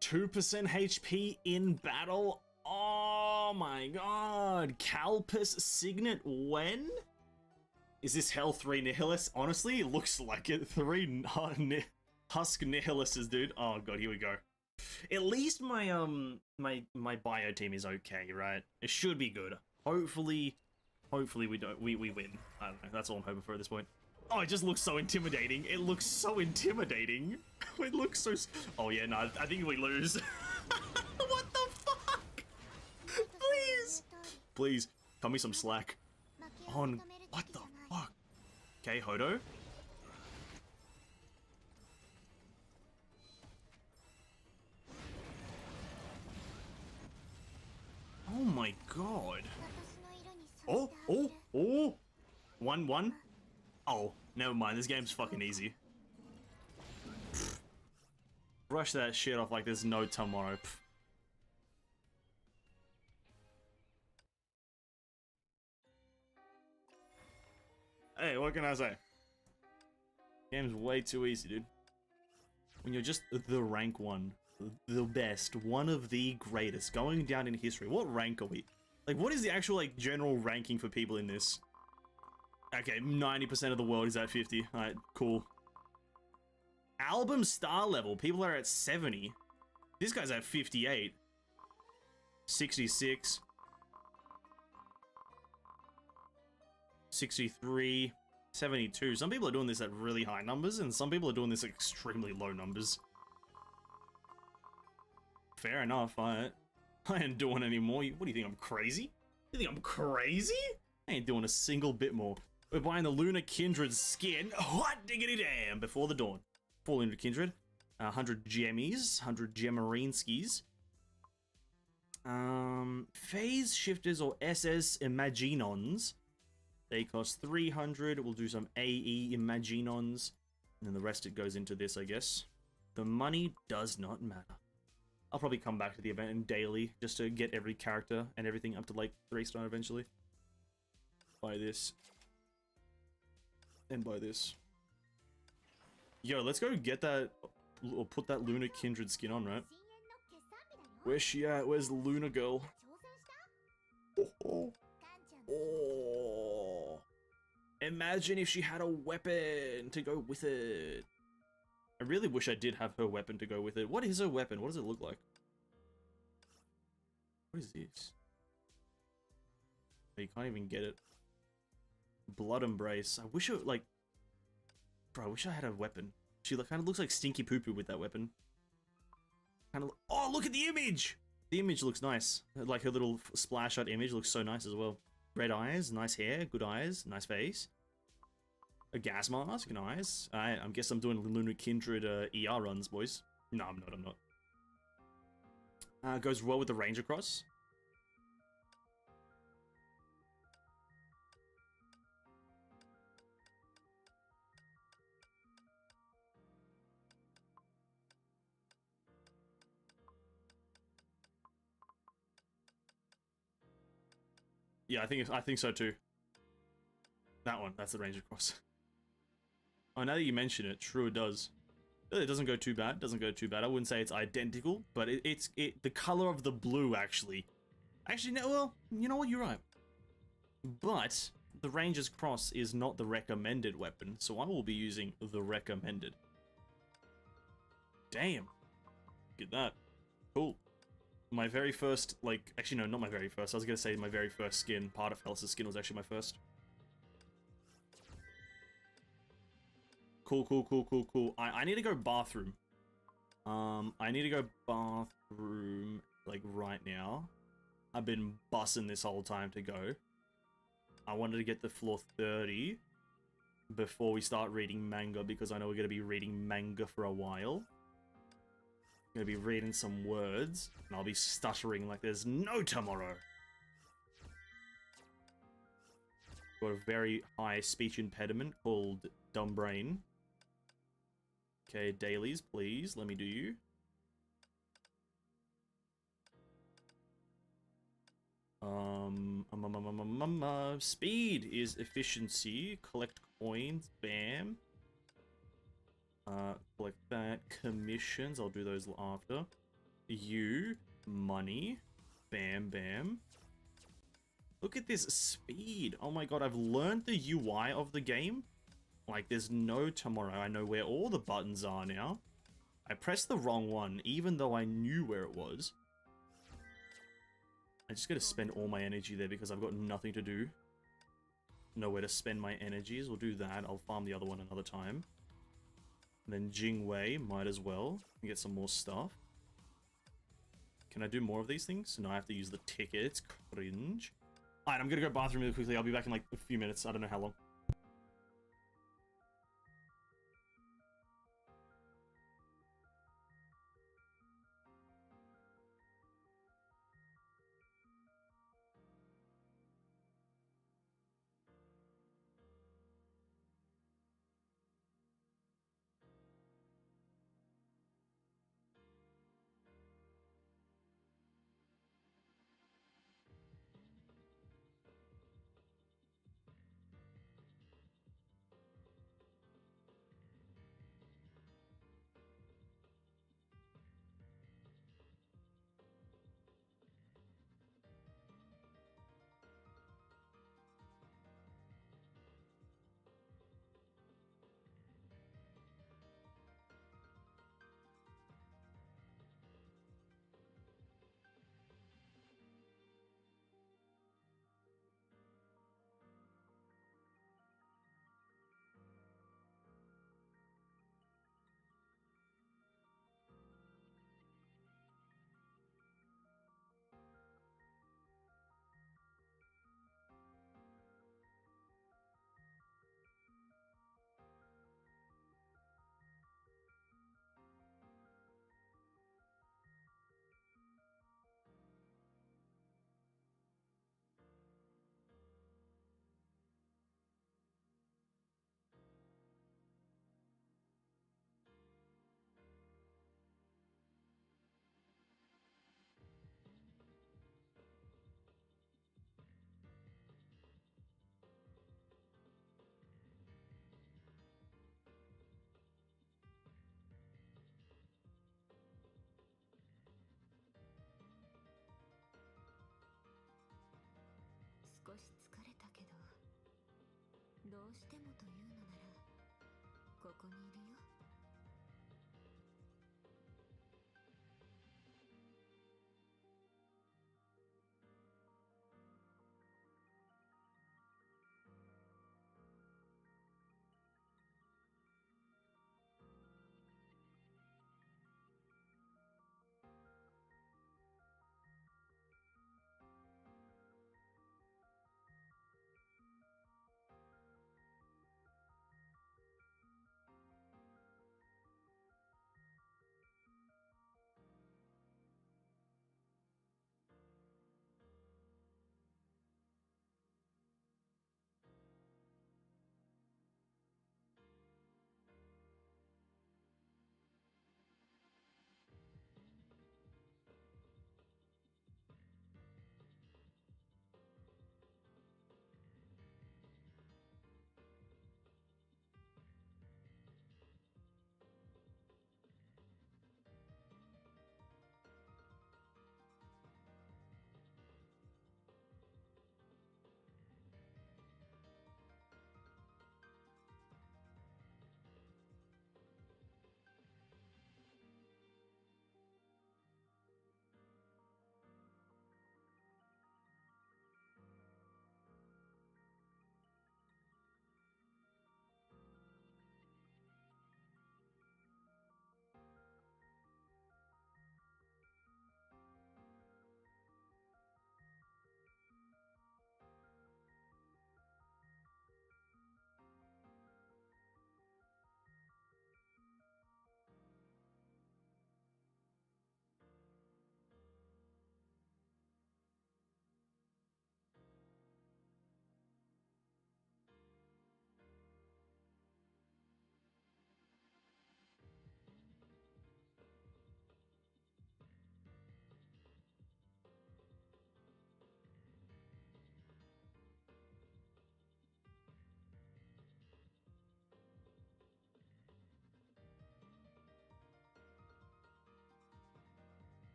Two % HP in battle. Oh my god. Calpus Signet when? Is this Hell 3 Nihilis? Honestly, it looks like it. 3 Husk Nihilises, dude. Oh god, here we go. At least my my bio team is okay, right? It should be good. Hopefully we win. I don't know. That's all I'm hoping for at this point. Oh, it just looks so intimidating. It looks so intimidating. It looks so... Oh yeah, no, I think we lose. What the fuck? Please. Please, cut me some slack. On... What the fuck? Okay, Hodo. Oh my god. Oh. 1-1. Oh, never mind. This game's fucking easy. Brush that shit off like there's no tomorrow. Hey, what can I say? Game's way too easy, dude. When you're just the rank 1, the best, one of the greatest, going down in history. What rank are we? Like, what is the actual, like, general ranking for people in this? Okay, 90% of the world is at 50. Alright, cool. Album star level, people are at 70. This guy's at 58. 66. 63. 72. Some people are doing this at really high numbers, and some people are doing this at extremely low numbers. Fair enough, I ain't doing any more. What do you think, I'm crazy? You think I'm crazy? I ain't doing a single bit more. We're buying the Lunar Kindred skin. Hot diggity damn! Before the dawn. For Lunar Kindred. 100 gemmies. 100 gemmarinskis. Phase shifters or SS Imaginons. They cost 300. We'll do some AE Imaginons. And then the rest it goes into this, I guess. The money does not matter. I'll probably come back to the event in daily just to get every character and everything up to like 3-star eventually. Buy this. And buy this. Yo, let's go get that, or put that Lunar Kindred skin on, right? Where's she at? Where's the Luna girl? Oh. Imagine if she had a weapon to go with it. I really wish I did have her weapon to go with it. What is her weapon? What does it look like? What is this? Oh, you can't even get it. Blood Embrace. I wish it, like... Bro, I wish I had a weapon. She kind of looks like Stinky Poo Poo with that weapon. Kind of. Oh, look at the image! The image looks nice. Like her little splash shot image looks so nice as well. Red eyes, nice hair, good eyes, nice face. A gas mask, nice. I guess I'm doing Lunar Kindred ER runs, boys. No, I'm not. Goes well with the Ranger Cross. Yeah, I think so too. That one, that's the Ranger Cross. Oh, now that you mention it, true it does. It doesn't go too bad. Doesn't go too bad. I wouldn't say it's identical, but it's the color of the blue actually. Actually, no. Well, you know what? You're right. But the Ranger's Cross is not the recommended weapon, so I will be using the recommended. Damn. Get that. Cool. My very first, like, actually no, not my very first. I was gonna say my very first skin. Part of Fel's skin was actually my first. Cool. I need to go bathroom. I need to go bathroom, like, right now. I've been bussing this whole time to go. I wanted to get to floor 30 before we start reading manga, because I know we're going to be reading manga for a while. Going to be reading some words, and I'll be stuttering like there's no tomorrow. Got a very high speech impediment called dumb brain. Okay, dailies, please, let me do you. Speed is efficiency. Collect coins, bam. Collect that. Commissions, I'll do those after. You, money, bam, bam. Look at this speed. Oh my god, I've learned the UI of the game. Like, there's no tomorrow. I know where all the buttons are now. I pressed the wrong one, even though I knew where it was. I just gotta spend all my energy there because I've got nothing to do. Nowhere to spend my energies. We'll do that. I'll farm the other one another time. And then Jingwei, might as well. Get some more stuff. Can I do more of these things? No, I have to use the ticket. It's cringe. Alright, I'm gonna go bathroom really quickly. I'll be back in like a few minutes. I don't know how long.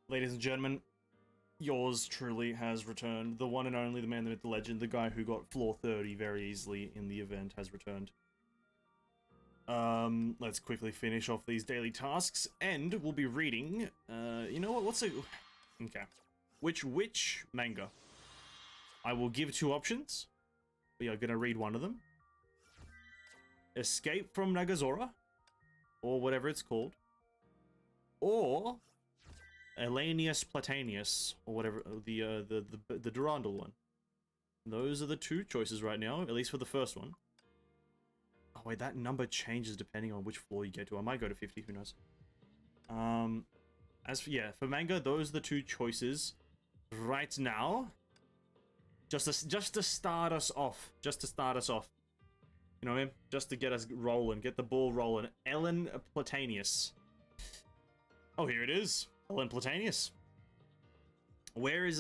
Ladies and gentlemen, yours truly has returned. The one and only, the man, the myth, the legend, the guy who got floor 30 very easily in the event has returned. Let's quickly finish off these daily tasks, and we'll be reading, you know what, what's a... Okay. Which manga? I will give two options. We are gonna read one of them. Escape from Nagazora, or whatever it's called. Or... Elanius Platanius, or whatever, the Durandal one. Those are the two choices right now, at least for the first one. Oh wait, that number changes depending on which floor you get to. I might go to 50, who knows. As for, yeah, for manga, those are the two choices right now. Just to start us off. Just to start us off. You know what I mean? Just to get us rolling, get the ball rolling. Ellen Platanius. Oh, here it is. Ellen Platanius. Where is,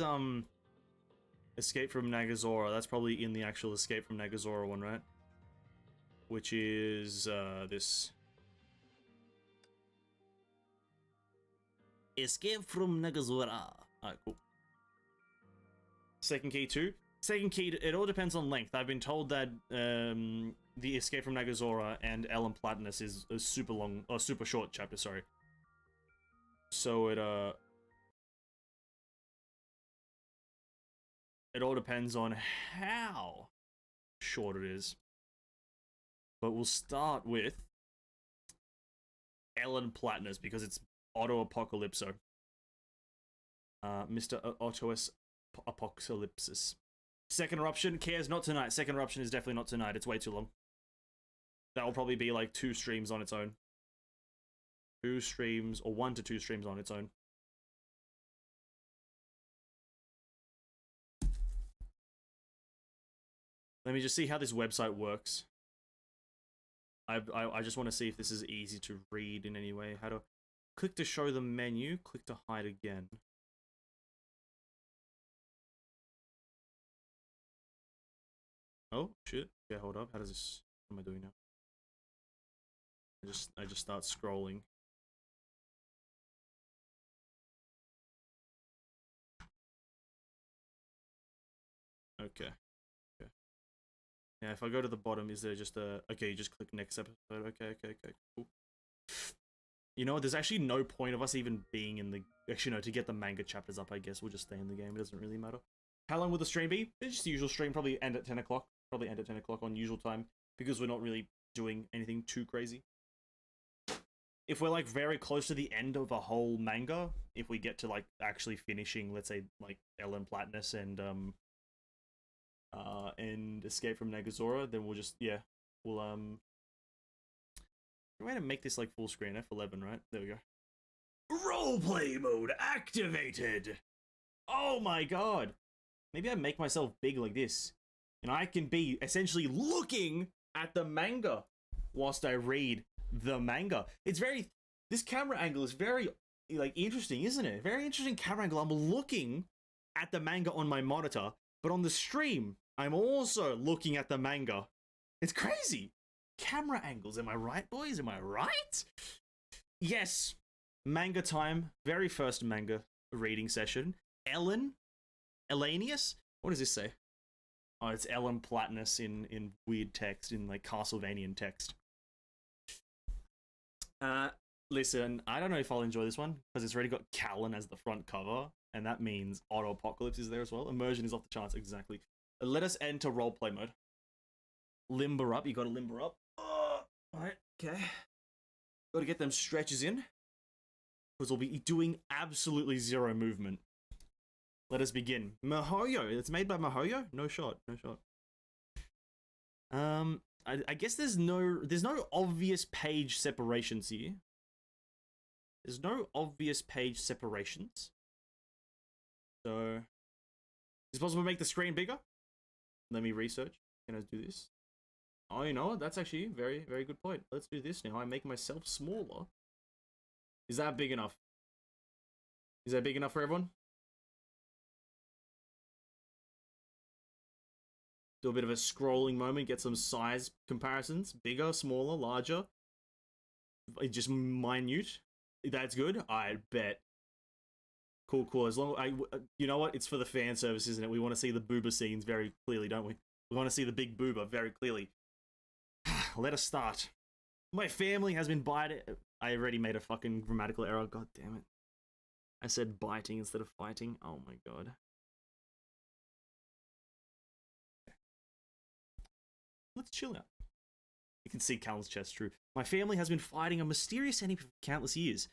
Escape from Nagazora? That's probably in the actual Escape from Nagazora one, right? Which is, this. Escape from Nagazora. Alright, cool. Second key too. Second key, it all depends on length. I've been told that, the Escape from Nagazora and Ellen Platinus is a super long, or super short chapter, sorry. So it all depends on how short it is. But we'll start with Ellen Platinus because it's Auto Apocalypso. Mr. Autous Apocalypsis. Second eruption, cares not tonight. Second eruption is definitely not tonight. It's way too long. That will probably be like 2 streams on its own. 2 streams, or 1 to 2 streams on its own. Let me just see how this website works. I just want to see if this is easy to read in any way. How to click to show the menu, click to hide again. Oh shit. Okay, hold up. How does this, what am I doing now? I just start scrolling. Okay. Okay. Yeah, if I go to the bottom, is there just a... Okay, you just click next episode. Okay, cool. You know what, there's actually no point of us even being in the... Actually, no, to get the manga chapters up, I guess we'll just stay in the game. It doesn't really matter. How long will the stream be? It's just the usual stream, probably end at 10 o'clock. Probably end at 10 o'clock on usual time, because we're not really doing anything too crazy. If we're, like, very close to the end of a whole manga, if we get to, like, actually finishing, let's say, like, Ellen Platinus and Escape from Nagazora, then we'll just, yeah, we'll, we're going to make this, like, full screen, F11, right? There we go. Roleplay mode activated! Oh my god! Maybe I make myself big like this, and I can be essentially looking at the manga whilst I read the manga. It's very... This camera angle is very, like, interesting, isn't it? Very interesting camera angle. I'm looking at the manga on my monitor, but on the stream, I'm also looking at the manga. It's crazy. Camera angles, am I right, boys? Am I right? Yes. Manga time. Very first manga reading session. Elanius? What does this say? Oh, it's Ellen Platinus in weird text, in like Castlevanian text. Listen, I don't know if I'll enjoy this one, because it's already got Callan as the front cover, and that means Auto Apocalypse is there as well. Immersion is off the charts, exactly. Let us enter roleplay mode. Limber up, you gotta limber up. Alright, okay. Gotta get them stretches in, because we'll be doing absolutely zero movement. Let us begin. Mihoyo, it's made by Mihoyo? No shot, no shot. I guess there's no obvious page separations here. There's no obvious page separations. So, is it possible to make the screen bigger? Let me research. Can I do this? Oh, you know what? That's actually a very, very good point. Let's do this now. I make myself smaller. Is that big enough? Is that big enough for everyone? Do a bit of a scrolling moment, get some size comparisons. Bigger, smaller, larger. Just minute. That's good. I bet. Cool, cool. As long you know what? It's for the fan service, isn't it? We want to see the booba scenes very clearly, don't we? We want to see the big booba very clearly. Let us start. My family has been biting. I already made a fucking grammatical error. God damn it. I said biting instead of fighting. Oh my god. Let's chill out. You can see Cal's chest, true. My family has been fighting a mysterious enemy for countless years.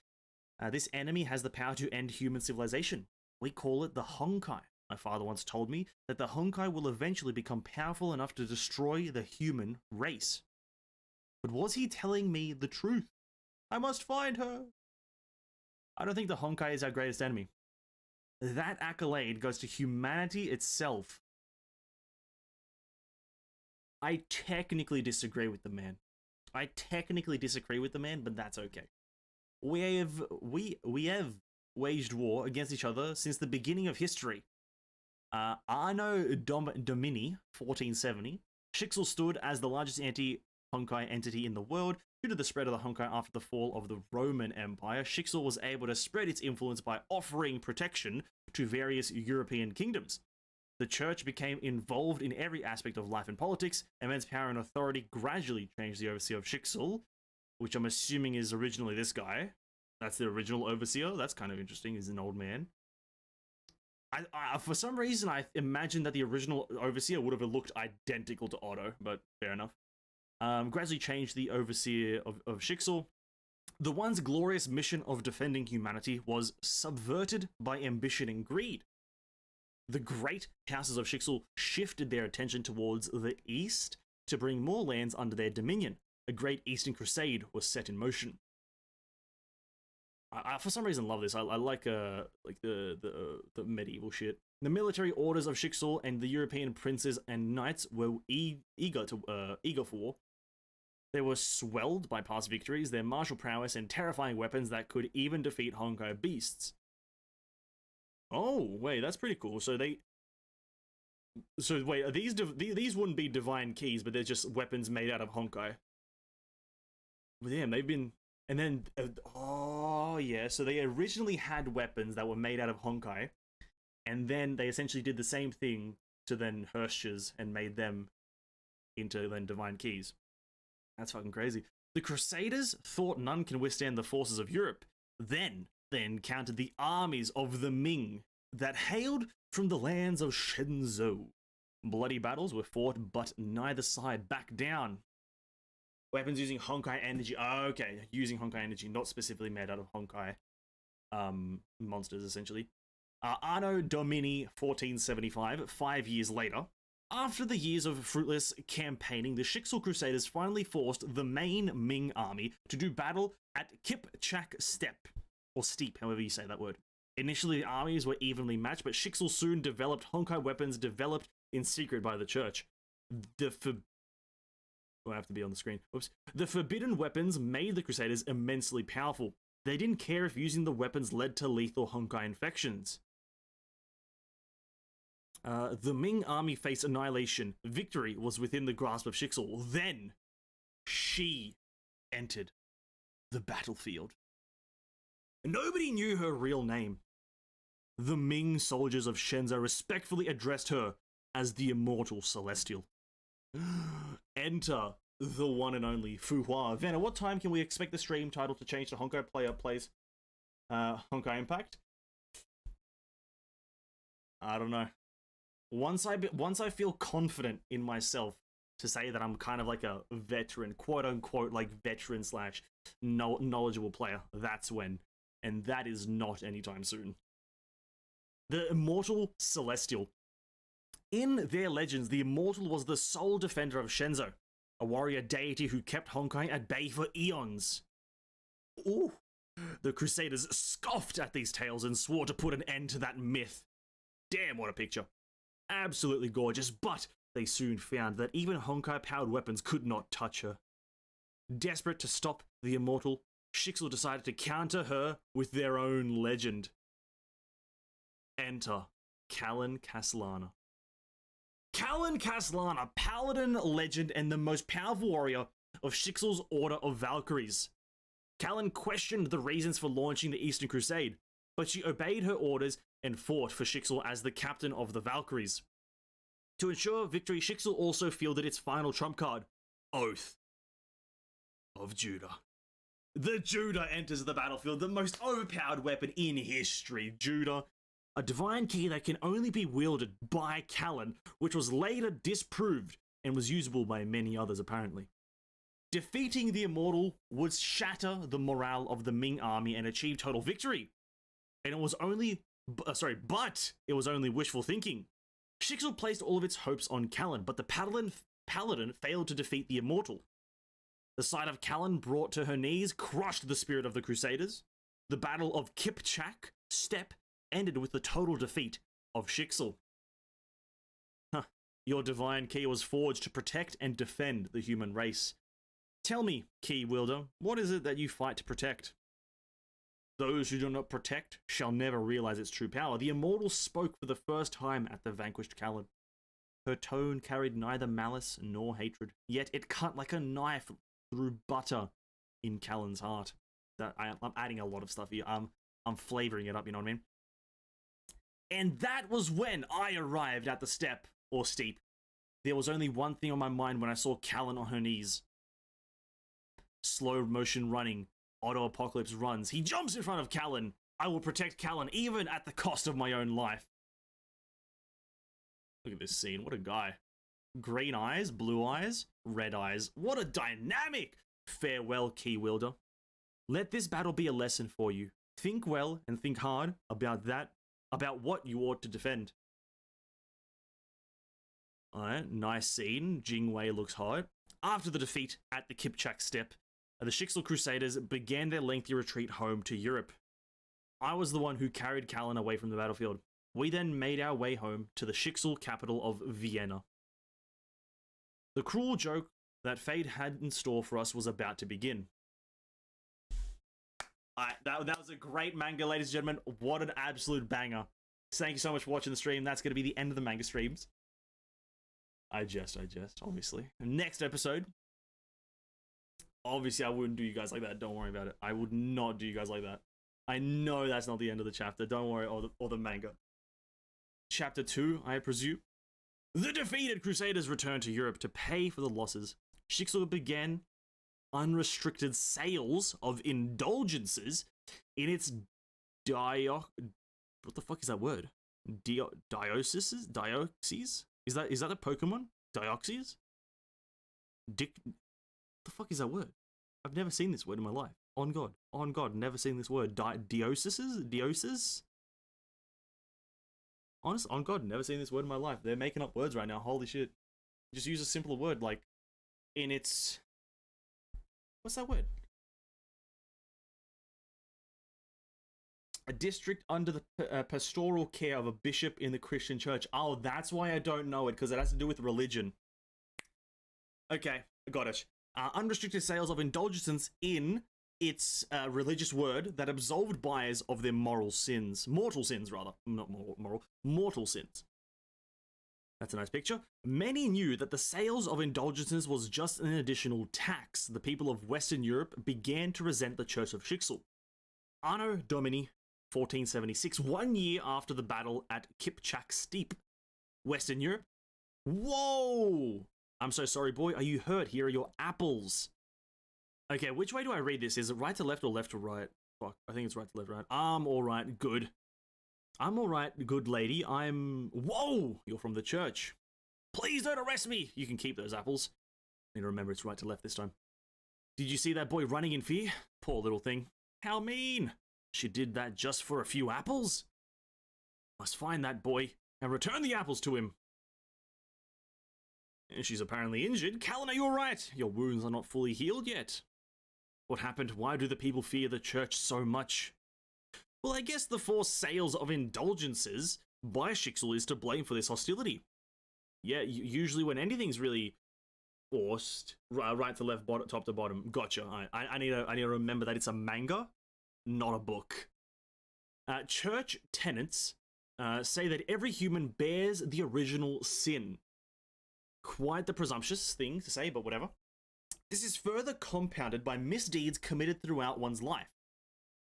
This enemy has the power to end human civilization. We call it the Honkai. My father once told me that the Honkai will eventually become powerful enough to destroy the human race. But was he telling me the truth? I must find her. I don't think the Honkai is our greatest enemy. That accolade goes to humanity itself. I technically disagree with the man. But that's okay. We have waged war against each other since the beginning of history. Anno Domini 1470, Shixel stood as the largest anti-Honkai entity in the world. Due to the spread of the Honkai after the fall of the Roman Empire, Shixel was able to spread its influence by offering protection to various European kingdoms. The church became involved in every aspect of life and politics. Immense power and authority gradually changed the overseer of Shixel, which I'm assuming is originally this guy. That's the original overseer. That's kind of interesting. He's an old man. I for some reason, I imagined that the original overseer would have looked identical to Otto, but fair enough. Gradually changed the overseer of Shixel. The once glorious mission of defending humanity was subverted by ambition and greed. The great houses of Shixel shifted their attention towards the east to bring more lands under their dominion. A great Eastern Crusade was set in motion. I for some reason love this. I like the medieval shit. The military orders of Shixel and the European princes and knights were eager for war. They were swelled by past victories, their martial prowess, and terrifying weapons that could even defeat Honkai beasts. Oh, wait, that's pretty cool. So wait, are these wouldn't be divine keys, but they're just weapons made out of Honkai. But damn, they've been, and then oh yeah, so they originally had weapons that were made out of Honkai, and then they essentially did the same thing to then Hersch's and made them into then divine keys. That's fucking crazy. The Crusaders thought none can withstand the forces of Europe. Then they encountered the armies of the Ming that hailed from the lands of Shenzhou. Bloody battles were fought, but neither side backed down. Weapons using Honkai energy. Oh, okay, using Honkai energy, not specifically made out of Honkai monsters, essentially. Anno Domini 1475, 5 years later, after the years of fruitless campaigning, the Shixel Crusaders finally forced the main Ming army to do battle at Kipchak Steppe, or Steep, however you say that word. Initially, the armies were evenly matched, but Shixel soon developed Honkai weapons developed in secret by the church. I have to be on the screen. Oops. The forbidden weapons made the Crusaders immensely powerful. They didn't care if using the weapons led to lethal Honkai infections. The Ming army faced annihilation. Victory was within the grasp of Shixel. Then, she entered the battlefield. Nobody knew her real name. The Ming soldiers of Shenzhou respectfully addressed her as the immortal Celestial. Enter the one and only Fu Hua. Vanna, what time can we expect the stream title to change to Honkai Player Plays Honkai Impact? I don't know. Once I feel confident in myself to say that I'm kind of like a veteran, quote unquote, like veteran slash knowledgeable player, that's when. And that is not anytime soon. The Immortal Celestial. In their legends, the Immortal was the sole defender of Shenzhou, a warrior deity who kept Honkai at bay for eons. Ooh. The Crusaders scoffed at these tales and swore to put an end to that myth. Damn, what a picture. Absolutely gorgeous, but they soon found that even Honkai-powered weapons could not touch her. Desperate to stop the Immortal, Shixel decided to counter her with their own legend. Enter Callan Castellana. Callan Castellana, paladin legend and the most powerful warrior of Shixel's Order of Valkyries. Callan questioned the reasons for launching the Eastern Crusade. but she obeyed her orders and fought for Shixel as the captain of the Valkyries. To ensure victory, Shixel also fielded its final trump card, Oath of Judah. The Judah enters the battlefield, the most overpowered weapon in history, Judah. A divine key that can only be wielded by Callan, which was later disproved and was usable by many others apparently. Defeating the Immortal would shatter the morale of the Ming army and achieve total victory. And it was only, but it was only wishful thinking. Shixel placed all of its hopes on Callan, but the Paladin failed to defeat the Immortal. The sight of Callan brought to her knees crushed the spirit of the Crusaders. The Battle of Kipchak Steppe ended with the total defeat of Shixel. Your divine key was forged to protect and defend the human race. Tell me, key wielder, what is it that you fight to protect? Those who do not protect shall never realize its true power. The Immortal spoke for the first time at the vanquished Callan. Her tone carried neither malice nor hatred, yet it cut like a knife through butter in Callan's heart. I'm adding a lot of stuff here. I'm flavoring it up, you know what I mean? And that was when I arrived at the steppe, or steep. There was only one thing on my mind when I saw Callan on her knees. Slow motion running. Auto Apocalypse runs. He jumps in front of Callan. I will protect Callan even at the cost of my own life. Look at this scene. What a guy. Green eyes, blue eyes, red eyes. What a dynamic! Farewell, key wielder. Let this battle be a lesson for you. Think well and think hard about what you ought to defend. Alright, nice scene. Jingwei looks hot. After the defeat at the Kipchak Steppe, the Shixel Crusaders began their lengthy retreat home to Europe. I was the one who carried Callan away from the battlefield. We then made our way home to the Shixel capital of Vienna. The cruel joke that fate had in store for us was about to begin. That was a great manga, ladies and gentlemen. What an absolute banger. Thank you so much for watching the stream. That's going to be the end of the manga streams. I jest, obviously. Next episode. Obviously, I wouldn't do you guys like that. Don't worry about it. I would not do you guys like that. I know that's not the end of the chapter. Don't worry, or the manga. Chapter 2, I presume. The defeated Crusaders returned to Europe to pay for the losses. Shixel began unrestricted sales of indulgences in its what the fuck is that word? Diocese? Is that a Pokemon? Dioxys? The fuck is that word? I've never seen this word in my life. On God, never seen this word. Diosis? Honest, on God, never seen this word in my life. They're making up words right now. Holy shit. Just use a simpler word, like, in its... What's that word? A district under the pastoral care of a bishop in the Christian church. Oh, that's why I don't know it, because it has to do with religion. Okay, I got it. Unrestricted sales of indulgences in its religious word that absolved buyers of their mortal sins, rather. Not moral, mortal sins. That's a nice picture. Many knew that the sales of indulgences was just an additional tax. The people of Western Europe began to resent the Church of Shixel. Anno Domini 1476, 1 year after the battle at Kipchak Steppe, Western Europe. Whoa! I'm so sorry, boy. Are you hurt? Here are your apples. Okay, which way do I read this? Is it right to left or left to right? Fuck, I think it's right to left, right? I'm alright, good. I'm alright, good lady. Whoa! You're from the church. Please don't arrest me! You can keep those apples. I need to remember it's right to left this time. Did you see that boy running in fear? Poor little thing. How mean! She did that just for a few apples? Must find that boy and return the apples to him. She's apparently injured. Callan, are you alright? Your wounds are not fully healed yet. What happened? Why do the people fear the church so much? Well, I guess the forced sales of indulgences by Shixel is to blame for this hostility. Yeah, usually when anything's really forced, right to left, top to bottom. Gotcha. I need to remember that it's a manga, not a book. Church tenets say that every human bears the original sin. Quite the presumptuous thing to say, but whatever. This is further compounded by misdeeds committed throughout one's life.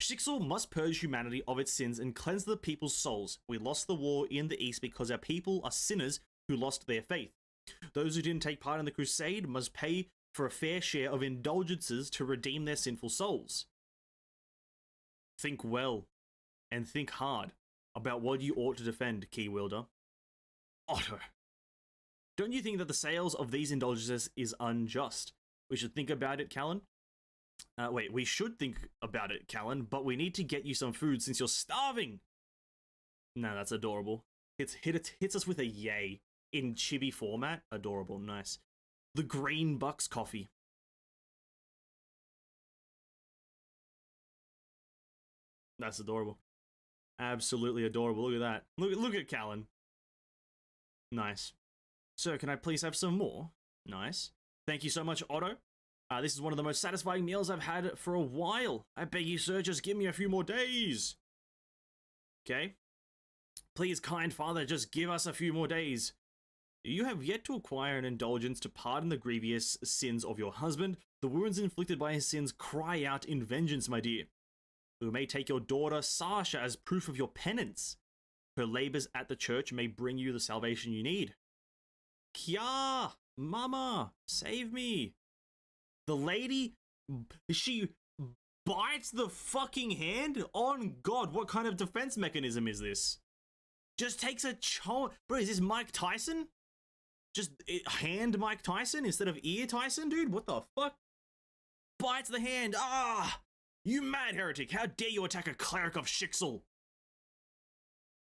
Shixel must purge humanity of its sins and cleanse the people's souls. We lost the war in the East because our people are sinners who lost their faith. Those who didn't take part in the crusade must pay for a fair share of indulgences to redeem their sinful souls. Think well and think hard about what you ought to defend, Key Wielder. Otto, don't you think that the sales of these indulgences is unjust? We should think about it, Callan. We should think about it, Callan, but we need to get you some food since you're starving. No, that's adorable. Hits us with a yay in chibi format. Adorable, nice. The Green Bucks coffee. That's adorable. Absolutely adorable. Look at that. Look at Callan. Nice. Sir, can I please have some more? Nice. Thank you so much, Otto. This is one of the most satisfying meals I've had for a while. I beg you, sir, just give me a few more days. Okay. Please, kind father, just give us a few more days. You have yet to acquire an indulgence to pardon the grievous sins of your husband. The wounds inflicted by his sins cry out in vengeance, my dear. We may take your daughter, Sasha, as proof of your penance. Her labors at the church may bring you the salvation you need. Kya! Mama! Save me! The lady, she bites the fucking hand? On God, what kind of defense mechanism is this? Just takes a Bro, is this Mike Tyson? Just hand Mike Tyson instead of ear Tyson, dude? What the fuck? Bites the hand. Ah! You mad heretic. How dare you attack a cleric of Shixel?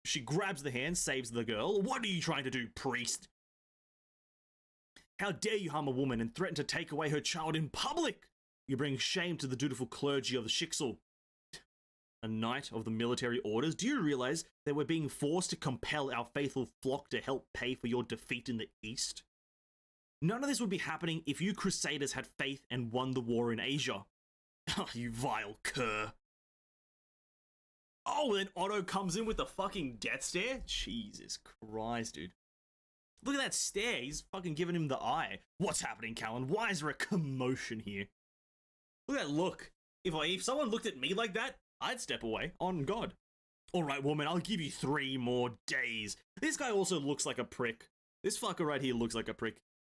She grabs the hand, saves the girl. What are you trying to do, priest? How dare you harm a woman and threaten to take away her child in public? You bring shame to the dutiful clergy of the Shixel. A knight of the military orders? Do you realize that we're being forced to compel our faithful flock to help pay for your defeat in the East? None of this would be happening if you crusaders had faith and won the war in Asia. Oh, you vile cur. Oh, then Otto comes in with the fucking death stare? Jesus Christ, dude. Look at that stare. He's fucking giving him the eye. What's happening, Callan? Why is there a commotion here? Look at that look. If someone looked at me like that, I'd step away. On God. Alright, woman, I'll give you 3 more days. This guy also looks like a prick. This fucker right here looks like a prick.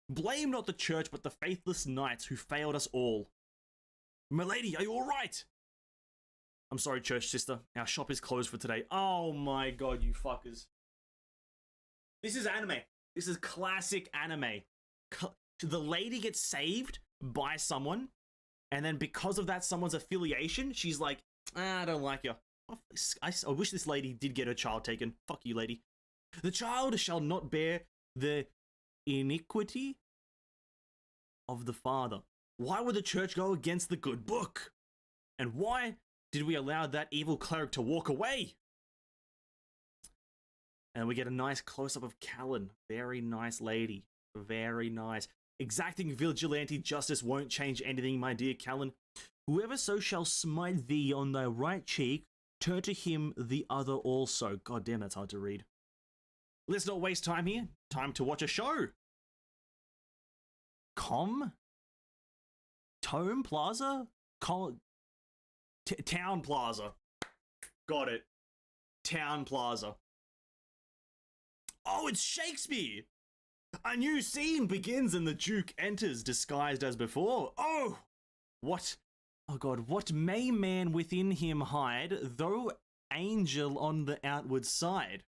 Blame not the church, but the faithless knights who failed us all. Milady, are you alright? I'm sorry, church sister. Our shop is closed for today. Oh my God, you fuckers. This is anime. This is classic anime. The lady gets saved by someone, and then because of that someone's affiliation, she's like, I don't like you. I wish this lady did get her child taken. Fuck you, lady. The child shall not bear the iniquity of the father. Why would the church go against the good book? And why did we allow that evil cleric to walk away? And we get a nice close-up of Callan. Very nice lady. Very nice. Exacting vigilante justice won't change anything, my dear Callan. Whoever so shall smite thee on thy right cheek, turn to him the other also. God damn, that's hard to read. Let's not waste time here. Time to watch a show. Tome Plaza? Town Plaza. Got it. Town Plaza. Oh, it's Shakespeare! A new scene begins and the Duke enters disguised as before. Oh! What? Oh God, what may man within him hide, though angel on the outward side?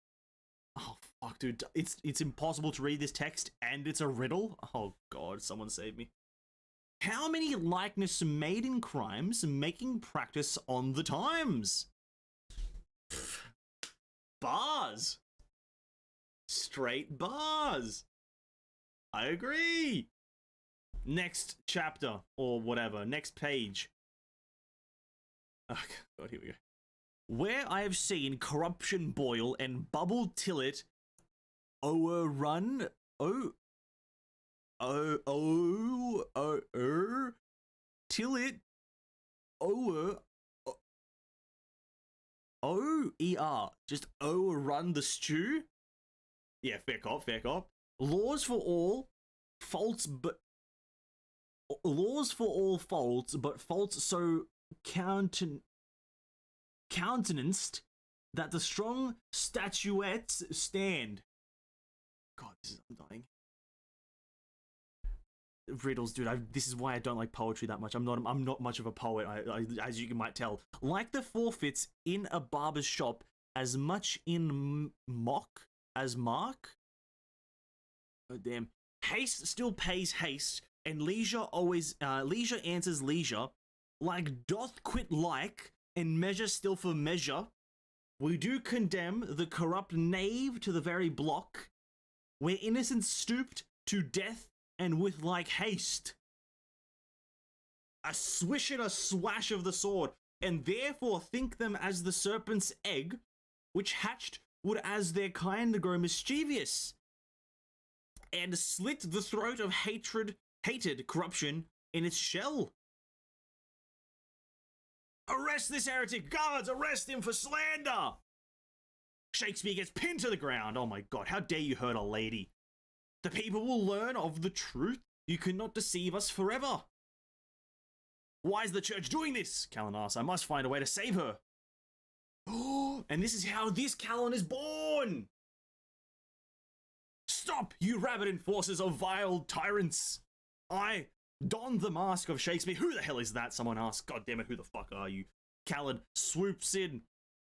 Oh fuck, dude. It's impossible to read this text and it's a riddle? Oh God, someone save me. How many likeness made in crimes making practice on the times? Bars. Straight bars. I agree. Next chapter or whatever. Next page. Oh God, here we go. Where I have seen corruption boil and bubble till it o'errun. Till it just overrun the stew. Yeah, fair cop. Laws for all faults, but faults so countenanced that the strong statuettes stand. God, I'm dying. Riddles, dude. This is why I don't like poetry that much. I'm not much of a poet, as you might tell. Like the forfeits in a barber's shop, as much in mock as mark. Oh damn. Haste still pays haste, and leisure answers leisure. Like doth quit like, and measure still for measure. We do condemn the corrupt knave to the very block, where innocence stooped to death, and with like haste. A swish and a swash of the sword, and therefore think them as the serpent's egg, which hatched would as their kind grow mischievous, and slit the throat of hated corruption in its shell. Arrest this heretic! Guards, arrest him for slander! Shakespeare gets pinned to the ground. Oh my god, how dare you hurt a lady? The people will learn of the truth. You cannot deceive us forever. Why is the church doing this? Callan asks. I must find a way to save her. Oh, and this is how this Callan is born! Stop, you rabid enforcers of vile tyrants! I don the mask of Shakespeare. Who the hell is that? Someone asks. God damn it, who the fuck are you? Callan swoops in,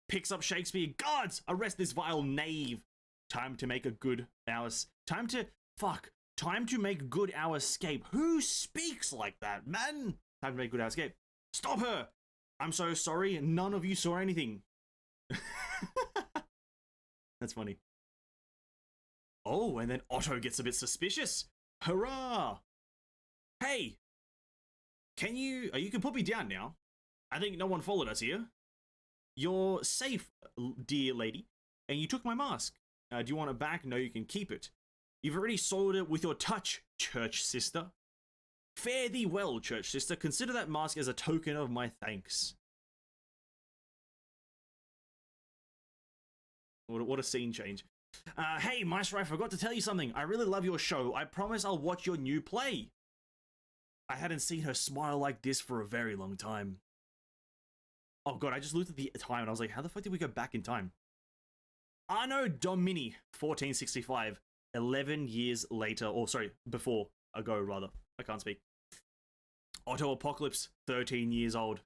picks up Shakespeare. Guards, arrest this vile knave. Time to make a good hours. Time to make good our escape. Who speaks like that, man? Time to make good our escape. Stop her! I'm so sorry, none of you saw anything. That's funny. Oh, and then Otto gets a bit suspicious. Hurrah! Hey! You can put me down now. I think no one followed us here. You're safe, dear lady, and you took my mask. Do you want it back? No, you can keep it. You've already soiled it with your touch, church sister. Fare thee well, church sister. Consider that mask as a token of my thanks. What a scene change. Hey, Maestro, I forgot to tell you something. I really love your show. I promise I'll watch your new play. I hadn't seen her smile like this for a very long time. Oh god, I just looked at the time and I was like, how the fuck did we go back in time? Anno Domini 1465, 11 years later, or sorry, before, ago rather. I can't speak. Otto Apocalypse, 13 years old.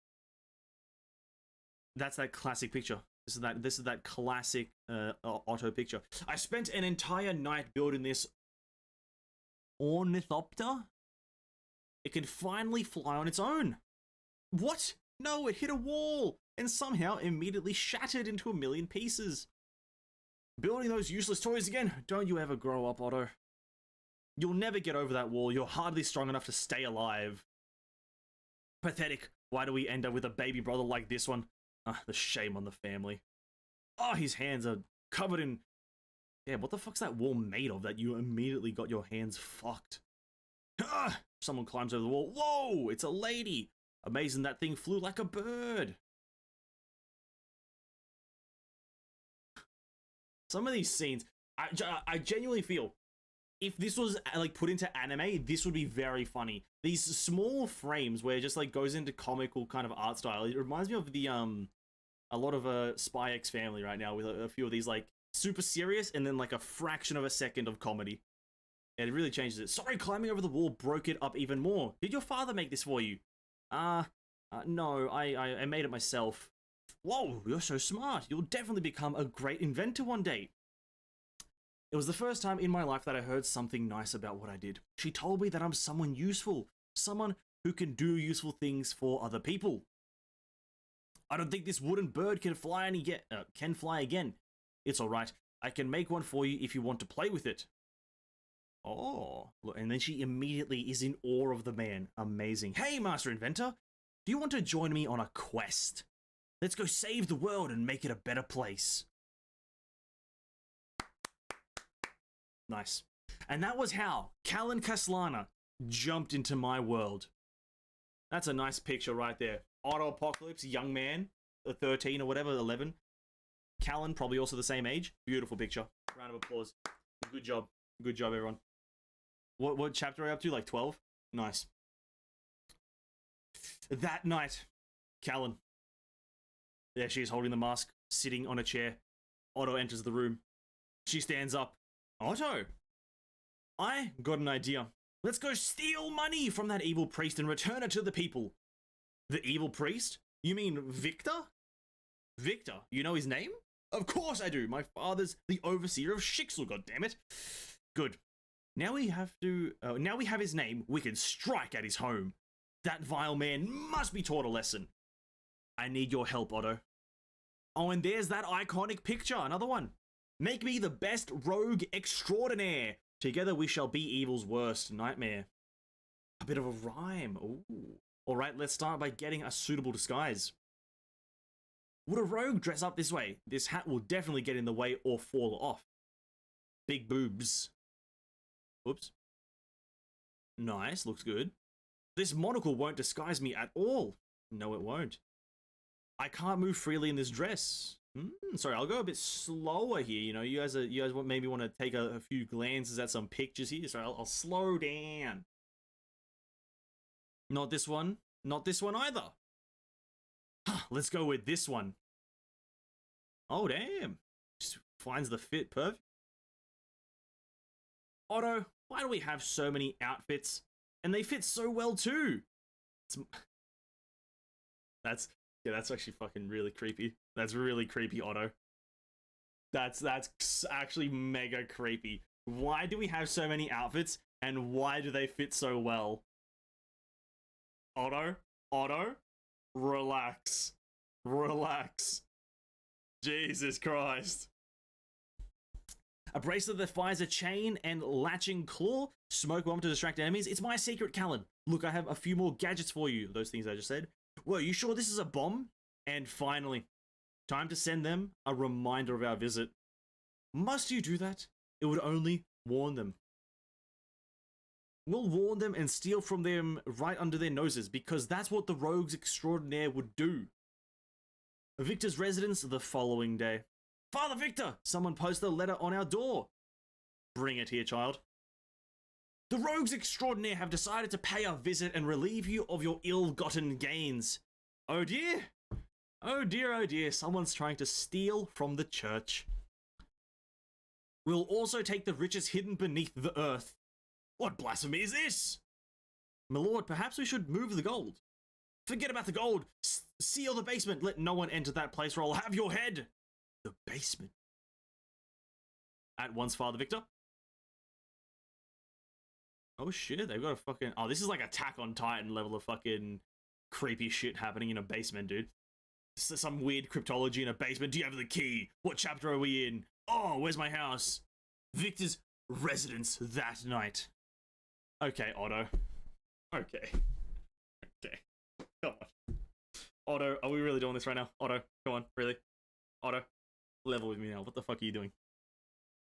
That's that classic picture. This is that classic Otto picture. I spent an entire night building this ornithopter. It can finally fly on its own. What? No, it hit a wall and somehow immediately shattered into a million pieces. Building those useless toys again. Don't you ever grow up, Otto. You'll never get over that wall. You're hardly strong enough to stay alive. Pathetic. Why do we end up with a baby brother like this one? The shame on the family. Oh, his hands are covered in... Yeah, what the fuck's that wall made of that you immediately got your hands fucked? Someone climbs over the wall. Whoa, it's a lady. Amazing that thing flew like a bird. Some of these scenes, I genuinely feel, if this was like put into anime, this would be very funny. These small frames where it just like goes into comical kind of art style. It reminds me of the a lot of Spy X Family right now with a few of these like super serious and then like a fraction of a second of comedy. And it really changes it. Sorry, climbing over the wall broke it up even more. Did your father make this for you? No, I made it myself. Whoa, you're so smart. You'll definitely become a great inventor one day. It was the first time in my life that I heard something nice about what I did. She told me that I'm someone useful, someone who can do useful things for other people. I don't think this wooden bird can fly again. It's all right. I can make one for you if you want to play with it. Oh, look, and then she immediately is in awe of the man. Amazing. Hey, Master Inventor, do you want to join me on a quest? Let's go save the world and make it a better place. Nice. And that was how Callan Caslana jumped into my world. That's a nice picture right there. Auto Apocalypse, young man, 13 or whatever, 11. Callan, probably also the same age. Beautiful picture. Round of applause. Good job. Good job, everyone. What chapter are you up to? Like 12? Nice. That night, Callan There she is holding the mask, sitting on a chair. Otto enters the room. She stands up. Otto, I got an idea. Let's go steal money from that evil priest and return it to the people. The evil priest? You mean Victor? Victor, you know his name? Of course I do. My father's the overseer of Shixel, goddammit. Good. Now we have his name, we can strike at his home. That vile man must be taught a lesson. I need your help, Otto. Oh, and there's that iconic picture, another one. Make me the best rogue extraordinaire. Together we shall be evil's worst nightmare. A bit of a rhyme. Ooh. Alright, let's start by getting a suitable disguise. Would a rogue dress up this way? This hat will definitely get in the way or fall off. Big boobs. Oops. Nice, looks good. This monocle won't disguise me at all. No, it won't. I can't move freely in this dress. Sorry, I'll go a bit slower here. You know, you guys maybe want to take a few glances at some pictures here. So I'll slow down. Not this one. Not this one either. Let's go with this one. Oh, damn. Just finds the fit perfect. Otto, why do we have so many outfits? And they fit so well too. That's actually fucking really creepy. That's really creepy, Otto. That's actually mega creepy. Why do we have so many outfits and why do they fit so well? Otto, relax. Relax. Jesus Christ. A bracelet that fires a chain and latching claw, smoke bomb to distract enemies. It's my secret, Callan. Look, I have a few more gadgets for you. Those things I just said. Whoa, you sure this is a bomb? And finally, time to send them a reminder of our visit. Must you do that? It would only warn them. We'll warn them and steal from them right under their noses because that's what the rogues extraordinaire would do. Victor's residence the following day. Father Victor, someone posted a letter on our door. Bring it here, child. The rogues extraordinaire have decided to pay a visit and relieve you of your ill-gotten gains. Oh dear. Oh dear, oh dear. Someone's trying to steal from the church. We'll also take the riches hidden beneath the earth. What blasphemy is this? My lord, perhaps we should move the gold. Forget about the gold. Seal the basement. Let no one enter that place or I'll have your head. The basement. At once, Father Victor. Oh shit, they've got a fucking... Oh, this is like Attack on Titan level of fucking creepy shit happening in a basement, dude. Some weird cryptology in a basement. Do you have the key? What chapter are we in? Oh, where's my house? Victor's residence that night. Okay, Otto. Okay. Okay. Come on. Otto, are we really doing this right now? Otto, come on, really? Otto, level with me now. What the fuck are you doing?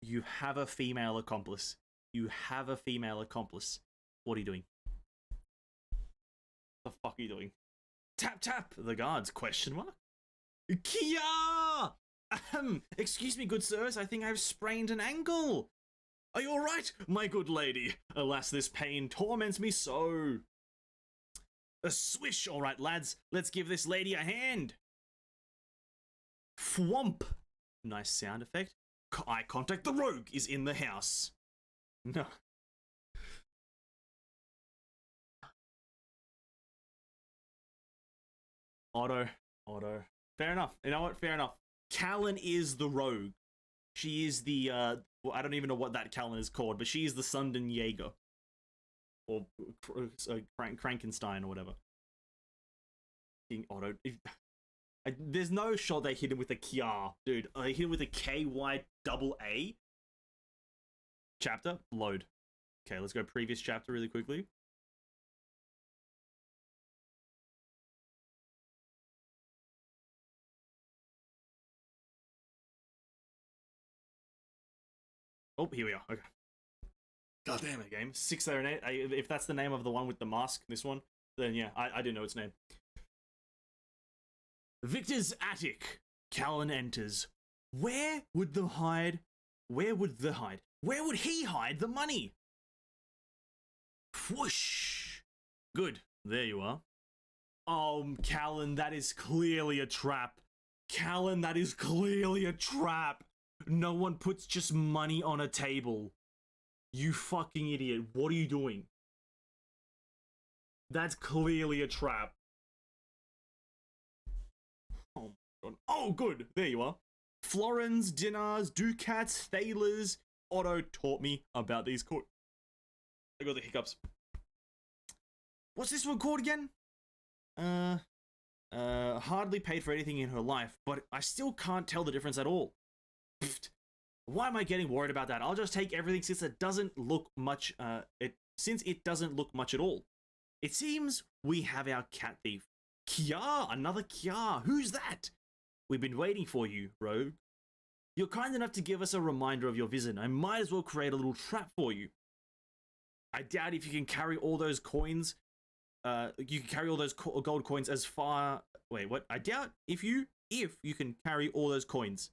You have a female accomplice. You have a female accomplice. What are you doing? What the fuck are you doing? Tap, tap, the guards, question mark? Kia! Excuse me, good sirs, I think I've sprained an ankle. Are you alright, my good lady? Alas, this pain torments me so. A swish, alright, lads. Let's give this lady a hand. Thwomp. Nice sound effect. Eye contact, the rogue is in the house. No. Otto. Fair enough. You know what? Fair enough. Callan is the rogue. She is the, well, I don't even know what that Callan is called, but she is the Sunden Jaeger. Or Frankenstein or whatever. King Otto. There's no shot they hit him with a Kia, dude. They hit him with a KYAA. Chapter, load. Okay, let's go previous chapter really quickly. Oh, here we are. Okay. God damn it, game. 608. If that's the name of the one with the mask, this one, then yeah, I didn't know its name. Victor's attic. Callan enters. Where would he hide the money? Whoosh. Good. There you are. Oh, Callan, that is clearly a trap. Callan, that is clearly a trap. No one puts just money on a table. You fucking idiot. What are you doing? That's clearly a trap. Oh my god. Oh, good. There you are. Florins, dinars, ducats, thalers. Otto taught me about these coins. I got the hiccups. What's this one called again? Hardly paid for anything in her life, but I still can't tell the difference at all. Pfft. Why am I getting worried about that? I'll just take everything since it doesn't look much, since it doesn't look much at all. It seems we have our cat thief. Kya, another Kya. Who's that? We've been waiting for you, rogue. You're kind enough to give us a reminder of your visit. I might as well create a little trap for you. I doubt if you can carry all those coins. You can carry all those gold coins as far. Wait, what? I doubt if you can carry all those coins.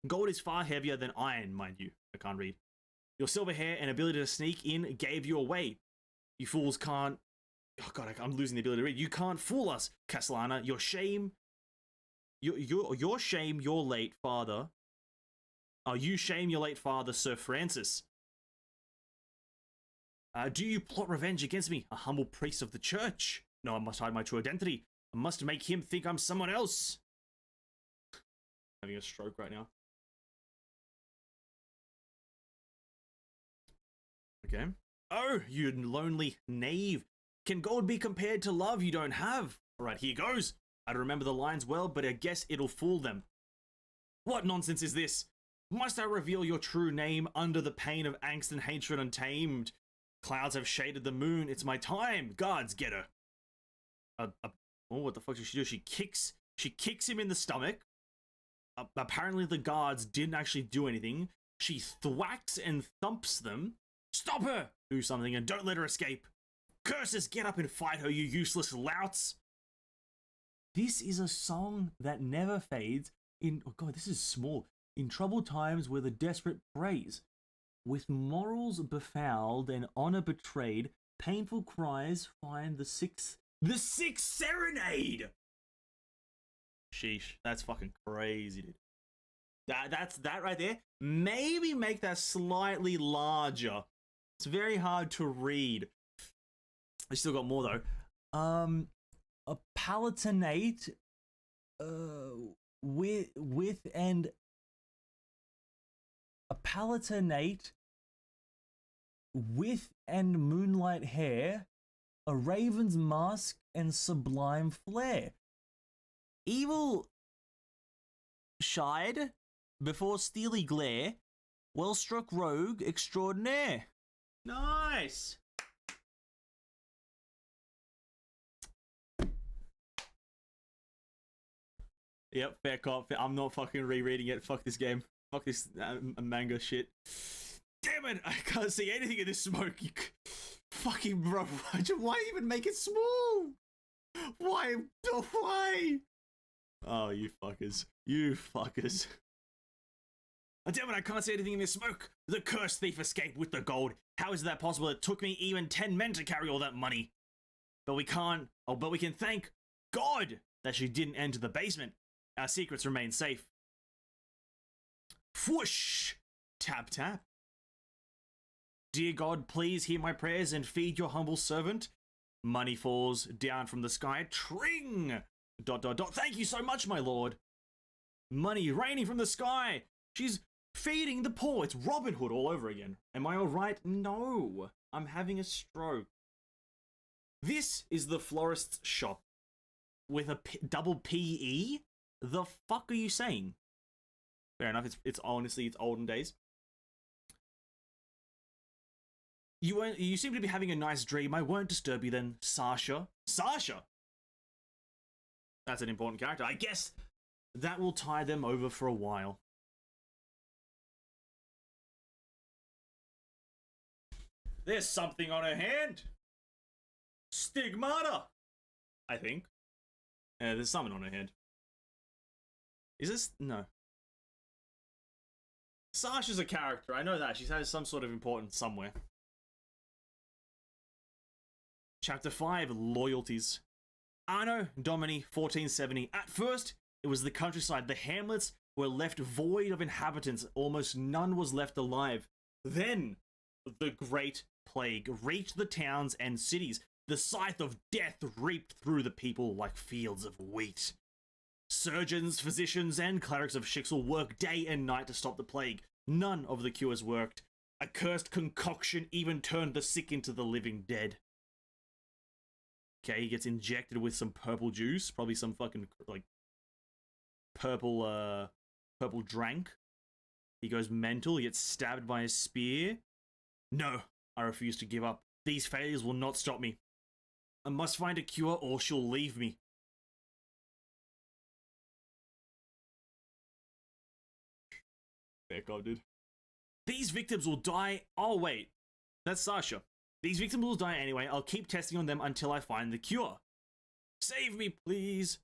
Gold is far heavier than iron, mind you. I can't read. Your silver hair and ability to sneak in gave you away. You fools can't. Oh god, I'm losing the ability to read. You can't fool us, Castellana. Your shame. Your shame. Your late father. Oh, you shame your late father, Sir Francis. Do you plot revenge against me, a humble priest of the church? No, I must hide my true identity. I must make him think I'm someone else. Having a stroke right now. Okay. Oh, you lonely knave. Can gold be compared to love you don't have? Alright, here goes. I don't remember the lines well, but I guess it'll fool them. What nonsense is this? Must I reveal your true name under the pain of angst and hatred untamed? Clouds have shaded the moon. It's my time. Guards, get her. Oh, what the fuck does she do? She kicks him in the stomach. Apparently the guards didn't actually do anything. She thwacks and thumps them. Stop her! Do something and don't let her escape. Curses, get up and fight her, you useless louts. This is a song that never fades in... Oh god, this is small. In troubled times where the desperate praise. With morals befouled and honor betrayed, painful cries find the sixth serenade! Sheesh, that's fucking crazy, dude. That's that right there. Maybe make that slightly larger. It's very hard to read. I still got more though. A palatinate with and a palatinate with and moonlight hair, a raven's mask and sublime flare. Evil shied before steely glare, well-struck rogue extraordinaire. Nice! Yep, fair cop. I'm not fucking rereading it. Fuck this game. Fuck this manga shit. Damn it! I can't see anything in this smoke. Fucking bro, why even make it small? Why? Why? Oh, you fuckers. You fuckers. Oh, damn it, I can't see anything in this smoke. The cursed thief escaped with the gold. How is that possible? It took me even 10 men to carry all that money. But we can't. Oh, but we can thank God that she didn't enter the basement. Our secrets remain safe. Whoosh! Tap, tap. Dear God, please hear my prayers and feed your humble servant. Money falls down from the sky. Tring! ... Thank you so much, my lord. Money raining from the sky. She's feeding the poor. It's Robin Hood all over again. Am I all right? No. I'm having a stroke. This is the florist's shop with a double PE? The fuck are you saying? Fair enough. It's honestly, it's olden days. You seem to be having a nice dream. I won't disturb you then, Sasha. Sasha? That's an important character. I guess that will tie them over for a while. There's something on her hand. Stigmata, I think. There's something on her hand. Is this? No. Sasha's a character. I know that. She has some sort of importance somewhere. Chapter 5, Loyalties. Anno Domini 1470. At first, It was the countryside. The hamlets were left void of inhabitants. Almost none was left alive. Then the Great Plague reached the towns and cities. The scythe of death reaped through the people like fields of wheat. Surgeons, physicians, and clerics of Shixel worked day and night to stop the plague. None of the cures worked. A cursed concoction even turned the sick into the living dead. Okay, he gets injected with some purple juice, probably some fucking like purple drank. He goes mental. He gets stabbed by a spear. No, I refuse to give up. These failures will not stop me. I must find a cure or she'll leave me. Fair cop, dude. These victims will die. Oh, wait. That's Sasha. These victims will die anyway. I'll keep testing on them until I find the cure. Save me, please.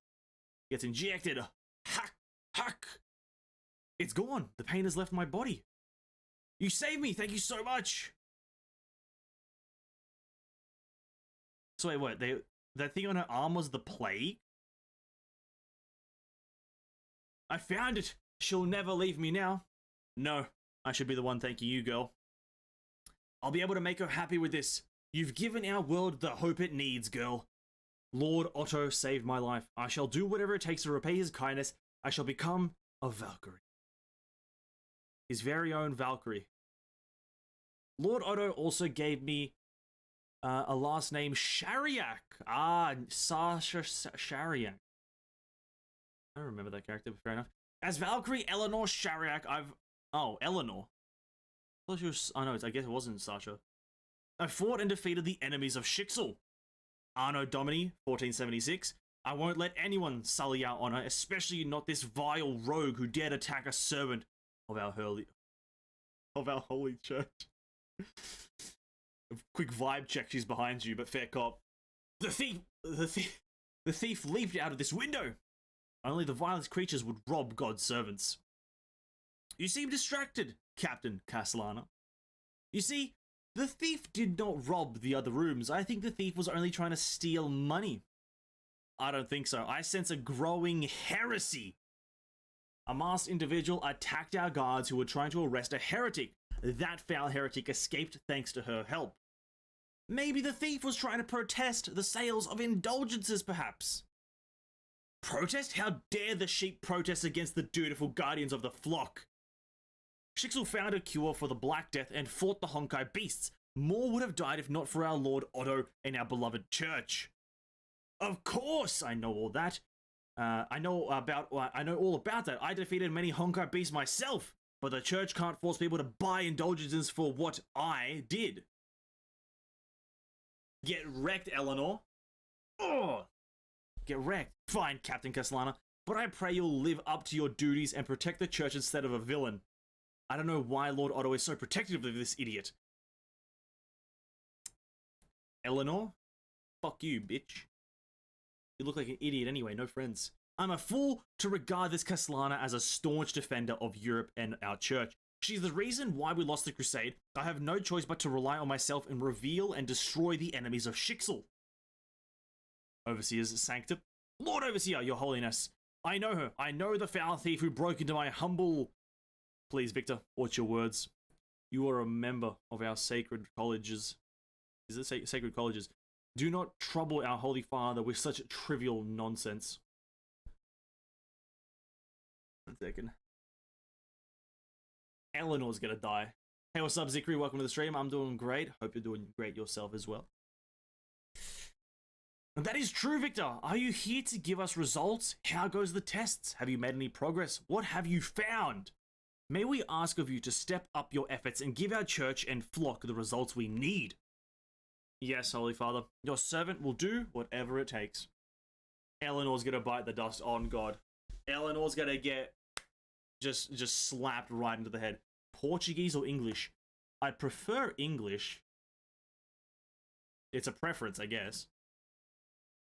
Gets injected. Hack. Hack. It's gone. The pain has left my body. You saved me. Thank you so much. So wait, what? That thing on her arm was the plague? I found it. She'll never leave me now. No, I should be the one thanking you, girl. I'll be able to make her happy with this. You've given our world the hope it needs, girl. Lord Otto saved my life. I shall do whatever it takes to repay his kindness. I shall become a Valkyrie. His very own Valkyrie. Lord Otto also gave me a last name, Shariak. Ah, Sasha Shariak. I don't remember that character, but fair enough. As Valkyrie Eleanor Shariak, Oh, Eleanor. I thought she was... Oh, no, I guess it wasn't Sasha. I fought and defeated the enemies of Shixel. Anno Domini, 1476. I won't let anyone sully our honor, especially not this vile rogue who dared attack a servant of our holy church. Quick vibe check, she's behind you, but fair cop. The thief leaped out of this window. Only the vilest creatures would rob God's servants. You seem distracted, Captain Castellana. You see, the thief did not rob the other rooms. I think the thief was only trying to steal money. I don't think so. I sense a growing heresy. A masked individual attacked our guards who were trying to arrest a heretic. That foul heretic escaped thanks to her help. Maybe the thief was trying to protest the sales of indulgences, perhaps. Protest? How dare the sheep protest against the dutiful guardians of the flock? Shixel found a cure for the Black Death and fought the Honkai beasts. More would have died if not for our Lord Otto and our beloved church. Of course, I know all that. I know all about that. I defeated many Honkai beasts myself, but the church can't force people to buy indulgences for what I did. Get wrecked, Eleanor. Oh, get wrecked. Fine, Captain Castellana, but I pray you'll live up to your duties and protect the church instead of a villain. I don't know why Lord Otto is so protective of this idiot. Eleanor? Fuck you, bitch. You look like an idiot anyway, no friends. I'm a fool to regard this Castellana as a staunch defender of Europe and our church. She's the reason why we lost the crusade. I have no choice but to rely on myself and reveal and destroy the enemies of Shixel. Overseer's Sanctum. Lord Overseer, your holiness. I know her. I know the foul thief who broke into my humble... Please, Victor, watch your words. You are a member of our sacred colleges. Is it sacred colleges? Do not trouble our Holy Father with such trivial nonsense. 1 second. Eleanor's gonna die. Hey, what's up, Zikri? Welcome to the stream. I'm doing great. Hope you're doing great yourself as well. And that is true, Victor. Are you here to give us results? How goes the tests? Have you made any progress? What have you found? May we ask of you to step up your efforts and give our church and flock the results we need? Yes, Holy Father. Your servant will do whatever it takes. Eleanor's gonna bite the dust on God. Eleanor's gonna get just slapped right into the head. Portuguese or English? I prefer English. It's a preference, I guess.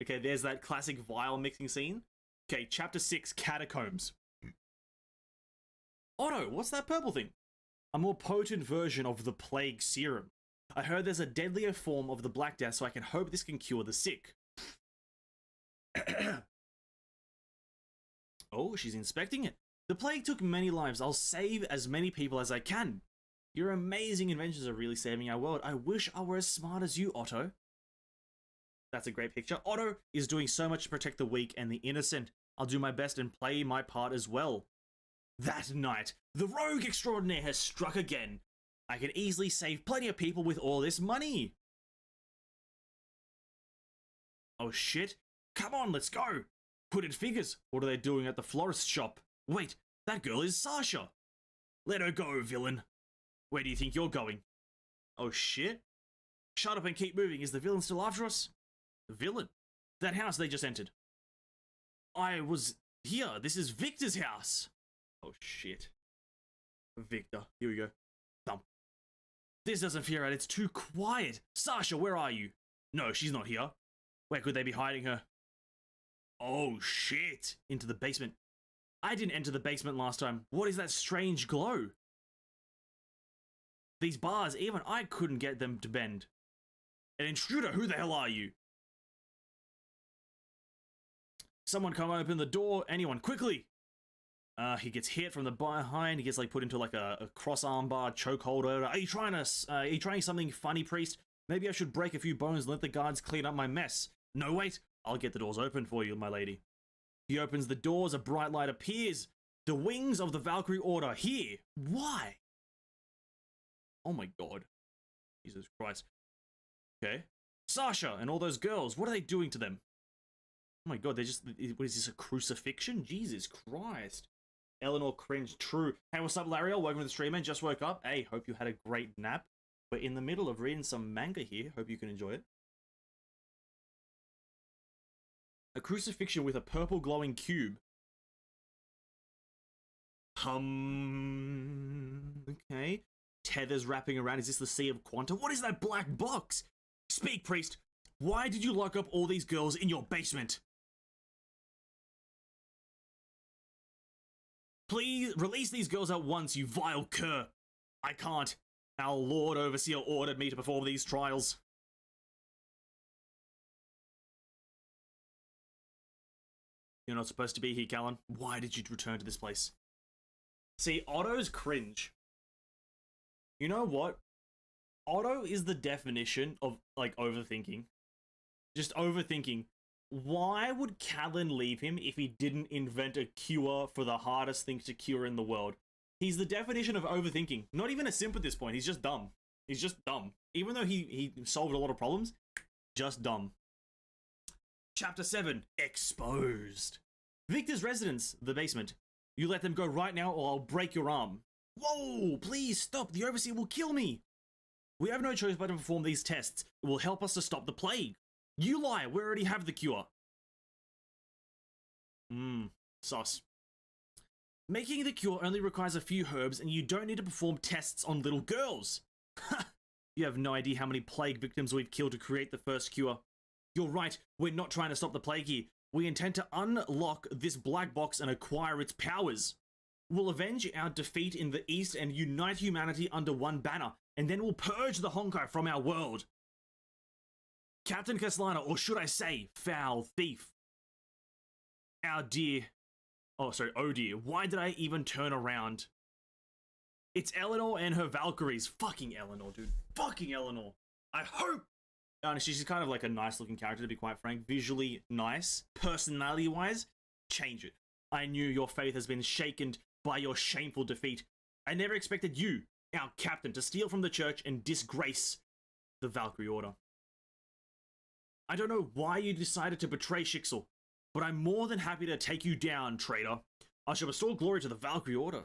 Okay, there's that classic vial mixing scene. Okay, chapter 6, Catacombs. Otto, what's that purple thing? A more potent version of the plague serum. I heard there's a deadlier form of the Black Death, so I can hope this can cure the sick. Oh, she's inspecting it. The plague took many lives. I'll save as many people as I can. Your amazing inventions are really saving our world. I wish I were as smart as you, Otto. That's a great picture. Otto is doing so much to protect the weak and the innocent. I'll do my best and play my part as well. That night, the rogue extraordinaire has struck again. I can easily save plenty of people with all this money. Oh shit. Come on, let's go. Hooded figures. What are they doing at the florist shop? Wait, that girl is Sasha. Let her go, villain. Where do you think you're going? Oh shit. Shut up and keep moving. Is the villain still after us? The villain? That house they just entered. I was here. This is Victor's house. Oh shit. Victor. Here we go. Thump. This doesn't feel right. It's too quiet. Sasha, where are you? No, she's not here. Where could they be hiding her? Oh shit. Into the basement. I didn't enter the basement last time. What is that strange glow? These bars, even I couldn't get them to bend. An intruder, who the hell are you? Someone come open the door. Anyone, quickly. He gets hit from the behind. He gets like put into like a cross arm bar chokehold. Are you trying something funny, priest? Maybe I should break a few bones and let the guards clean up my mess. No, wait. I'll get the doors open for you, my lady. He opens the doors. A bright light appears. The wings of the Valkyrie Order here. Why? Oh my god. Jesus Christ. Okay. Sasha and all those girls, what are they doing to them? Oh my god, they're just... What is this, a crucifixion? Jesus Christ. Eleanor cringed. True. Hey, what's up, Lariel? Welcome to the stream, man. Just woke up. Hey, hope you had a great nap. We're in the middle of reading some manga here. Hope you can enjoy it. A crucifixion with a purple glowing cube. Okay. Tethers wrapping around. Is this the Sea of Quanta? What is that black box? Speak, priest. Why did you lock up all these girls in your basement? Please release these girls at once, you vile cur. I can't. Our Lord Overseer ordered me to perform these trials. You're not supposed to be here, Callan. Why did you return to this place? See, Otto's cringe. You know what? Otto is the definition of, like, overthinking. Just overthinking. Why would Callan leave him if he didn't invent a cure for the hardest thing to cure in the world? He's the definition of overthinking. Not even a simp at this point. He's just dumb. He's just dumb. Even though he solved a lot of problems, just dumb. Chapter 7. Exposed. Victor's residence, the basement. You let them go right now or I'll break your arm. Whoa, please stop. The Overseer will kill me. We have no choice but to perform these tests. It will help us to stop the plague. You lie. We already have the cure. Sauce. Making the cure only requires a few herbs and you don't need to perform tests on little girls. Ha! You have no idea how many plague victims we've killed to create the first cure. You're right. We're not trying to stop the plague here. We intend to unlock this black box and acquire its powers. We'll avenge our defeat in the East and unite humanity under one banner, and then we'll purge the Honkai from our world. Captain Castellana, or should I say, foul thief. Oh dear, why did I even turn around? It's Eleanor and her Valkyries. Fucking Eleanor, dude. Fucking Eleanor. I hope... Honestly, she's kind of like a nice looking character, to be quite frank. Visually nice. Personality-wise, change it. I knew your faith has been shaken by your shameful defeat. I never expected you, our captain, to steal from the church and disgrace the Valkyrie Order. I don't know why you decided to betray Shixel, but I'm more than happy to take you down, traitor. I shall restore glory to the Valkyrie Order.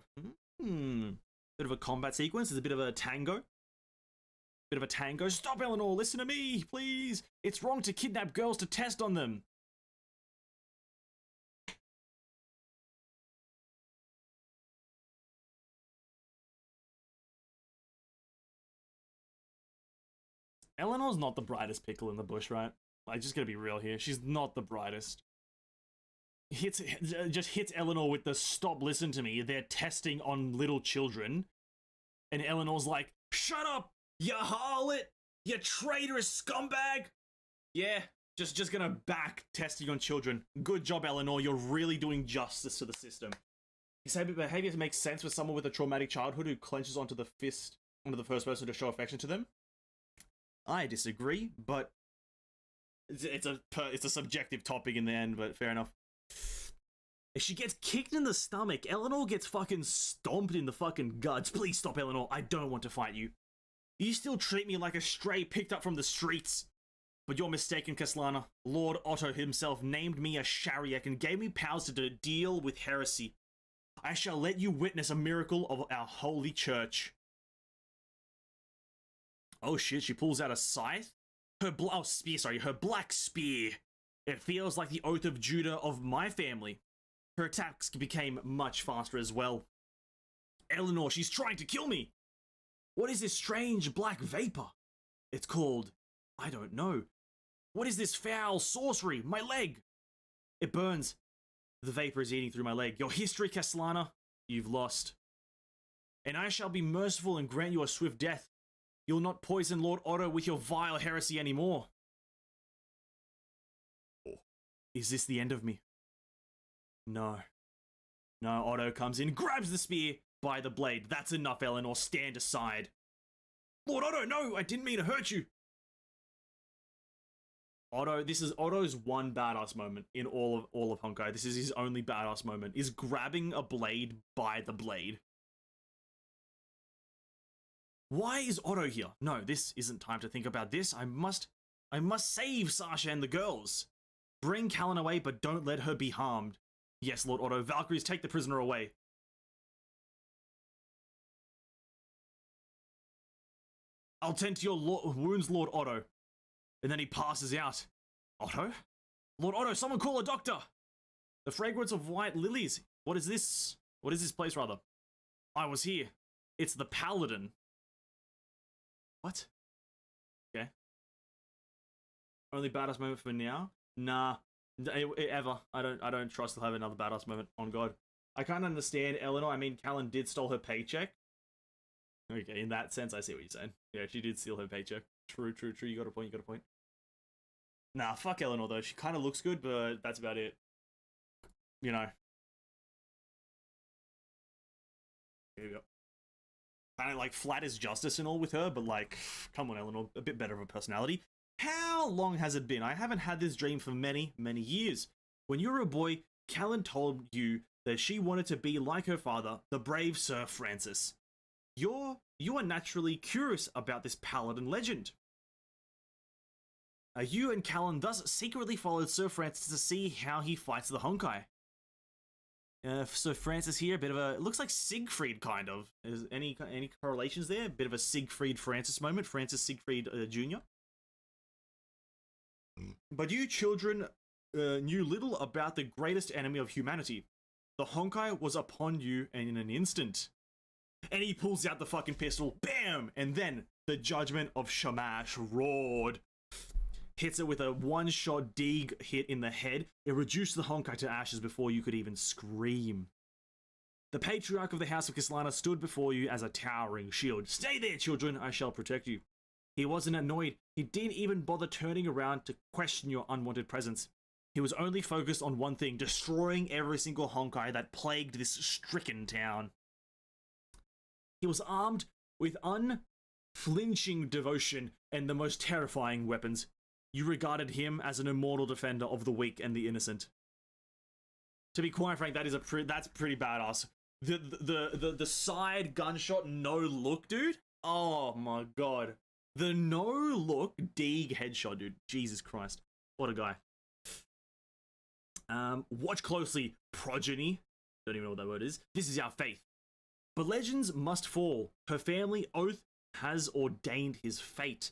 Bit of a combat sequence. There's a bit of a tango. Stop, Eleanor. Listen to me, please. It's wrong to kidnap girls to test on them. Eleanor's not the brightest pickle in the bush, right? I just gotta be real here. She's not the brightest. Just hits Eleanor with the stop, listen to me. They're testing on little children. And Eleanor's like, shut up, you harlot, you traitorous scumbag. Yeah, Just gonna back testing on children. Good job, Eleanor. You're really doing justice to the system. His behavior makes sense with someone with a traumatic childhood who clenches onto the first person to show affection to them. I disagree, but it's a subjective topic in the end, but fair enough. If she gets kicked in the stomach, Eleanor gets fucking stomped in the fucking guts. Please stop, Eleanor. I don't want to fight you. You still treat me like a stray picked up from the streets. But you're mistaken, Kaslana. Lord Otto himself named me a Shariak and gave me powers to deal with heresy. I shall let you witness a miracle of our holy church. Oh shit, she pulls out a scythe? Her black spear. It feels like the oath of Judah of my family. Her attacks became much faster as well. Eleanor, she's trying to kill me! What is this strange black vapor? It's called... I don't know. What is this foul sorcery? My leg! It burns. The vapor is eating through my leg. Your history, Kaslana, you've lost. And I shall be merciful and grant you a swift death. You'll not poison Lord Otto with your vile heresy anymore. Is this the end of me? No. No, Otto comes in, grabs the spear by the blade. That's enough, Eleanor. Stand aside. Lord Otto, no! I didn't mean to hurt you! Otto, this is Otto's one badass moment in all of Honkai. This is his only badass moment, is grabbing a blade by the blade. Why is Otto here? No, this isn't time to think about this. I must save Sasha and the girls. Bring Callan away, but don't let her be harmed. Yes, Lord Otto. Valkyries, take the prisoner away. I'll tend to your wounds, Lord Otto. And then he passes out. Otto? Lord Otto, someone call a doctor! The fragrance of white lilies. What is this? What is this place, rather? I was here. It's the Paladin. What? Okay. Only badass moment for now? Nah. Ever. I don't trust he'll have another badass moment. On God. I can't understand Eleanor. I mean, Callan did steal her paycheck. Okay, in that sense, I see what you're saying. Yeah, she did steal her paycheck. True. You got a point. Nah, fuck Eleanor, though. She kind of looks good, but that's about it. You know. Here we go. Kind of like flat as justice and all with her, but like, come on, Eleanor. A bit better of a personality. How long has it been? I haven't had this dream for many, many years. When you were a boy, Callan told you that she wanted to be like her father, the brave Sir Francis. You are naturally curious about this Paladin legend. You and Callan thus secretly followed Sir Francis to see how he fights the Honkai. Sir Francis here, a bit of a... It looks like Siegfried, kind of. Is any correlations there? A bit of a Siegfried-Francis moment. Francis Siegfried Jr. But you children knew little about the greatest enemy of humanity. The Honkai was upon you in an instant. And he pulls out the fucking pistol. Bam! And then the judgment of Shamash roared. Hits it with a one-shot dig hit in the head. It reduced the Honkai to ashes before you could even scream. The patriarch of the House of Kaslana stood before you as a towering shield. Stay there, children. I shall protect you. He wasn't annoyed. He didn't even bother turning around to question your unwanted presence. He was only focused on one thing, destroying every single Honkai that plagued this stricken town. He was armed with unflinching devotion and the most terrifying weapons. You regarded him as an immortal defender of the weak and the innocent. To be quite frank, that's pretty badass. The side gunshot no look, dude. Oh my god, the no look Deeg headshot, dude. Jesus Christ, what a guy. Watch closely, progeny. Don't even know what that word is. This is our faith. But legends must fall. Her family oath has ordained his fate.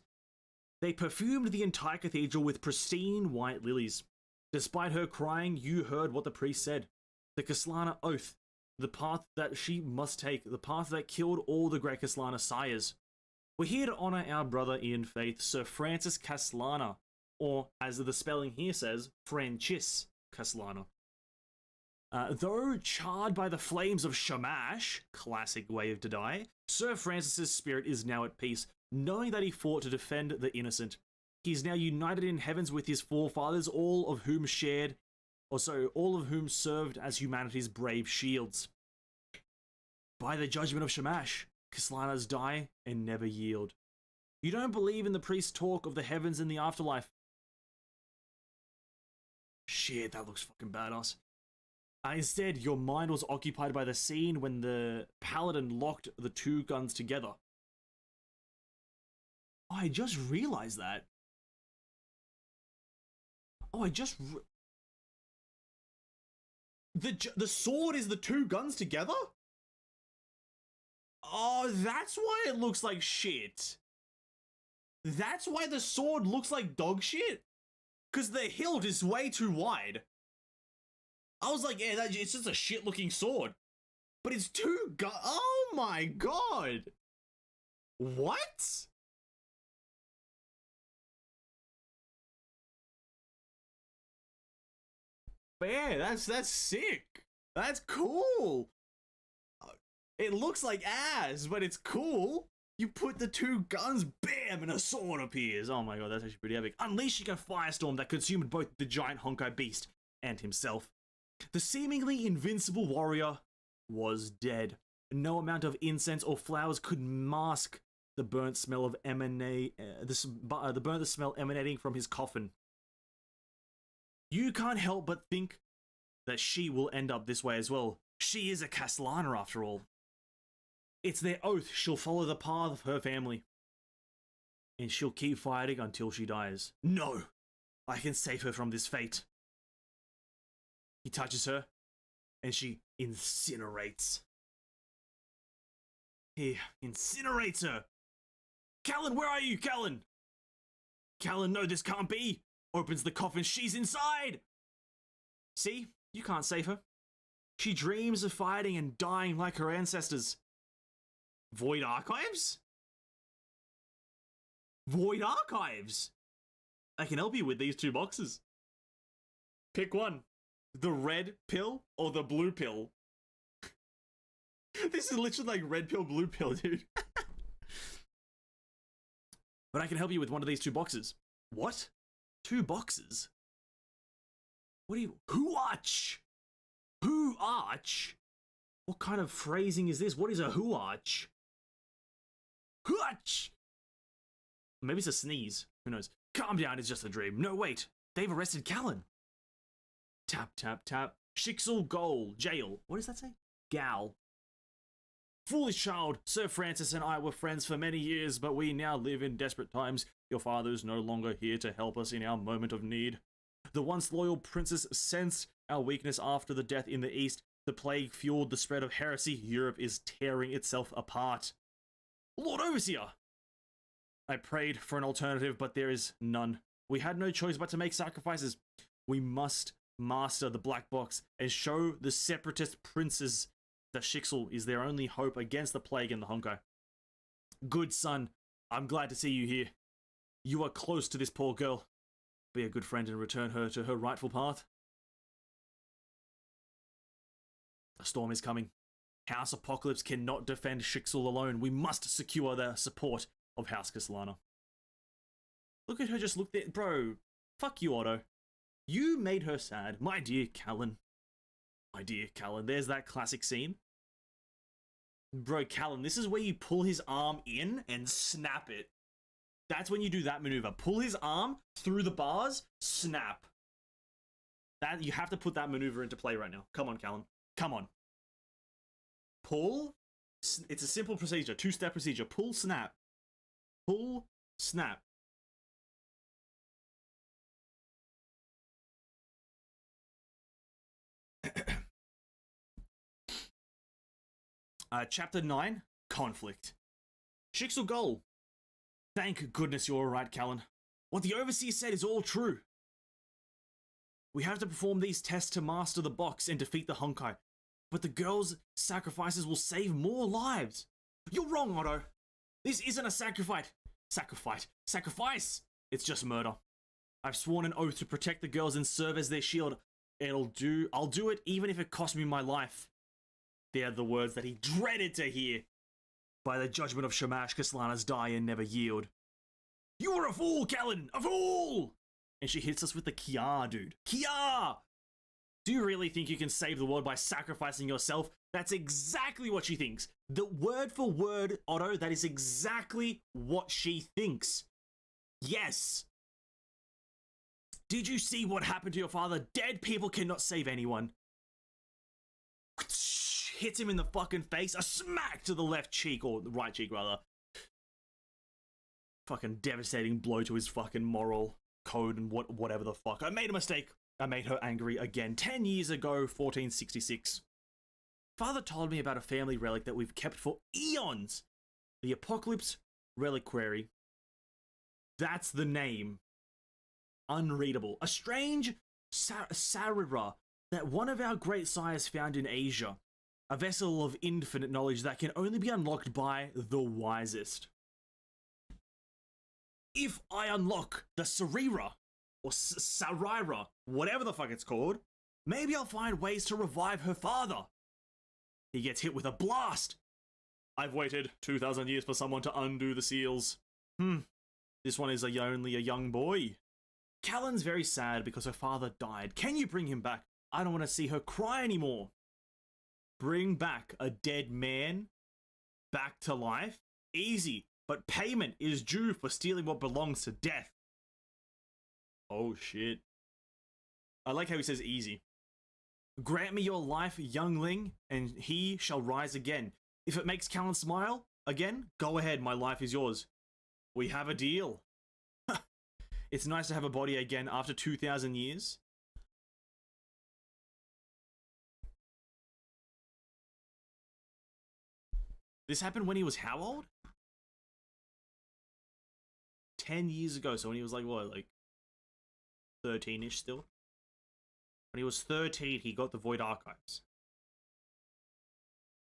They perfumed the entire cathedral with pristine white lilies. Despite her crying, you heard what the priest said. The Kaslana oath. The path that she must take. The path that killed all the great Kaslana sires. We're here to honor our brother in faith, Sir Francis Kaslana. Or, as the spelling here says, Francis Kaslana. Though charred by the flames of Shamash, classic way to die, Sir Francis's spirit is now at peace, knowing that he fought to defend the innocent. He is now united in heavens with his forefathers, all of whom served as humanity's brave shields. By the judgment of Shamash, Kaslanas die and never yield. You don't believe in the priest's talk of the heavens and the afterlife. Shit, that looks fucking badass. Instead, your mind was occupied by the scene when the paladin locked the two guns together. Oh, I just realized that. Oh, the sword is the two guns together? Oh, that's why it looks like shit. That's why the sword looks like dog shit? Because the hilt is way too wide. I was like, yeah, it's just a shit looking sword. But it's two guns. Oh my god. What? But yeah, that's sick. That's cool. It looks like ass, but it's cool. You put the two guns, bam, and a sword appears. Oh my god, that's actually pretty epic. Unleashing a firestorm that consumed both the giant Honkai beast and himself. The seemingly invincible warrior was dead. No amount of incense or flowers could mask the burnt smell of the burnt smell emanating from his coffin. You can't help but think that she will end up this way as well. She is a Kaslana after all. It's their oath she'll follow the path of her family. And she'll keep fighting until she dies. No! I can save her from this fate. He touches her, and she incinerates. He incinerates her! Callan, where are you, Callan? Callan, no, this can't be! Opens the coffin, she's inside! See? You can't save her. She dreams of fighting and dying like her ancestors. Void Archives? Void Archives! I can help you with these two boxes. Pick one. The red pill or the blue pill? This is literally like red pill, blue pill, dude. But I can help you with one of these two boxes. What? 2 boxes? What do you... Hooarch! Hooarch? What kind of phrasing is this? What is a hooarch? Hooarch! Maybe it's a sneeze. Who knows? Calm down, it's just a dream. No, wait. They've arrested Callan. Tap, tap, tap. Shixel Goal. Jail. What does that say? Gal. Foolish child. Sir Francis and I were friends for many years, but we now live in desperate times. Your father is no longer here to help us in our moment of need. The once loyal princess sensed our weakness after the death in the east. The plague fueled the spread of heresy. Europe is tearing itself apart. Lord Overseer! I prayed for an alternative, but there is none. We had no choice but to make sacrifices. We must master the black box and show the separatist princes that Shixel is their only hope against the plague and the Honkai. Good son, I'm glad to see you here. You are close to this poor girl. Be a good friend and return her to her rightful path. A storm is coming. House Apocalypse cannot defend Shixel alone. We must secure the support of House Kaslana. Look at her just look there. Bro, fuck you, Otto. You made her sad. My dear Callan. My dear Callan. There's that classic scene. Bro, Callan, this is where you pull his arm in and snap it. That's when you do that maneuver. Pull his arm through the bars, snap. That you have to put that maneuver into play right now. Come on, Callan. Come on. Pull. It's a simple procedure. 2-step procedure. Pull, snap. Pull, snap. Chapter 9, Conflict. Shixel Goal. Thank goodness you're alright, Callan. What the Overseer said is all true. We have to perform these tests to master the box and defeat the Honkai. But the girl's sacrifices will save more lives. You're wrong, Otto. This isn't a sacrifice. Sacrifice! It's just murder. I've sworn an oath to protect the girls and serve as their shield. I'll do it even if it costs me my life. They're the words that he dreaded to hear. By the judgment of Shamash, Kaslanas die and never yield. You were a fool, Callan! A fool! And she hits us with the Kia, dude. Kia! Do you really think you can save the world by sacrificing yourself? That's exactly what she thinks. The word for word, Otto, that is exactly what she thinks. Yes. Did you see what happened to your father? Dead people cannot save anyone. Hits him in the fucking face. A smack to the left cheek, or the right cheek, rather. Fucking devastating blow to his fucking moral code and whatever the fuck. I made a mistake. I made her angry again. 10 years ago, 1466. Father told me about a family relic that we've kept for eons. The Apocalypse Reliquary. That's the name. Unreadable. A strange Sarira that one of our great sires found in Asia. A vessel of infinite knowledge that can only be unlocked by the wisest. If I unlock the Sarira, or Sarira, whatever the fuck it's called, maybe I'll find ways to revive her father. He gets hit with a blast. I've waited 2,000 years for someone to undo the seals. This one is only a young boy. Callan's very sad because her father died. Can you bring him back? I don't want to see her cry anymore. Bring back a dead man back to life? Easy, but payment is due for stealing what belongs to death. Oh shit. I like how he says easy. Grant me your life, youngling, and he shall rise again. If it makes Callan smile again, go ahead, my life is yours. We have a deal. It's nice to have a body again after 2,000 years. This happened when he was how old? 10 years ago, so when he was like, what, like 13-ish still? When he was 13, he got the Void Archives.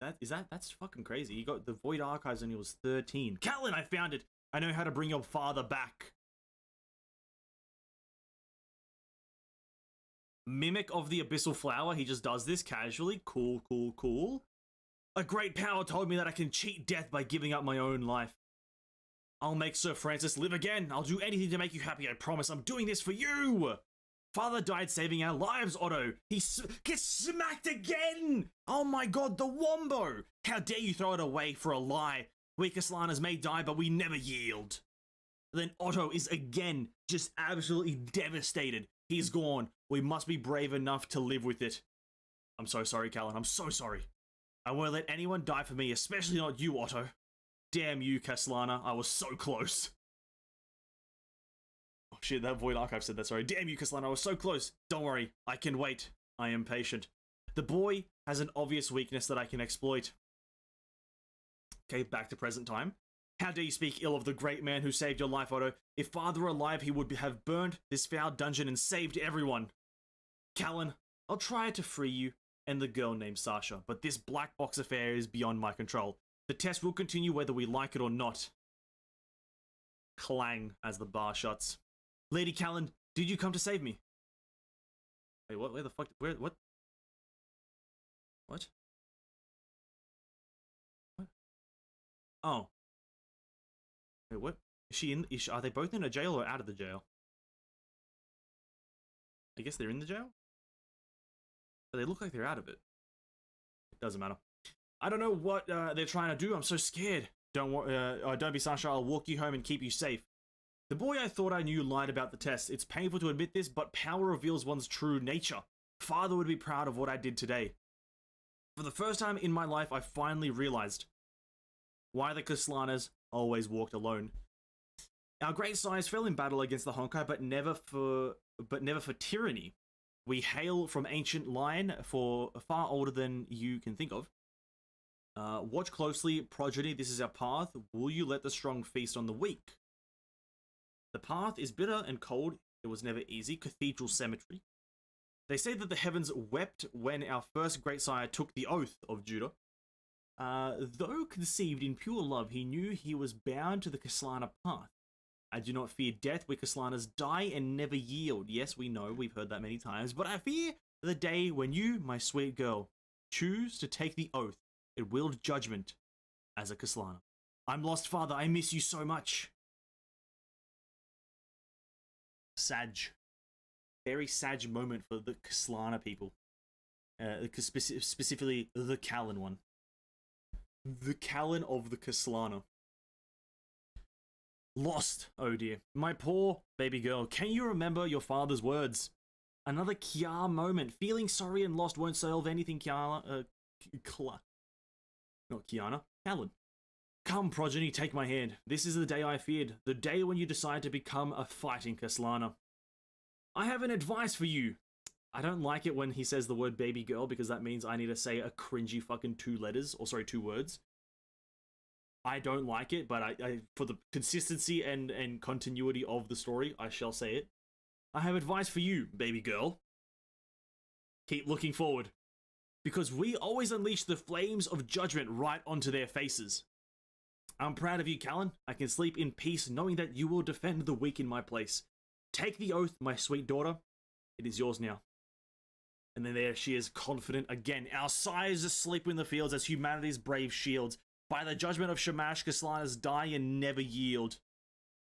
That's fucking crazy. He got the Void Archives when he was 13. Callan, I found it! I know how to bring your father back. Mimic of the Abyssal Flower, he just does this casually. Cool, cool, cool. A great power told me that I can cheat death by giving up my own life. I'll make Sir Francis live again. I'll do anything to make you happy, I promise. I'm doing this for you! Father died saving our lives, Otto. He gets smacked again! Oh my god, the Wombo! How dare you throw it away for a lie? We Kaslanas may die, but we never yield. Then Otto is again just absolutely devastated. He's gone. We must be brave enough to live with it. I'm so sorry, Callan. I'm so sorry. I won't let anyone die for me, especially not you, Otto. Damn you, Kaslana. I was so close. Oh shit, that Void Archive said that, sorry. Damn you, Kaslana. I was so close. Don't worry. I can wait. I am patient. The boy has an obvious weakness that I can exploit. Okay, back to present time. How dare you speak ill of the great man who saved your life, Otto? If father were alive, he would have burned this foul dungeon and saved everyone. Callan, I'll try to free you and the girl named Sasha, but this black box affair is beyond my control. The test will continue whether we like it or not. Clang as the bar shuts. Lady Callan, did you come to save me? Wait, what? Where the fuck? Where? What? What? What? Oh. Wait, what? Is she in? Are they both in a jail or out of the jail? I guess they're in the jail? But they look like they're out of it. It doesn't matter. I don't know what they're trying to do. I'm so scared. Don't be Sasha. I'll walk you home and keep you safe. The boy I thought I knew lied about the test. It's painful to admit this, but power reveals one's true nature. Father would be proud of what I did today. For the first time in my life, I finally realized why the Kaslanas always walked alone. Our great sires fell in battle against the Honkai, but never for tyranny. We hail from ancient line for far older than you can think of. Watch closely, progeny. This is our path. Will you let the strong feast on the weak? The path is bitter and cold. It was never easy. Cathedral Cemetery. They say that the heavens wept when our first great sire took the oath of Judah. Though conceived in pure love, he knew he was bound to the Kaslana path. I do not fear death where Kaslanas die and never yield. Yes, we know, we've heard that many times, but I fear the day when you, my sweet girl, choose to take the oath and wield judgment as a Kaslana. I'm lost, father. I miss you so much. Sag. Very Sag moment for the Kaslana people. Specifically, the Callan one. The Callan of the Kaslana. Lost, oh dear. My poor baby girl, can you remember your father's words? Another Kiar moment. Feeling sorry and lost won't solve anything, Kiana. Not Kiana. Callan. Come, progeny, take my hand. This is the day I feared. The day when you decide to become a fighting Kaslana. I have an advice for you. I don't like it when he says the word baby girl because that means I need to say a cringy fucking 2 words. I don't like it, but I for the consistency and continuity of the story, I shall say it. I have advice for you, baby girl. Keep looking forward. Because we always unleash the flames of judgment right onto their faces. I'm proud of you, Callan. I can sleep in peace knowing that you will defend the weak in my place. Take the oath, my sweet daughter. It is yours now. And then there she is, confident again. Our sires asleep in the fields as humanity's brave shields. By the judgment of Shamash, Kaslanas die and never yield.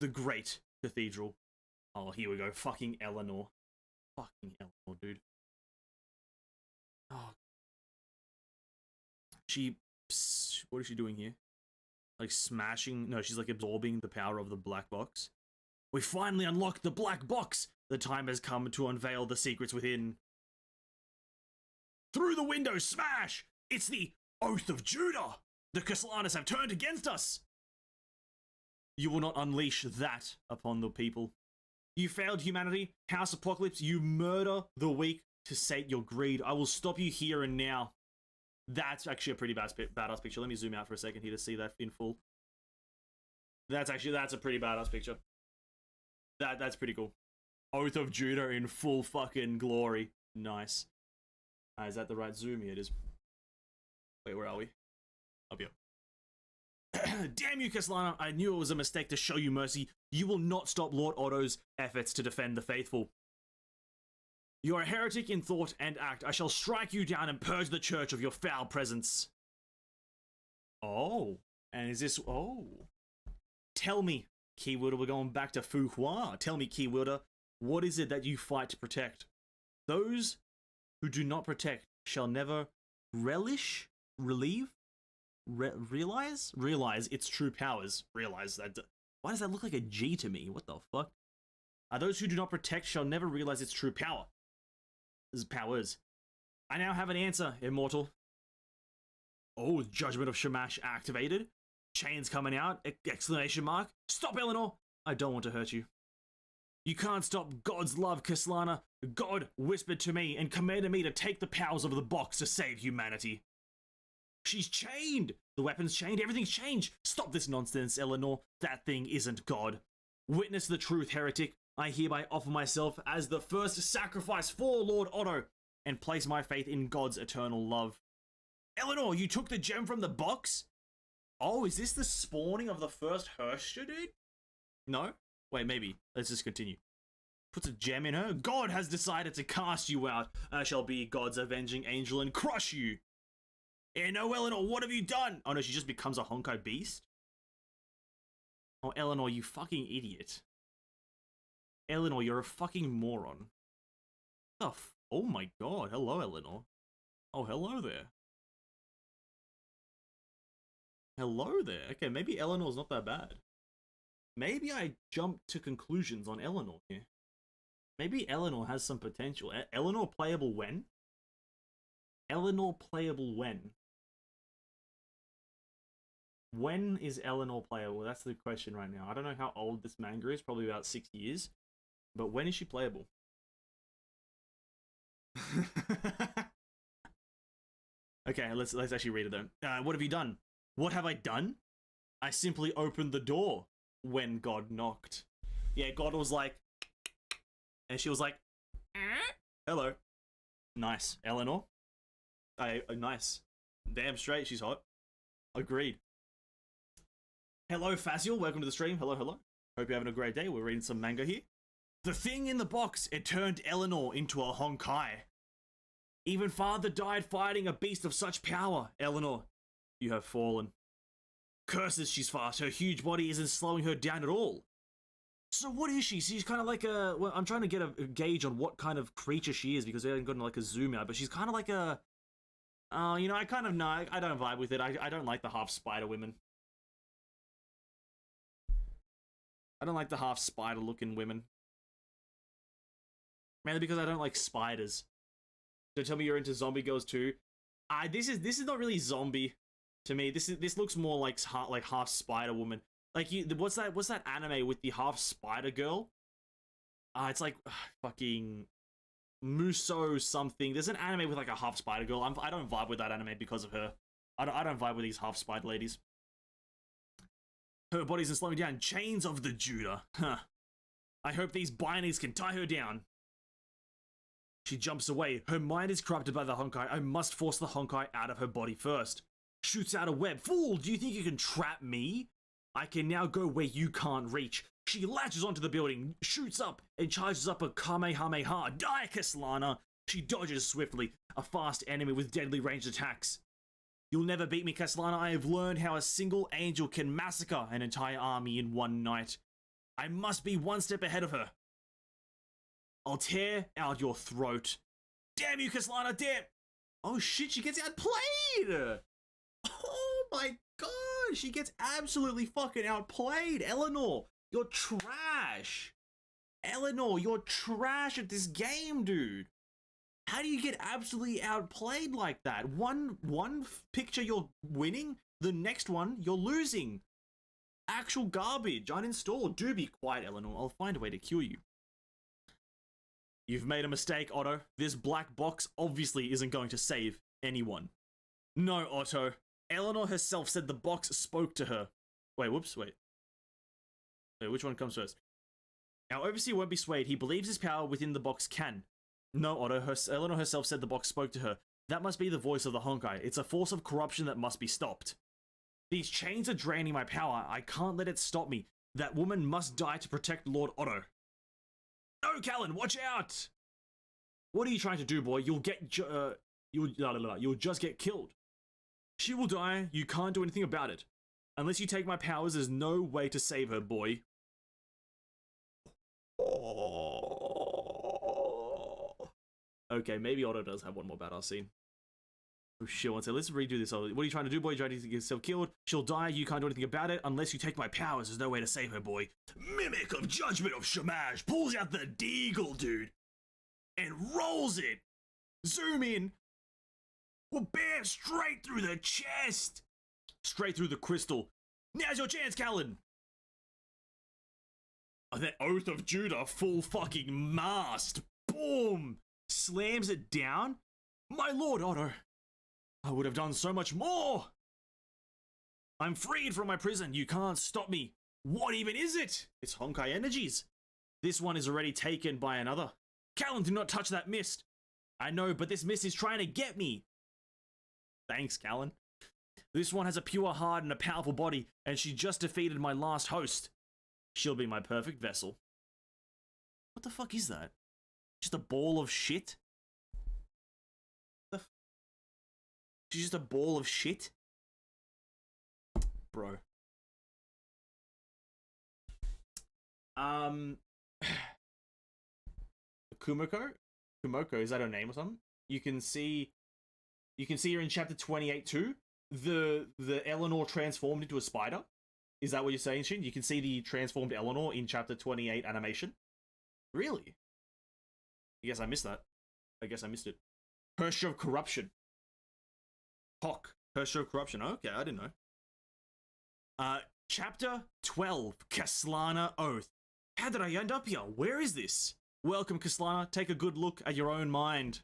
The great cathedral. Oh, here we go. Fucking Eleanor. Fucking Eleanor, dude. Oh. What is she doing here? Like smashing? No, she's like absorbing the power of the black box. We finally unlocked the black box. The time has come to unveil the secrets within. Through the window, smash! It's the Oath of Judah! The Kaslanas have turned against us! You will not unleash that upon the people. You failed humanity, House Apocalypse, you murder the weak to sate your greed. I will stop you here and now. That's actually a pretty badass picture. Let me zoom out for a second here to see that in full. That's a pretty badass picture. That's pretty cool. Oath of Judah in full fucking glory. Nice. Is that the right zoom? Yeah, it is. Wait, where are we? Up here. Damn you, Kaslana. I knew it was a mistake to show you mercy. You will not stop Lord Otto's efforts to defend the faithful. You are a heretic in thought and act. I shall strike you down and purge the church of your foul presence. Oh. And is this... Oh. Tell me, Keywielder, we're going back to Fu Hua. Tell me, Keywielder, what is it that you fight to protect? Those who do not protect shall never realize its true powers. Realize that. Why does that look like a G to me? What the fuck? Those who do not protect shall never realize its true power. Powers. I now have an answer, Immortal. Oh, Judgment of Shamash activated. Chains coming out. Exclamation mark. Stop, Eleanor. I don't want to hurt you. You can't stop God's love, Kaslana. God whispered to me and commanded me to take the powers of the box to save humanity. She's chained. The weapon's chained. Everything's changed. Stop this nonsense, Eleanor. That thing isn't God. Witness the truth, heretic. I hereby offer myself as the first sacrifice for Lord Otto and place my faith in God's eternal love. Eleanor, you took the gem from the box? Oh, is this the spawning of the first Herrscher, dude? No? Wait, maybe. Let's just continue. Puts a gem in her. God has decided to cast you out. I shall be God's avenging angel and crush you. No, Eleanor, what have you done? Oh no, she just becomes a Honkai beast? Oh, Eleanor, you fucking idiot. Eleanor, you're a fucking moron. Oh my god, hello, Eleanor. Oh, hello there. Hello there. Okay, maybe Eleanor's not that bad. Maybe I jumped to conclusions on Eleanor here. Maybe Eleanor has some potential. Eleanor playable when? Eleanor playable when? When is Eleanor playable? That's the question right now. I don't know how old this manga is. Probably about 6 years. But when is she playable? Okay, let's actually read it then. What have you done? What have I done? I simply opened the door when God knocked. Yeah, God was like... And she was like... Hello. Nice. Eleanor? Nice. Damn straight, she's hot. Agreed. Hello, Faziel. Welcome to the stream. Hello, hello. Hope you're having a great day. We're reading some manga here. The thing in the box, it turned Eleanor into a Honkai. Even father died fighting a beast of such power. Eleanor, you have fallen. Curses, she's fast. Her huge body isn't slowing her down at all. So what is she? She's kind of like a... Well, I'm trying to get a gauge on what kind of creature she is because I haven't gotten like a zoom out, but she's kind of like a... you know, I kind of know. I don't vibe with it. I don't like the half spider women. I don't like the half spider looking women. Mainly because I don't like spiders. Don't tell me you're into zombie girls too. This is not really zombie to me. This looks more like half spider woman. Like what's that anime with the half spider girl? It's like fucking Muso something. There's an anime with like a half spider girl. I don't vibe with that anime because of her. I don't vibe with these half spider ladies. Her body isn't slowing down. Chains of the Judah. Huh. I hope these bindings can tie her down. She jumps away. Her mind is corrupted by the Honkai. I must force the Honkai out of her body first. Shoots out a web. Fool, do you think you can trap me? I can now go where you can't reach. She latches onto the building, shoots up, and charges up a Kamehameha. Die, Castellana! She dodges swiftly. A fast enemy with deadly ranged attacks. You'll never beat me, Castellana. I have learned how a single angel can massacre an entire army in one night. I must be one step ahead of her. I'll tear out your throat. Damn you, Castellana, damn! Oh shit, she gets outplayed! Oh my god, she gets absolutely fucking outplayed! Eleanor, you're trash! Eleanor, you're trash at this game, dude! How do you get absolutely outplayed like that? One picture you're winning, the next one you're losing. Actual garbage, uninstall. Do be quiet, Eleanor. I'll find a way to cure you. You've made a mistake, Otto. This black box obviously isn't going to save anyone. No, Otto. Eleanor herself said the box spoke to her. Wait, whoops, wait. Wait, which one comes first? Our overseer won't be swayed. He believes his power within the box can. No, Otto, Eleanor herself said the box spoke to her. That must be the voice of the Honkai. It's a force of corruption that must be stopped. These chains are draining my power. I can't let it stop me. That woman must die to protect Lord Otto. No, Callan, watch out! What are you trying to do, boy? You'll just get killed. She will die. You can't do anything about it. Unless you take my powers, there's no way to save her, boy. Okay, maybe Otto does have one more badass scene. Oh shit, one second. Let's redo this. What are you trying to do, boy? You're trying to get yourself killed. She'll die. You can't do anything about it. Unless you take my powers, there's no way to save her, boy. Mimic of Judgment of Shamash pulls out the deagle, dude. And rolls it. Zoom in. Well, bam, straight through the chest. Straight through the crystal. Now's your chance, Callan. Oh, that Oath of Judah full fucking mast. Boom. Slams it down. My lord, Otto. I would have done so much more. I'm freed from my prison. You can't stop me. What even is it? It's Honkai energies. This one is already taken by another. Callan, do not touch that mist. I know, but this mist is trying to get me. Thanks, Callan. This one has a pure heart and a powerful body, and she just defeated my last host. She'll be my perfect vessel. What the fuck is that? Just a ball of shit? She's just a ball of shit? Bro. Kumoko? Kumoko, is that her name or something? You can see her in chapter 28 too. The Eleanor transformed into a spider. Is that what you're saying, Shin? You can see the transformed Eleanor in chapter 28 animation? Really? I guess I missed that. I guess I missed it. Herrscher of Corruption. Hawk. Herrscher of Corruption. Okay, I didn't know. Chapter 12. Castellana Oath. How did I end up here? Where is this? Welcome, Castellana. Take a good look at your own mind.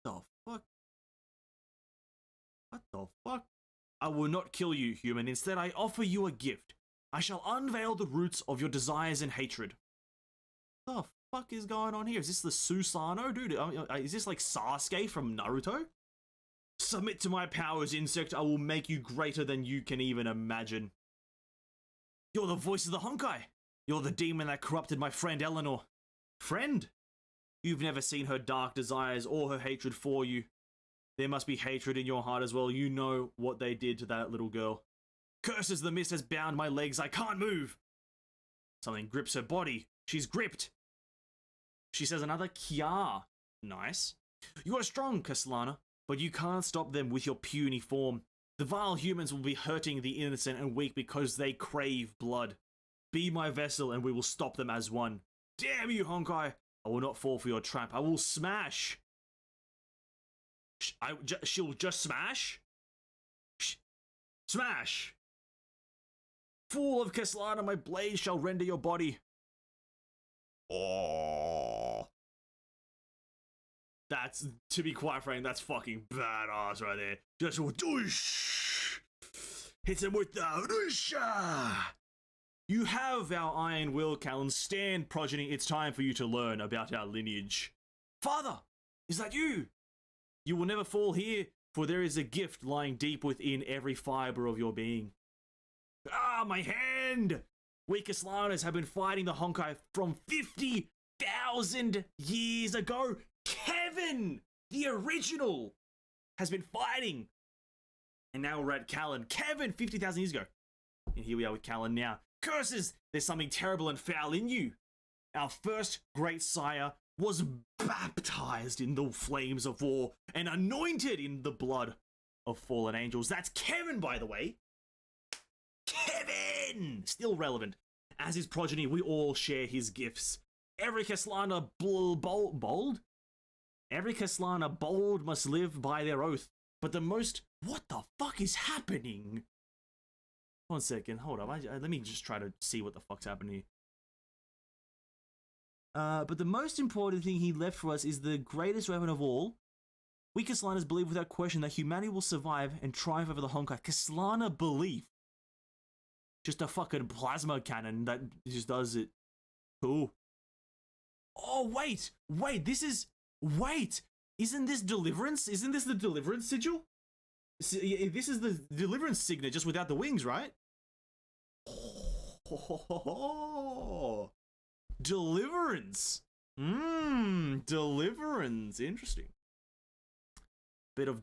The fuck? What the fuck? I will not kill you, human. Instead, I offer you a gift. I shall unveil the roots of your desires and hatred. The fuck is going on here? Is this the Susanoo, dude? Is this like Sasuke from Naruto? Submit to my powers, insect. I will make you greater than you can even imagine. You're the voice of the Honkai. You're the demon that corrupted my friend Eleanor. Friend? You've never seen her dark desires or her hatred for you. There must be hatred in your heart as well. You know what they did to that little girl. Curses, the mist has bound my legs. I can't move. Something grips her body. She's gripped. She says another Kia. Nice. You are strong, Kaslana, but you can't stop them with your puny form. The vile humans will be hurting the innocent and weak because they crave blood. Be my vessel and we will stop them as one. Damn you, Honkai! I will not fall for your trap. I will smash. She'll just smash? Smash! Fool of Kaslana, my blade shall render your body. Oh. That's, to be quite frank, that's fucking badass right there. Just whoosh! Hits him with the whoosh! You have our iron will, Callan. Stand, progeny. It's time for you to learn about our lineage. Father, is that you? You will never fall here, for there is a gift lying deep within every fiber of your being. Ah, my hand! We Kaslanas have been fighting the Honkai from 50,000 years ago. Kevin, the original, has been fighting. And now we're at Callan. Kevin, 50,000 years ago. And here we are with Callan now. Curses, there's something terrible and foul in you. Our first great sire was baptized in the flames of war and anointed in the blood of fallen angels. That's Kevin, by the way. Kevin! Still relevant. As his progeny, we all share his gifts. Every Kaslana bold? Every Kaslana bold must live by their oath. But the most... What the fuck is happening? 1 second, hold up. Let me just try to see what the fuck's happening here. But the most important thing he left for us is the greatest weapon of all. We Kaslanas believe without question that humanity will survive and triumph over the Honkai. Kaslana belief. Just a fucking plasma cannon that just does it. Cool. Oh, wait, isn't this Deliverance? Isn't this the Deliverance sigil? This is the Deliverance signet, just without the wings, right? Oh, Deliverance. Deliverance. Interesting. Bit of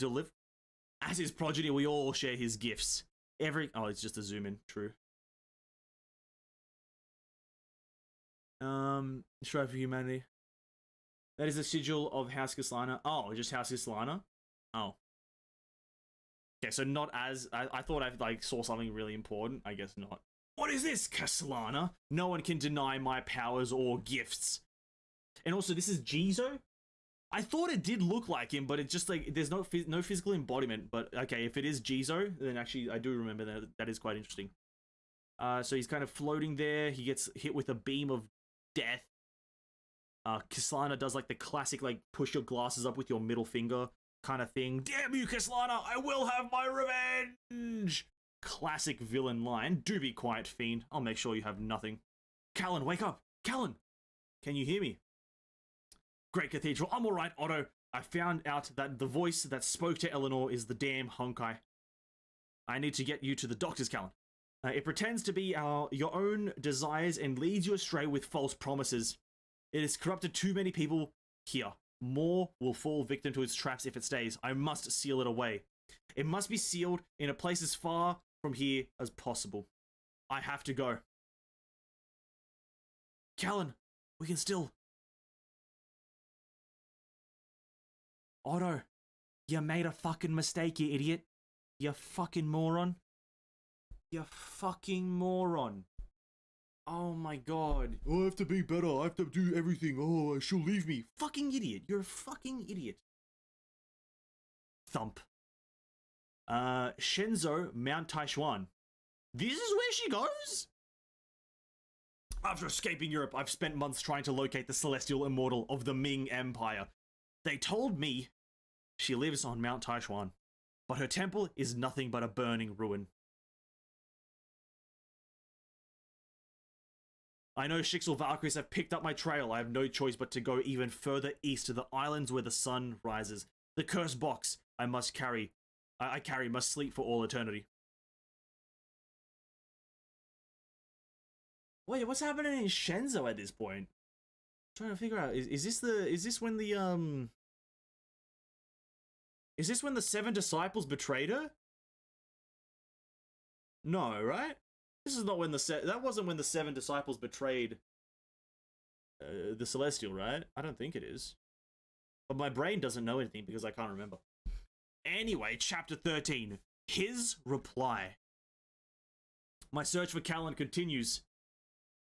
As his progeny, we all share his gifts. Oh, it's just a zoom in. True. Strive for humanity. That is a sigil of House Kaslana. Oh, just House Kaslana? Oh. Okay, so not as... I thought I saw something really important. I guess not. What is this, Kaslana? No one can deny my powers or gifts. And also, this is Jizo? I thought it did look like him, but it's just like... There's no physical embodiment. But, okay, if it is Jizo, then actually I do remember that. That is quite interesting. So he's kind of floating there. He gets hit with a beam of death. Kaslana does like the classic, like, push your glasses up with your middle finger kind of thing. Damn you, Kaslana! I will have my revenge! Classic villain line. Do be quiet, fiend. I'll make sure you have nothing. Callan, wake up! Callan! Can you hear me? Great Cathedral. I'm alright, Otto. I found out that the voice that spoke to Eleanor is the damn Honkai. I need to get you to the doctors, Callan. It pretends to be your own desires and leads you astray with false promises. It has corrupted too many people here. More will fall victim to its traps if it stays. I must seal it away. It must be sealed in a place as far from here as possible. I have to go. Callan, we can still... Otto, you made a fucking mistake, you idiot. You fucking moron. You fucking moron. Oh my god. Oh, I have to be better. I have to do everything. Oh, she'll leave me. Fucking idiot. You're a fucking idiot. Thump. Shenzhou, Mount Taishuan. This is where she goes? After escaping Europe, I've spent months trying to locate the celestial immortal of the Ming Empire. They told me she lives on Mount Taishuan, but her temple is nothing but a burning ruin. I know Shixel Valkyries have picked up my trail. I have no choice but to go even further east to the islands where the sun rises. The cursed box I must carry. I must sleep for all eternity. Wait, what's happening in Shenzhou at this point? I'm trying to figure out. Is this when the Is this when the 7 disciples betrayed her? No, right? This is not when that wasn't when the 7 disciples betrayed the Celestial, right? I don't think it is. But my brain doesn't know anything because I can't remember. Anyway, chapter 13. His reply. My search for Callan continues.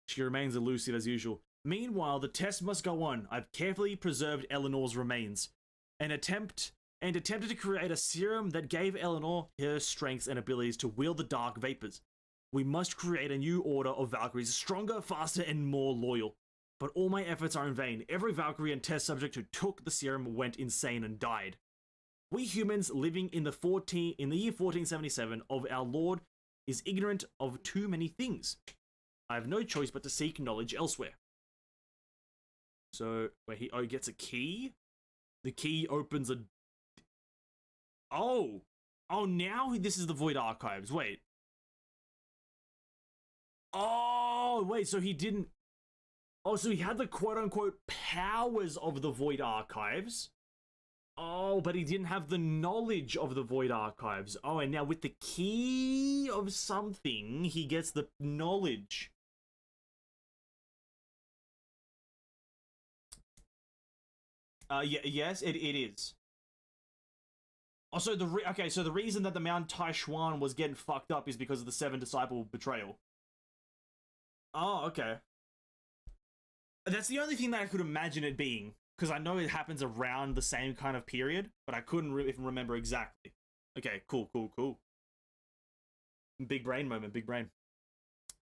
She remains elusive as usual. Meanwhile, the test must go on. I've carefully preserved Eleanor's remains and attempted to create a serum that gave Eleanor her strengths and abilities to wield the dark vapors. We must create a new order of Valkyries, stronger, faster, and more loyal. But all my efforts are in vain. Every Valkyrie and test subject who took the serum went insane and died. We humans living in the year 1477 of our Lord is ignorant of too many things. I have no choice but to seek knowledge elsewhere. So, where he gets a key? The key opens a... Oh! Oh, now this is the Void Archives. Wait. Oh, wait, so he didn't... Oh, so he had the quote-unquote powers of the Void Archives. Oh, but he didn't have the knowledge of the Void Archives. Oh, and now with the key of something, he gets the knowledge. Yes, it is. Also, so the reason that the Mount Taishuan was getting fucked up is because of the 7 disciple betrayal. Oh, okay. That's the only thing that I could imagine it being, because I know it happens around the same kind of period, but I couldn't even remember exactly. Okay, cool. Big brain moment, big brain.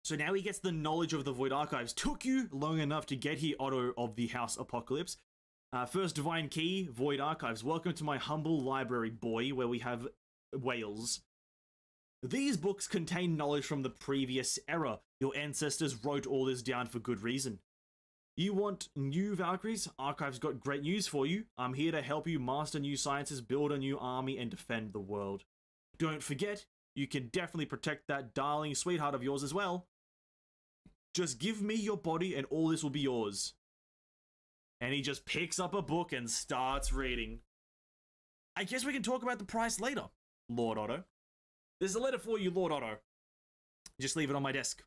So now he gets the knowledge of the Void Archives. Took you long enough to get here, Otto of the House Apocalypse. First Divine Key, Void Archives. Welcome to my humble library, boy, where we have whales. These books contain knowledge from the previous era. Your ancestors wrote all this down for good reason. You want new Valkyries? Archive's got great news for you. I'm here to help you master new sciences, build a new army, and defend the world. Don't forget, you can definitely protect that darling sweetheart of yours as well. Just give me your body and all this will be yours. And he just picks up a book and starts reading. I guess we can talk about the price later, Lord Otto. There's a letter for you, Lord Otto. Just leave it on my desk.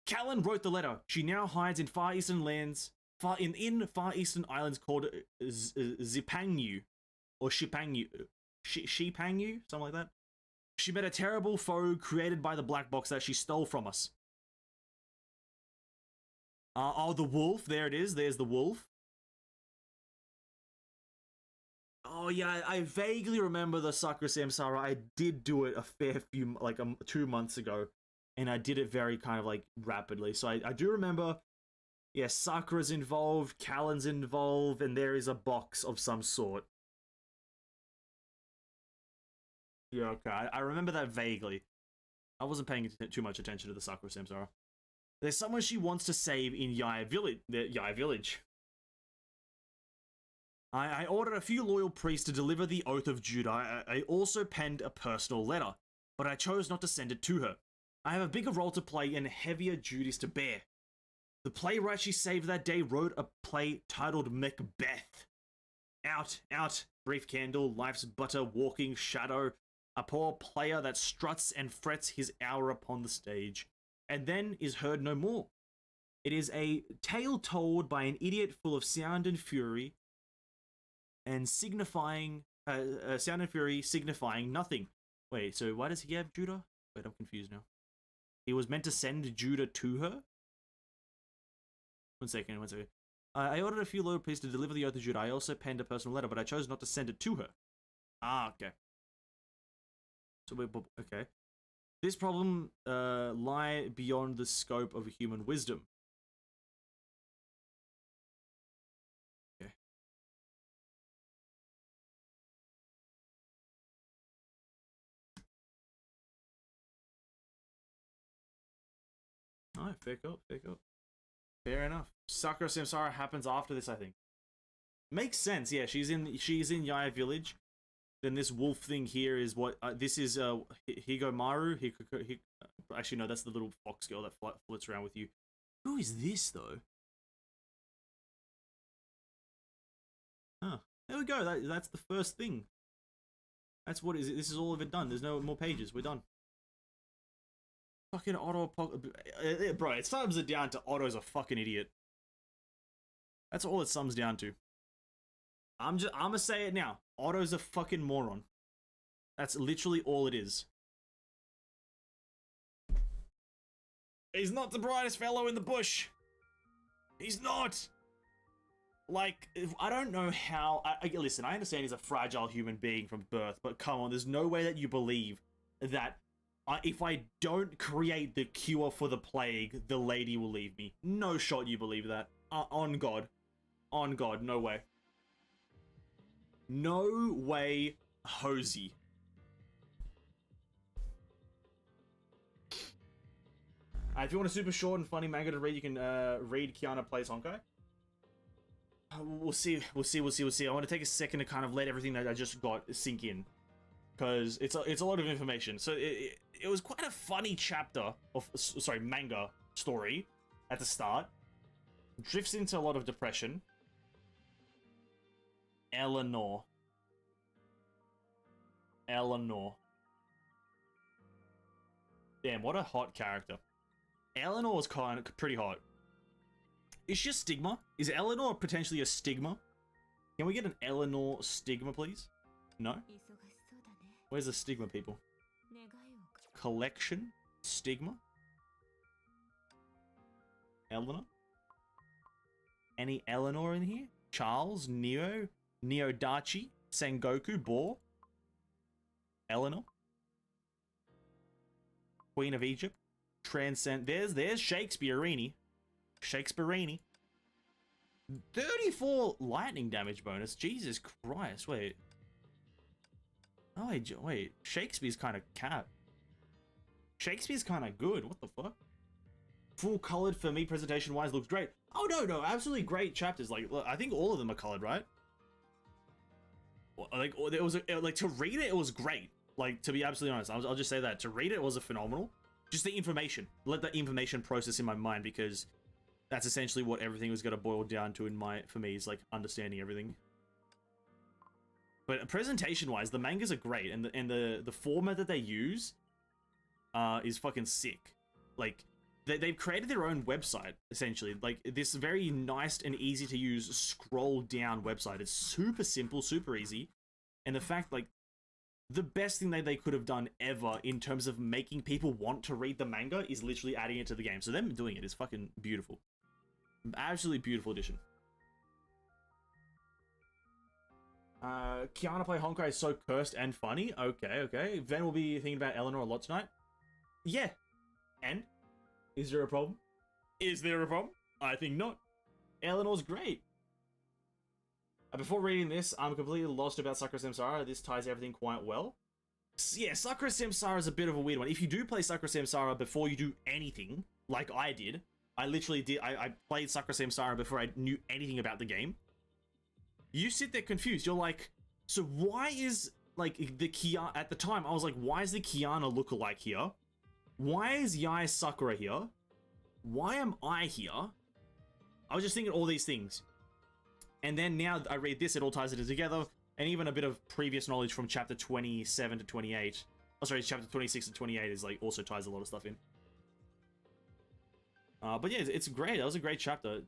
Callan wrote the letter. She now hides in Far Eastern lands, Far Eastern islands called Zipangyu, or Shipangyu, Shipangyu, something like that. She met a terrible foe created by the black box that she stole from us. Oh, the wolf. There it is. There's the wolf. Oh yeah, I vaguely remember the Sakura Samsara. I did do it a fair few, like 2 months ago. And I did it very kind of like rapidly. So I do remember, yeah, Sakura's involved, Callan's involved, and there is a box of some sort. Yeah, okay. I remember that vaguely. I wasn't paying too much attention to the Sakura Samsara. There's someone she wants to save in Yaya Village. I ordered a few loyal priests to deliver the Oath of Judah. I also penned a personal letter, but I chose not to send it to her. I have a bigger role to play and heavier duties to bear. The playwright she saved that day wrote a play titled Macbeth. Out, brief candle, life's but a walking shadow, a poor player that struts and frets his hour upon the stage, and then is heard no more. It is a tale told by an idiot full of sound and fury, and signifying nothing. Wait, so why does he have Judah? Wait, I'm confused now. He was meant to send Judah to her? One second. I ordered a few loyal priests to deliver the Oath of Judah. I also penned a personal letter, but I chose not to send it to her. Ah, okay. So, okay. This problem lie beyond the scope of human wisdom. Okay. Alright, fair cop. Fair enough. Sakura Samsara happens after this, I think. Makes sense, yeah. She's in Yaya Village. Then this wolf thing here is what this is. Higomaru. Actually, no, that's the little fox girl that floats around with you. Who is this though? Huh. There we go. That's the first thing. That's what is it. This is all of it done. There's no more pages. We're done. Fucking Otto, bro. It sums it down to Otto's a fucking idiot. That's all it sums down to. I'm gonna say it now. Otto's a fucking moron. That's literally all it is. He's not the brightest fellow in the bush. He's not. Like, I don't know how. Listen, I understand he's a fragile human being from birth, but come on, there's no way that you believe that if I don't create the cure for the plague, the lady will leave me. No shot you believe that. On God. On God, no way. No way, Hosey. If you want a super short and funny manga to read, you can read Kiana Plays Honkai. We'll see. I want to take a second to kind of let everything that I just got sink in, because it's a lot of information. So it was quite a funny chapter of manga story at the start. Drifts into a lot of depression. Eleanor. Damn, what a hot character. Eleanor was kind of pretty hot. Is she a stigma? Is Eleanor potentially a stigma? Can we get an Eleanor stigma, please? No? Where's the stigma, people? Collection? Stigma? Eleanor? Any Eleanor in here? Charles? Neo? Neodachi? Sengoku? Boar? Eleanor? Queen of Egypt? Transcend. There's Shakespeareini. 34 lightning damage bonus. Jesus Christ. Wait. Oh, wait. Shakespeare's kind of cat. Shakespeare's kind of good. What the fuck? Full colored for me, presentation wise, looks great. Oh, no. Absolutely great chapters. Like, I think all of them are colored, right? Like, it was like, to read it was great. Like, to be absolutely honest, I'll just say that. To read it was a phenomenal. Just the information. Let the information process in my mind, because that's essentially what everything was going to boil down to for me, is like understanding everything. But presentation-wise, the mangas are great, and the format that they use is fucking sick. Like, they've created their own website, essentially. Like, this very nice and easy to use scroll down website. It's super simple, super easy. And the fact, like, the best thing that they could have done ever in terms of making people want to read the manga is literally adding it to the game. So them doing it is fucking beautiful. Absolutely beautiful addition. Kiana Play Honkai is so cursed and funny. Okay. Ven will be thinking about Eleanor a lot tonight. Yeah. And? Is there a problem? I think not. Eleanor's great. Before reading this, I'm completely lost about Sakura Samsara. This ties everything quite well. Yeah, Sakura Samsara is a bit of a weird one. If you do play Sakura Samsara before you do anything, like I did, I literally did, I played Sakura Samsara before I knew anything about the game. You sit there confused. You're like, so why is, like, the Kiana, at the time, I was like, why is the Kiana lookalike here? Why is Yae Sakura here? Why am I here? I was just thinking all these things. And then now I read this, it all ties it together, and even a bit of previous knowledge from chapter 27 to 28. Oh, sorry, chapter 26 to 28 is like also ties a lot of stuff in. But yeah, it's great. That was a great chapter.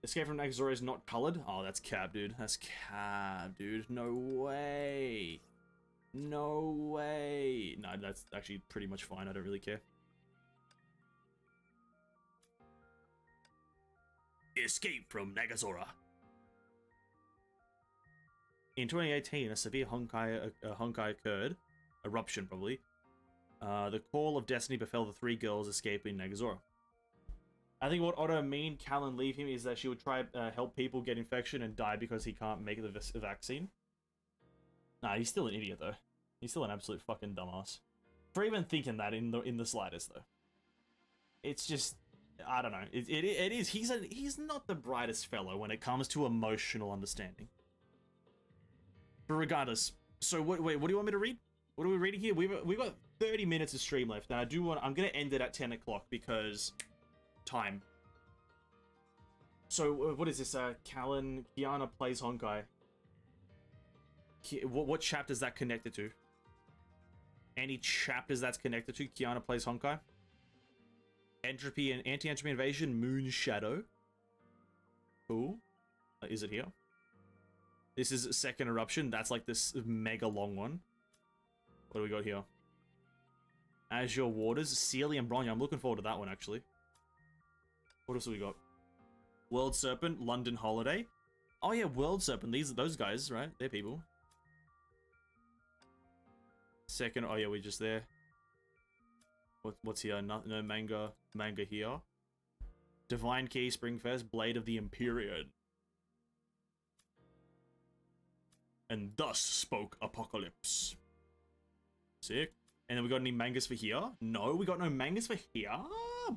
Escape from Nagazora is not colored. Oh, that's cap, dude. That's cap, dude. No way. No way. No, that's actually pretty much fine. I don't really care. Escape from Nagazora. In 2018, a severe Honkai occurred. Eruption, probably. The call of destiny befell the three girls escaping Nagazora. I think what Otto mean Callan leave him is that she would try help people get infection and die because he can't make the vaccine. Nah, he's still an idiot, though. He's still an absolute fucking dumbass. For even thinking that in the slightest, though. It's just... I don't know. It is. He's not the brightest fellow when it comes to emotional understanding. But regardless, so what do you want me to read? What are we reading here? We've got 30 minutes of stream left, and I'm gonna end it at 10 o'clock because time. So what is this? Kiana Plays Honkai. What chapter is that connected to? Any chapters that's connected to Kiana Plays Honkai? Entropy and Anti-Entropy Invasion, Moon Shadow. Cool. Is it here? This is Second Eruption. That's like this mega long one. What do we got here? Azure Waters, Sealy and Bronya. I'm looking forward to that one, actually. What else have we got? World Serpent, London Holiday. Oh yeah, World Serpent. Those guys, right? They're people. Second, oh yeah, we're just there. What's here? No manga here. Divine Key, Springfest, Blade of the Empyrean. And thus spoke Apocalypse. Sick. And then we got any mangas for here? No, we got no mangas for here?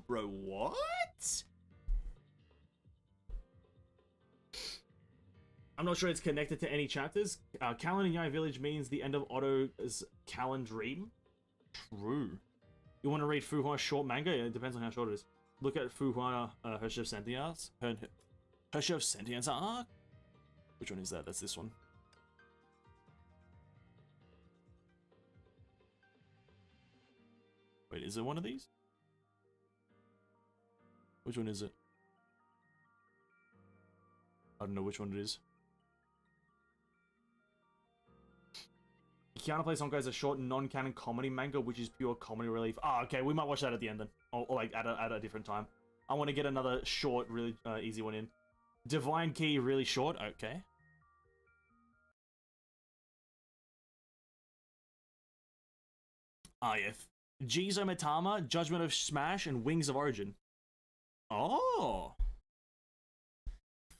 Bro, what? I'm not sure it's connected to any chapters. Callan in Yai Village means the end of Otto's Callan dream. True. You want to read Fuhua's short manga? Yeah, it depends on how short it is. Look at Fuhua Hershey of Sentience. Hershey of Sentience arc? Which one is that? That's this one. Wait, is it one of these? Which one is it? I don't know which one it is. Kiana plays Honkai as a short non-canon comedy manga, which is pure comedy relief. Ah, okay, we might watch that at the end then. Or like at a different time. I want to get another short, really easy one in. Divine Key, really short. Okay. Ah, yeah. Jizo Metama, Judgment of Smash, and Wings of Origin. Oh!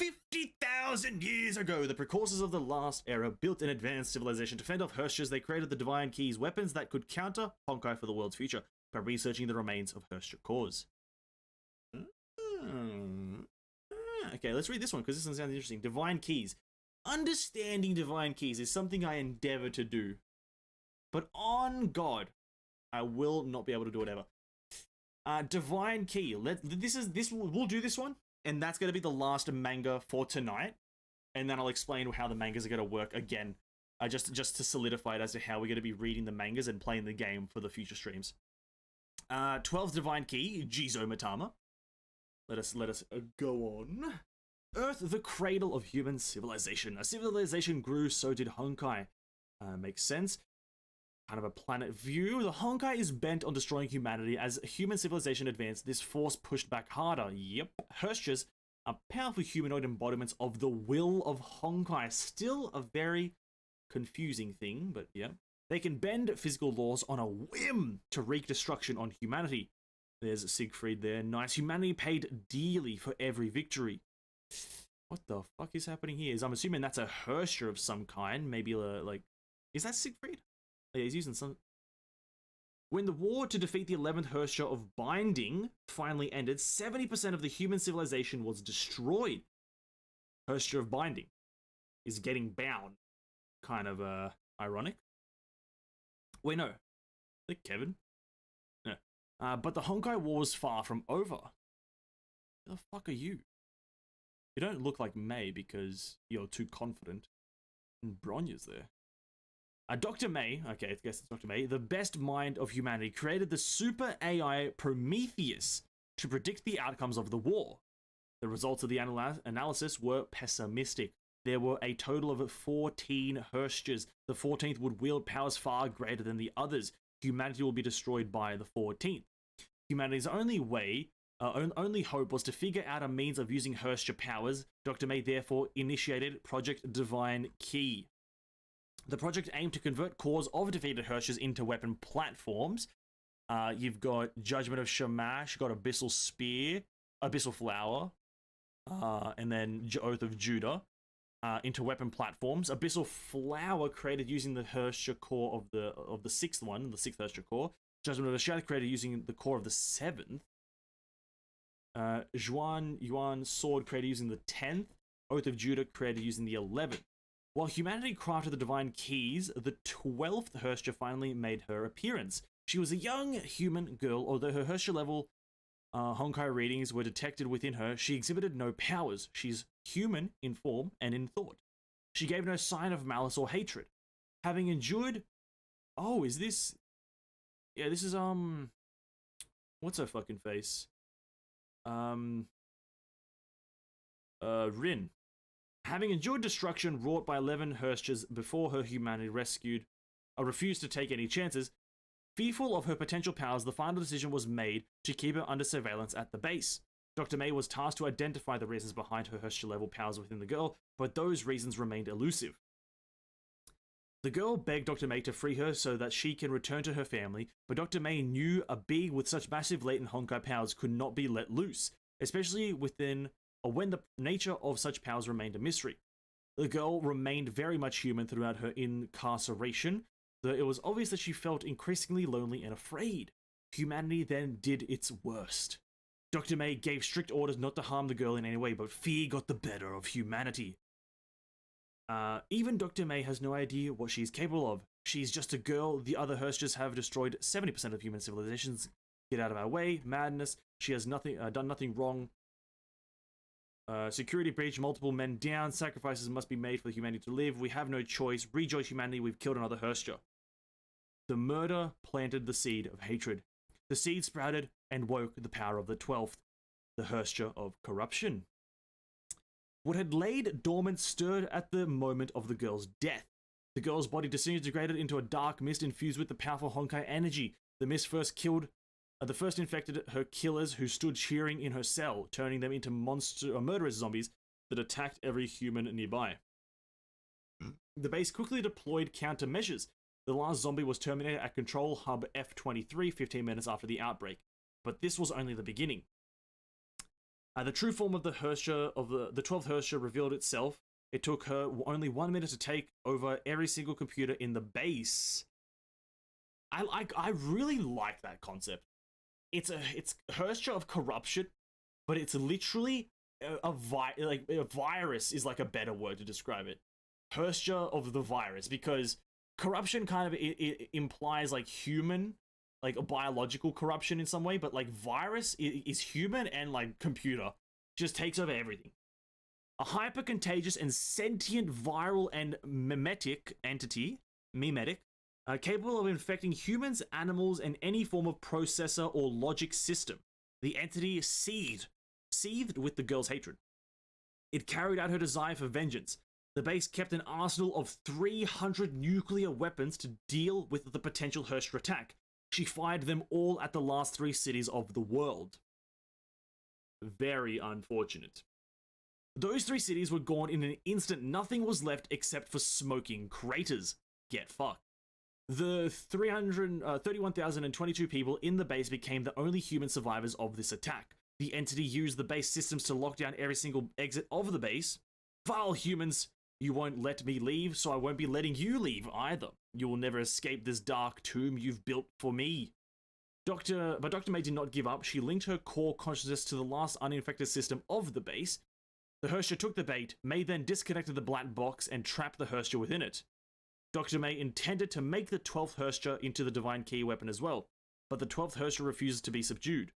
50,000 years ago, the precursors of the last era built an advanced civilization to fend off Hershers. They created the Divine Keys, weapons that could counter Honkai for the world's future by researching the remains of Hersher cores. Okay, let's read this one because this one sounds interesting. Divine Keys. Understanding Divine Keys is something I endeavor to do, but on God, I will not be able to do it ever. Divine Key. We'll do this one. And that's going to be the last manga for tonight. And then I'll explain how the mangas are going to work again. Just to solidify it as to how we're going to be reading the mangas and playing the game for the future streams. 12th Divine Key, Jizo Matama. Let us go on. Earth, the cradle of human civilization. As civilization grew, so did Honkai. Makes sense. Kind of a planet view. The Honkai is bent on destroying humanity. As human civilization advanced, this force pushed back harder. Yep. Hershers are powerful humanoid embodiments of the will of Honkai. Still a very confusing thing, but yeah. They can bend physical laws on a whim to wreak destruction on humanity. There's Siegfried there. Nice. Humanity paid dearly for every victory. What the fuck is happening here? I'm assuming that's a Hersher of some kind. Maybe like... Is that Siegfried? Yeah, he's using some... When the war to defeat the 11th Hersher of Binding finally ended, 70% of the human civilization was destroyed. Hersher of Binding is getting bound. Kind of, ironic. Wait, no. Is it Kevin? No. But the Honkai War was far from over. Who the fuck are you? You don't look like May because you're too confident. And Bronya's there. Dr. May, okay, I guess it's Dr. May, the best mind of humanity, created the super AI Prometheus to predict the outcomes of the war. The results of the analysis were pessimistic. There were a total of 14 Hershers. The 14th would wield powers far greater than the others. Humanity will be destroyed by the 14th. Humanity's only hope was to figure out a means of using Hersher powers. Dr. May therefore initiated Project Divine Key. The project aimed to convert cores of defeated Hershers into weapon platforms. You've got Judgment of Shamash, got Abyssal Spear, Abyssal Flower, and then Oath of Judah into weapon platforms. Abyssal Flower created using the Hersher core of the sixth one, the 6th Hersher core. Judgment of the Shadow created using the core of the 7th. Yuan Sword created using the 10th. Oath of Judah created using the 11th. While humanity crafted the Divine Keys, the 12th Hersher finally made her appearance. She was a young human girl, although her Hersher level Honkai readings were detected within her. She exhibited no powers. She's human in form and in thought. She gave no sign of malice or hatred. Having endured... Oh, is this... Yeah, this is, what's her fucking face? Rin. Having endured destruction wrought by 11 Herschers before her humanity refused to take any chances, fearful of her potential powers, the final decision was made to keep her under surveillance at the base. Dr. May was tasked to identify the reasons behind her Herschel-level powers within the girl, but those reasons remained elusive. The girl begged Dr. May to free her so that she can return to her family, but Dr. May knew a being with such massive latent Honkai powers could not be let loose, especially when the nature of such powers remained a mystery. The girl remained very much human throughout her incarceration, though it was obvious that she felt increasingly lonely and afraid. Humanity then did its worst. Dr. May gave strict orders not to harm the girl in any way, but fear got the better of humanity. Even Dr. May has no idea what she's capable of. She's just a girl. The other Herschers have destroyed 70% of human civilizations. Get out of our way. Madness. She has done nothing wrong. Security breach. Multiple men down. Sacrifices must be made for humanity to live. We have no choice. Rejoice, humanity. We've killed another Herscher. The murder planted the seed of hatred. The seed sprouted and woke the power of the 12th, the Herscher of corruption. What had laid dormant stirred at the moment of the girl's death. The girl's body disintegrated into a dark mist infused with the powerful Honkai energy. The mist first infected her killers who stood cheering in her cell, turning them into murderous zombies that attacked every human nearby. The base quickly deployed countermeasures. The last zombie was terminated at Control Hub F-23 15 minutes after the outbreak. But this was only the beginning. The true form of the Herscher of the 12th Herscher revealed itself. It took her only 1 minute to take over every single computer in the base. I really like that concept. It's Herscher of corruption, but it's literally a virus is like a better word to describe it. Herscher of the virus, because corruption kind of it implies like human, like a biological corruption in some way, but like virus is human and like computer just takes over everything. A hyper-contagious and sentient viral and mimetic entity, capable of infecting humans, animals, and any form of processor or logic system. The entity seethed with the girl's hatred. It carried out her desire for vengeance. The base kept an arsenal of 300 nuclear weapons to deal with the potential Herscher attack. She fired them all at the last 3 cities of the world. Very unfortunate. Those 3 cities were gone in an instant. Nothing was left except for smoking craters. Get fucked. The 31,022 people in the base became the only human survivors of this attack. The entity used the base systems to lock down every single exit of the base. Vile humans, you won't let me leave, so I won't be letting you leave either. You will never escape this dark tomb you've built for me. But Dr. May did not give up. She linked her core consciousness to the last uninfected system of the base. The Herscher took the bait. May then disconnected the black box and trapped the Herscher within it. Dr. May intended to make the 12th Herscher into the Divine Key weapon as well, but the 12th Herscher refuses to be subdued.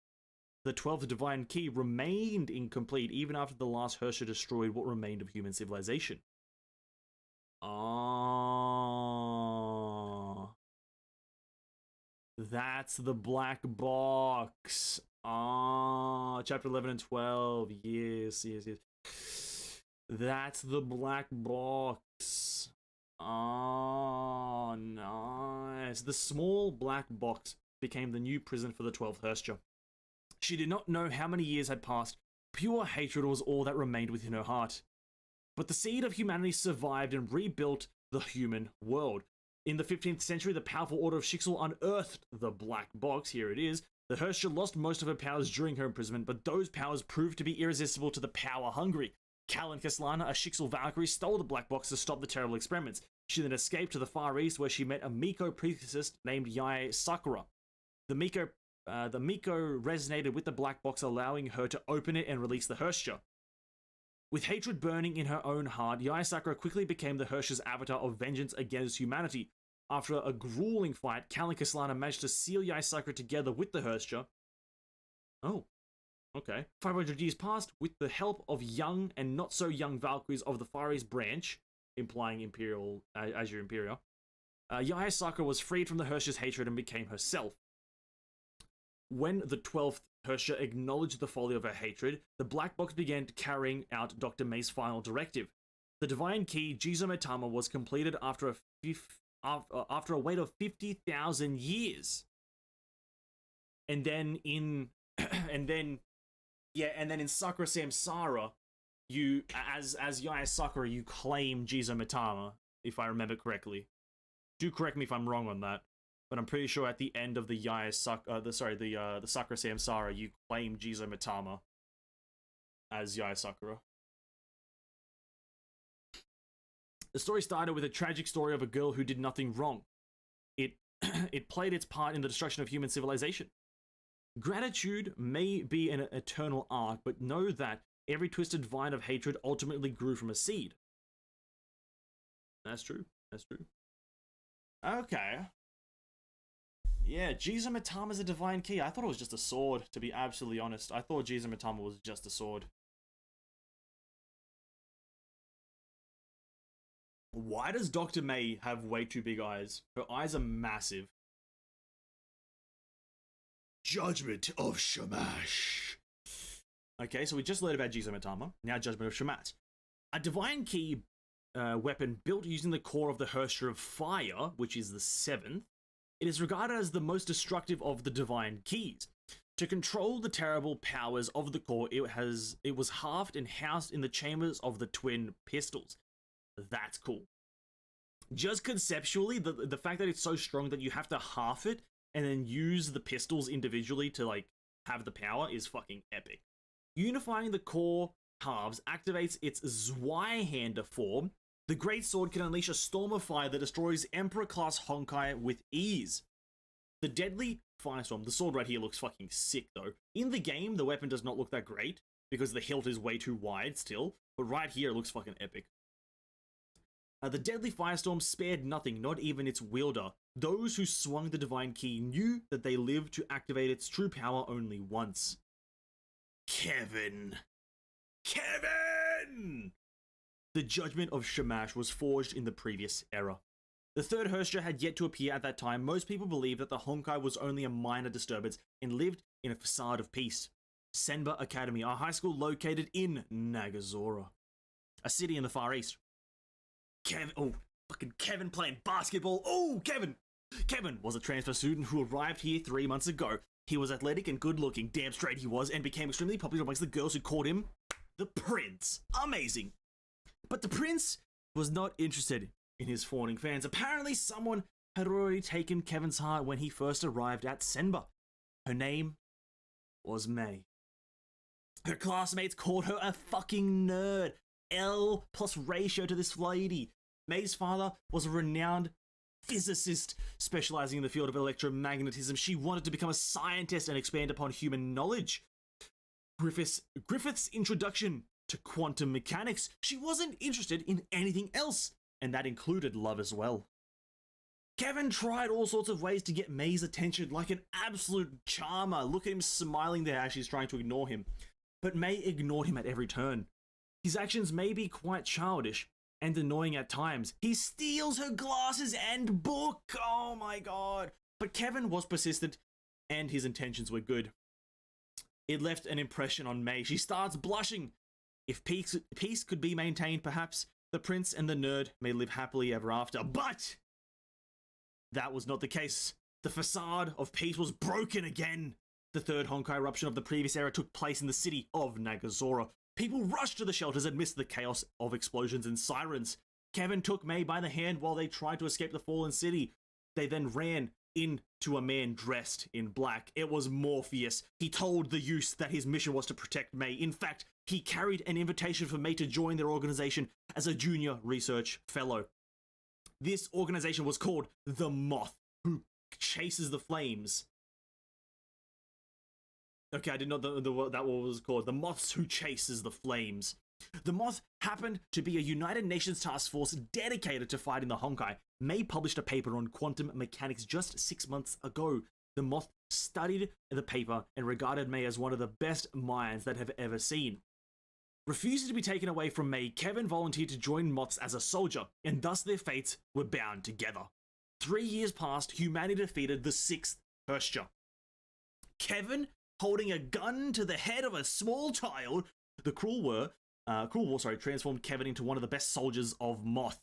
The 12th Divine Key remained incomplete even after the last Herscher destroyed what remained of human civilization. That's the black box. Chapter 11 and 12. Yes. That's the black box. Nice. The small black box became the new prison for the 12th Herscher. She did not know how many years had passed. Pure hatred was all that remained within her heart. But the seed of humanity survived and rebuilt the human world. In the 15th century, the powerful Order of Shixel unearthed the black box. Here it is. The Herscher lost most of her powers during her imprisonment, but those powers proved to be irresistible to the power-hungry. Kallen Keslana, a Shixel Valkyrie, stole the black box to stop the terrible experiments. She then escaped to the Far East, where she met a Miko priestess named Yae Sakura. The Miko resonated with the black box, allowing her to open it and release the Herscher. With hatred burning in her own heart, Yae Sakura quickly became the Herscher's avatar of vengeance against humanity. After a grueling fight, Kallen Keslana managed to seal Yae Sakura together with the Herscher. Oh, okay. 500 years passed. With the help of young and not so young Valkyries of the Far East branch, implying Imperial, Azure Imperial, Yae Sakura was freed from the Herscher's hatred and became herself. when the 12th Hersha acknowledged the folly of her hatred, the Black Box began carrying out Dr. May's final directive. The Divine Key, Jizometama, was completed after a wait of 50,000 years. And then in and then in Sakura Samsara, you as Yaya Sakura, you claim Jizometama, if I remember correctly. Do correct me if I'm wrong on that, but I'm pretty sure at the end of the the Sakura Samsara, you claim Jizometama as Yaya Sakura. The story started with a tragic story of a girl who did nothing wrong. It played its part in the destruction of human civilization. Gratitude may be an eternal arc, but know that every twisted vine of hatred ultimately grew from a seed. That's true. That's true. Okay. Yeah, Jizometama's a divine key. I thought it was just a sword, to be absolutely honest. I thought Jizometama was just a sword. Why does Dr. May have way too big eyes? Her eyes are massive. Judgment of Shamash. Okay, so we just learned about Jizometama. Now Judgment of Shamash. A divine key weapon built using the core of the Hersha of Fire, which is the 7th. It is regarded as the most destructive of the divine keys. To control the terrible powers of the core, it was halved and housed in the chambers of the twin pistols. That's cool. Just conceptually, the fact that it's so strong that you have to half it and then use the pistols individually to like have the power is fucking epic. Unifying the core halves activates its Zweihander form. The Great Sword can unleash a storm of fire that destroys Emperor-class Honkai with ease. The Deadly Firestorm, the sword right here looks fucking sick though. In the game, the weapon does not look that great because the hilt is way too wide still, but right here it looks fucking epic. The Deadly Firestorm spared nothing, not even its wielder. Those who swung the Divine Key knew that they lived to activate its true power only once. Kevin! The Judgment of Shamash was forged in the previous era. The third Hersha had yet to appear at that time. Most people believed that the Honkai was only a minor disturbance and lived in a facade of peace. Senba Academy, a high school located in Nagazora, a city in the Far East. Kevin playing basketball. Oh, Kevin was a transfer student who arrived here 3 months ago. He was athletic and good looking, damn straight he was, and became extremely popular amongst the girls who called him the Prince. Amazing. But the Prince was not interested in his fawning fans. Apparently someone had already taken Kevin's heart when he first arrived at Senba. Her name was May. Her classmates called her a fucking nerd. L plus ratio to this lady. May's father was a renowned physicist specializing in the field of electromagnetism. She wanted to become a scientist and expand upon human knowledge. Griffith's introduction to quantum mechanics. She wasn't interested in anything else, and that included love as well. Kevin tried all sorts of ways to get May's attention, like an absolute charmer. Look at him smiling there as she's trying to ignore him. But May ignored him at every turn. His actions may be quite childish and annoying at times. He steals her glasses and book. Oh my god. But Kevin was persistent and his intentions were good. It left an impression on May. She starts blushing. If peace could be maintained, perhaps the prince and the nerd may live happily ever after. But that was not the case. The facade of peace was broken again. The third Honkai eruption of the previous era took place in the city of Nagazora. People rushed to the shelters amidst the chaos of explosions and sirens. Kevin took May by the hand while they tried to escape the fallen city. They then ran into a man dressed in black. It was Morpheus. He told the youth that his mission was to protect May. In fact, he carried an invitation for May to join their organization as a junior research fellow. This organization was called the Moth, who chases the flames. Okay, I didn't know that what was called. The Moths who chases the flames. The Moth happened to be a United Nations task force dedicated to fighting the Honkai. May published a paper on quantum mechanics just 6 months ago. The Moth studied the paper and regarded May as one of the best minds that have ever seen. Refusing to be taken away from May, Kevin volunteered to join Moths as a soldier, and thus their fates were bound together. 3 years passed, humanity defeated the 6th Hersha. Kevin holding a gun to the head of a small child. The Cruel War, transformed Kevin into one of the best soldiers of Moth.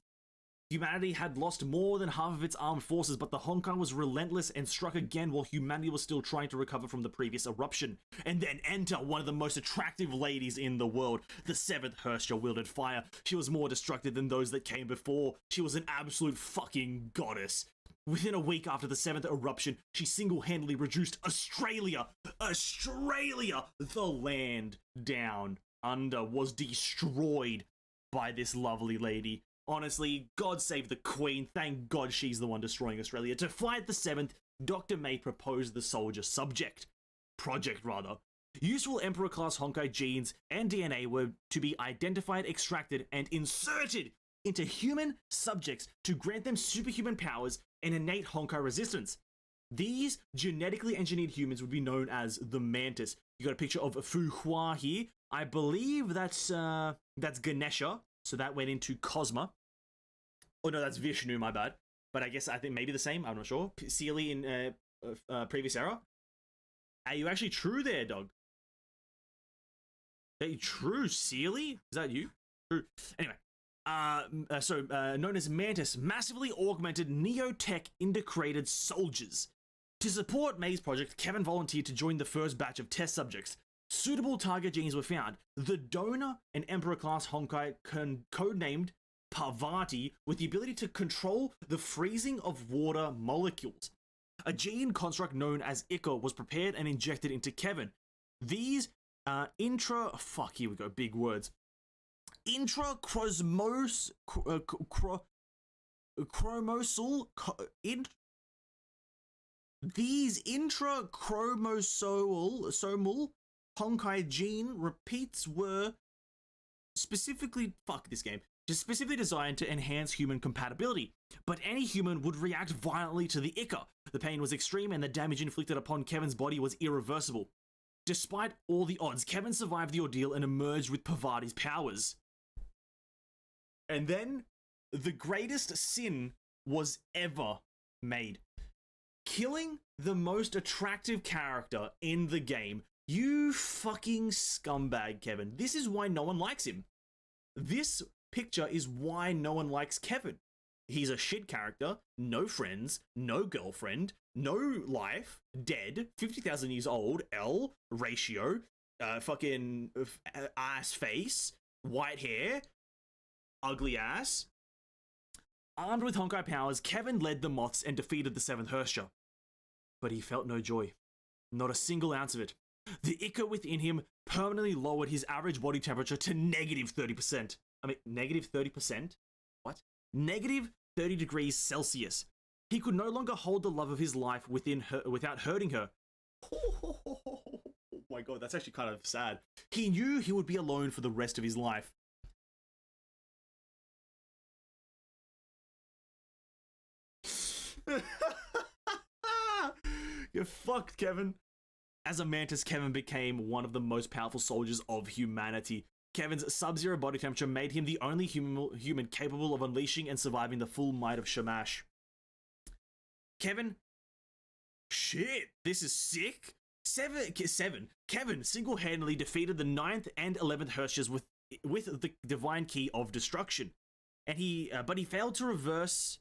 Humanity had lost more than half of its armed forces, but the Honkai was relentless and struck again while humanity was still trying to recover from the previous eruption. And then enter one of the most attractive ladies in the world. The 7th Hersha wielded fire. She was more destructive than those that came before. She was an absolute fucking goddess. Within a week after the 7th eruption, she single-handedly reduced Australia, the land down under, was destroyed by this lovely lady. Honestly, God save the Queen. Thank God she's the one destroying Australia. To fight the 7th, Dr. May proposed the soldier project. Useful Emperor-class Honkai genes and DNA were to be identified, extracted, and inserted into human subjects to grant them superhuman powers and innate Honkai resistance. These genetically engineered humans would be known as the Mantis. You got a picture of Fu Hua here. I believe that's Ganesha, so that went into Cosma. Oh no, that's Vishnu, my bad. But I think maybe the same, I'm not sure. Sealy in previous era. Are you actually true there, dog? Are you true, Sealy? Is that you? True. Anyway, known as Mantis, massively augmented Neotech integrated soldiers. To support May's project, Kevin volunteered to join the first batch of test subjects. Suitable target genes were found. The donor, an Emperor-class Honkai codenamed Parvati, with the ability to control the freezing of water molecules. A gene construct known as Ica was prepared and injected into Kevin. These here we go, big words. These intrachromosomal Honkai gene repeats were specifically designed to enhance human compatibility, but any human would react violently to the Ica. The pain was extreme and the damage inflicted upon Kevin's body was irreversible. Despite all the odds, Kevin survived the ordeal and emerged with Parvati's powers. And then, the greatest sin was ever made. Killing the most attractive character in the game. You fucking scumbag, Kevin. This is why no one likes him. This picture is why no one likes Kevin. He's a shit character, no friends, no girlfriend, no life, dead, 50,000 years old, L, ratio, fucking ass face, white hair, ugly ass. Armed with Honkai powers, Kevin led the Moths and defeated the 7th Hersha. But he felt no joy. Not a single ounce of it. The Ica within him permanently lowered his average body temperature to negative 30%. Negative 30%? What? Negative 30 degrees Celsius. He could no longer hold the love of his life within her without hurting her. Oh my god, that's actually kind of sad. He knew he would be alone for the rest of his life. You're fucked, Kevin. As a Mantis, Kevin became one of the most powerful soldiers of humanity. Kevin's sub-zero body temperature made him the only human capable of unleashing and surviving the full might of Shamash. Kevin... Shit, this is sick. Kevin single-handedly defeated the 9th and 11th Hershas with the divine key of destruction. And but he failed to reverse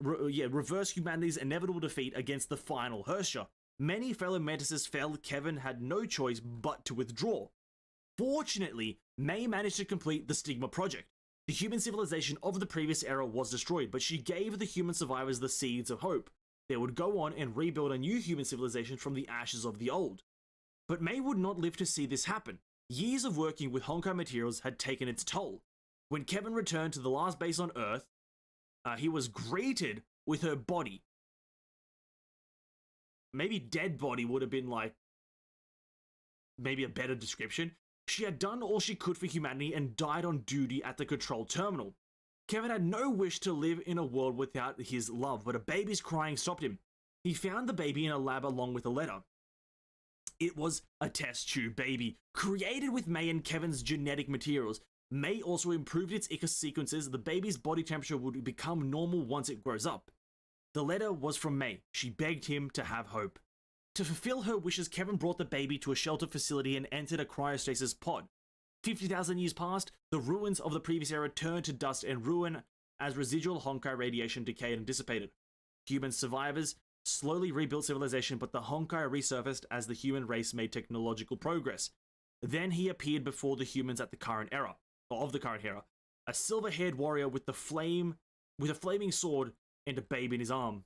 humanity's inevitable defeat against the final Hersha. Many fellow Mantises felt Kevin had no choice but to withdraw. Fortunately, May managed to complete the Stigma project. The human civilization of the previous era was destroyed, but she gave the human survivors the seeds of hope. They would go on and rebuild a new human civilization from the ashes of the old. But May would not live to see this happen. Years of working with Honkai materials had taken its toll. When Kevin returned to the last base on Earth, he was greeted with her body. Maybe dead body would have been like, maybe a better description. She had done all she could for humanity and died on duty at the control terminal. Kevin had no wish to live in a world without his love, but a baby's crying stopped him. He found the baby in a lab along with a letter. It was a test tube baby, created with May and Kevin's genetic materials. May also improved its Ica sequences. The baby's body temperature would become normal once it grows up. The letter was from May. She begged him to have hope. To fulfill her wishes, Kevin brought the baby to a shelter facility and entered a cryostasis pod. 50,000 years passed, the ruins of the previous era turned to dust and ruin as residual Honkai radiation decayed and dissipated. Human survivors slowly rebuilt civilization, but the Honkai resurfaced as the human race made technological progress. Then he appeared before the humans at the current era, or of the current era, a silver-haired warrior with a flaming sword and a babe in his arm.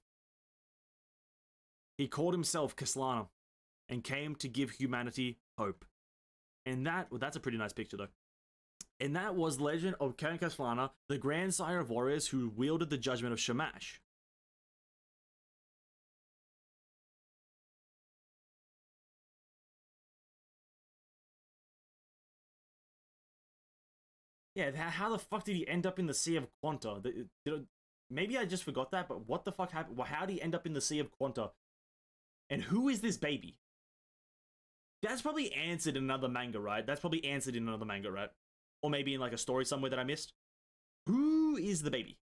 He called himself Kaslana and came to give humanity hope. And that's a pretty nice picture though. And that was Legend of Ken Kaslana, the grandsire of warriors who wielded the judgment of Shamash. Yeah, how the fuck did he end up in the Sea of Quanta? Maybe I just forgot that, but what the fuck happened? How did he end up in the Sea of Quanta? And who is this baby? That's probably answered in another manga, right? Or maybe in like a story somewhere that I missed. Who is the baby?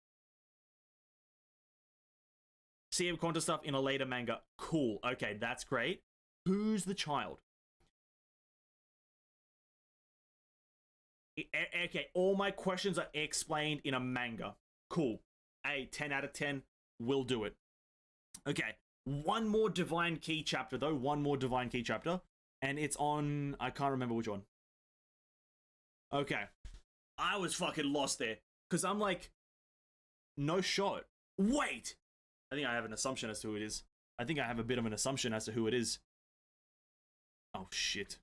Sea of Quanta stuff in a later manga. Cool. Okay, that's great. Who's the child? Okay, all my questions are explained in a manga. Cool. 10 out of 10 will do it. Okay, one more Divine Key chapter though. And it's on, I can't remember which one. Okay, I was fucking lost there. Because I'm like, no shot. Wait! I think I have an assumption as to who it is. I think I have a bit of an assumption as to who it is. Oh shit.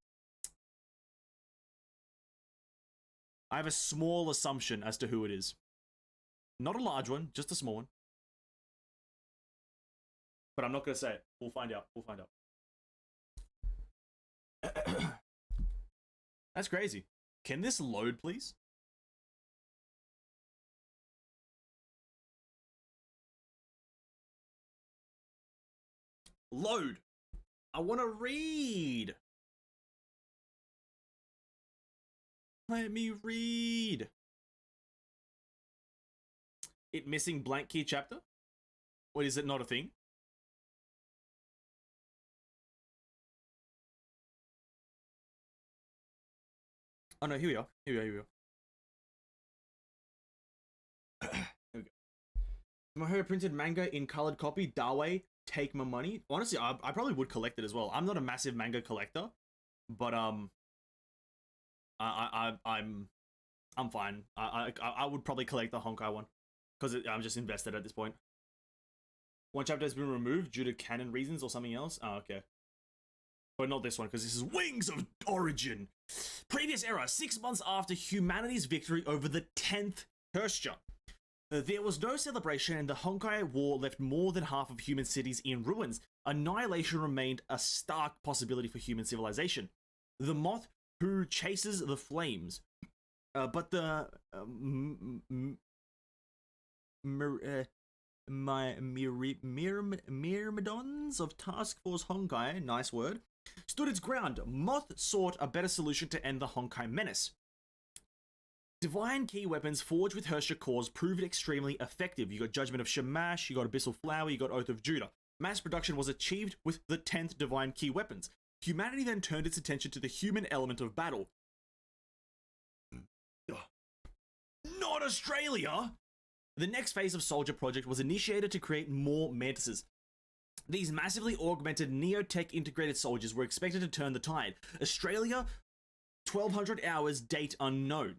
I have a small assumption as to who it is. Not a large one, just a small one. But I'm not going to say it. We'll find out. That's crazy. Can this load, please? Load. I want to read. Let me read. It missing blank key chapter? What, is it not a thing? Oh no, here we are. Here we go. My printed manga in colored copy, Dawe, take my money. Honestly, I probably would collect it as well. I'm not a massive manga collector, but I'm fine. I would probably collect the Honkai one because I'm just invested at this point. One chapter has been removed due to canon reasons or something else. Oh, okay. But not this one, because this is Wings of Origin. Previous era, 6 months after humanity's victory over the 10th Hersha. There was no celebration, and the Honkai War left more than half of human cities in ruins. Annihilation remained a stark possibility for human civilization. The moth who chases the flames. But the Myrmidons of Task Force Honkai, nice word, stood its ground. Moth sought a better solution to end the Honkai menace. Divine key weapons forged with Hersha cores proved extremely effective. You got Judgment of Shamash, you got Abyssal Flower, you got Oath of Judah. Mass production was achieved with the 10th Divine key weapons. Humanity then turned its attention to the human element of battle. Not Australia! The next phase of Soldier Project was initiated to create more Mantises. These massively augmented Neotech integrated soldiers were expected to turn the tide. Australia, 1200 hours, date unknown.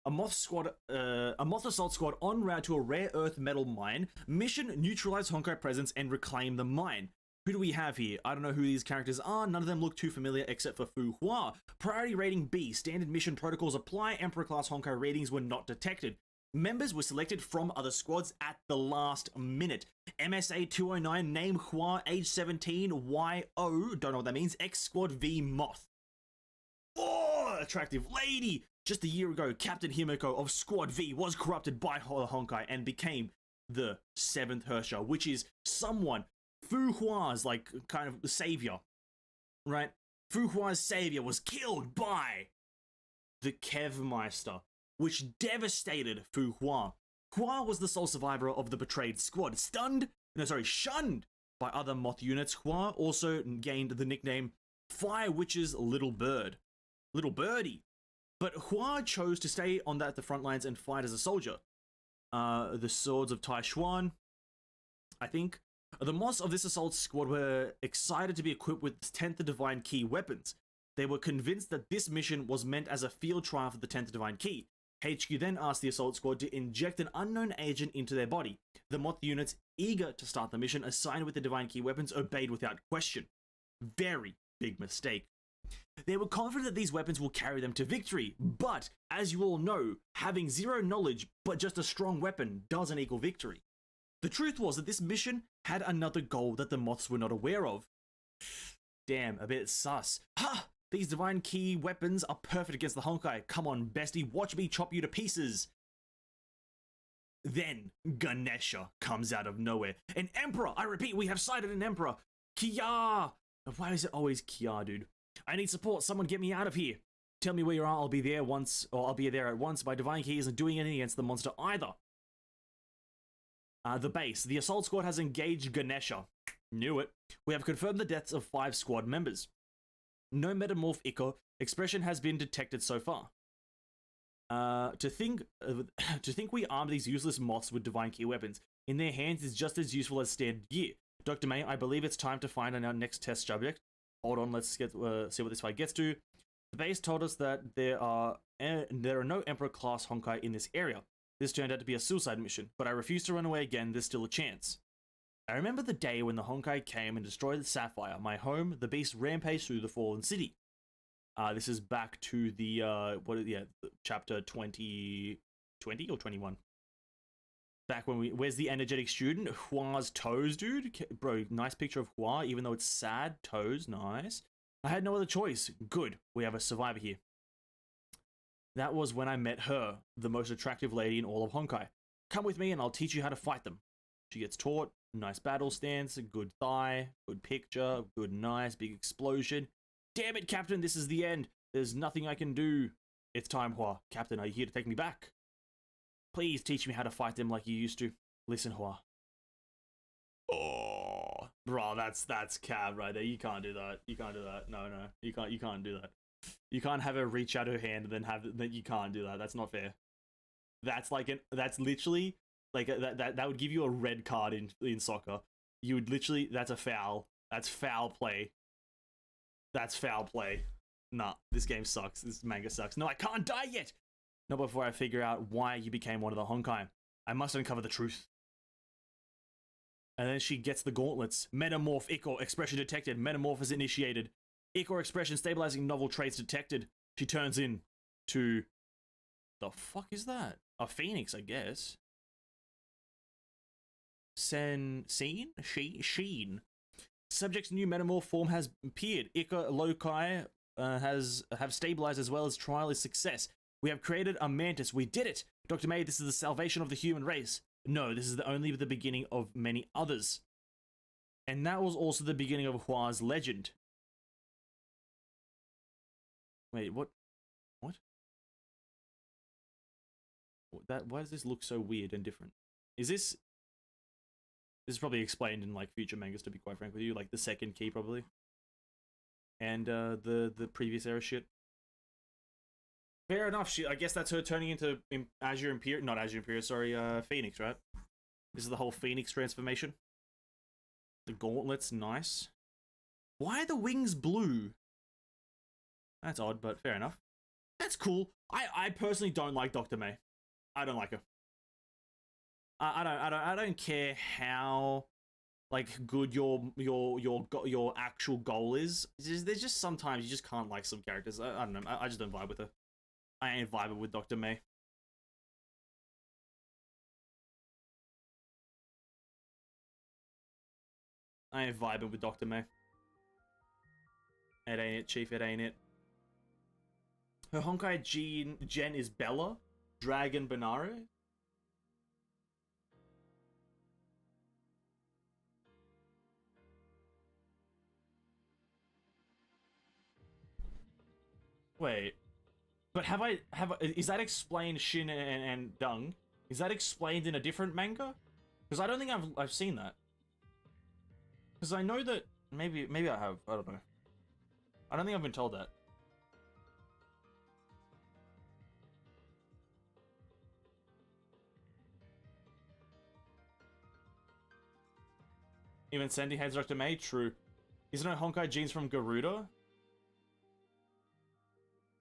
A Moth assault squad en route to a rare earth metal mine. Mission: neutralize Honkai presence and reclaim the mine. Who do we have here? I don't know who these characters are. None of them look too familiar except for Fu Hua. Priority rating B. Standard mission protocols apply. Emperor class Honkai ratings were not detected. Members were selected from other squads at the last minute. MSA 209, name Hua, age 17, YO, don't know what that means, X Squad v Moth. Oh, attractive lady! Just a year ago, Captain Himiko of Squad V was corrupted by Honkai and became the 7th Hersha, which is someone, Fu Hua's like kind of savior, right? Fu Hua's savior was killed by the Kevmeister, which devastated Fu Hua. Hua was the sole survivor of the betrayed squad, shunned by other moth units, Hua also gained the nickname Fire Witch's Little Bird. Little Birdie. But Hua chose to stay on the front lines and fight as a soldier. The swords of Tai Xuan, I think. The moths of this assault squad were excited to be equipped with 10th Divine Key weapons. They were convinced that this mission was meant as a field trial for the 10th Divine Key. HQ then asked the assault squad to inject an unknown agent into their body. The moth units, eager to start the mission, assigned with the Divine Key weapons, obeyed without question. Very big mistake. They were confident that these weapons will carry them to victory, but, as you all know, having zero knowledge but just a strong weapon doesn't equal victory. The truth was that this mission had another goal that the moths were not aware of. Damn, a bit sus. Ha! These Divine Key weapons are perfect against the Honkai. Come on, bestie, watch me chop you to pieces. Then, Ganesha comes out of nowhere. An Emperor! I repeat, we have sighted an Emperor! Kia! Why is it always Kia, dude? I need support, someone get me out of here. Tell me where you are, I'll be there I'll be there at once. My Divine Key isn't doing anything against the monster either. The base. The assault squad has engaged Ganesha. Knew it. We have confirmed the deaths of 5 squad members. No metamorph Ico expression has been detected so far. To think we armed these useless moths with Divine Key weapons in their hands is just as useful as standard gear. Dr. May, I believe it's time to find our next test subject. Hold on, let's get see what this fight gets to. The base told us that there are no Emperor class Honkai in this area. This turned out to be a suicide mission, but I refuse to run away again. There's still a chance. I remember the day when the Honkai came and destroyed the Sapphire, my home. The beast rampaged through the fallen city. This is back to the chapter 20 or 21. Back when where's the energetic student? Hua's toes, dude. Bro, nice picture of Hua, even though it's sad. Toes, nice. I had no other choice. Good, we have a survivor here. That was when I met her, the most attractive lady in all of Honkai. Come with me and I'll teach you how to fight them. She gets taught. Nice battle stance, good thigh, good picture, good nice, big explosion. Damn it, Captain, this is the end. There's nothing I can do. It's time, Hua. Captain, are you here to take me back? Please teach me how to fight them like you used to. Listen, Hua. Oh, bro, that's cab right there. You can't do that. You can't do that. No, you can't do that. You can't have her reach out her hand and then you can't do that. That's not fair. That's literally like that would give you a red card in soccer. You would literally, that's a foul. That's foul play. That's foul play. Nah, this game sucks. This manga sucks. No, I can't die yet. Not before I figure out why you became one of the Honkai. I must uncover the truth. And then she gets the gauntlets. Metamorph Ichor expression detected. Metamorphosis initiated. Ichor expression stabilizing novel traits detected. She turns in to... The fuck is that? A phoenix, I guess. Sheen? Subject's new metamorph form has appeared. Ichor loci have stabilized as well as trial is success. We have created a mantis. We did it! Dr. May, this is the salvation of the human race. No, this is only the beginning of many others. And that was also the beginning of Hua's legend. Wait, what? What? Why does this look so weird and different? Is this... This is probably explained in like future mangas, to be quite frank with you, like the second key probably. And the previous era shit. Fair enough. I guess that's her turning into Azure Imperial, not Azure Imperial, sorry, Phoenix, right? This is the whole Phoenix transformation. The gauntlets, nice. Why are the wings blue? That's odd, but fair enough. That's cool. I personally don't like Dr. May. I don't like her. I don't care how like good your actual goal is. There's just sometimes you just can't like some characters. I don't know. I just don't vibe with her. I ain't vibing with Dr. May. I ain't vibing with Dr. May. It ain't it, Chief. It ain't it. Her Honkai Gen is Bella, Dragon Banare. Wait. But is that explained, Shin and Dung? Is that explained in a different manga? Because I don't think I've seen that. Because I know that maybe I have. I don't know. I don't think I've been told that. Even Sandy Heads Dr. May? True. Isn't it Honkai genes from Garuda?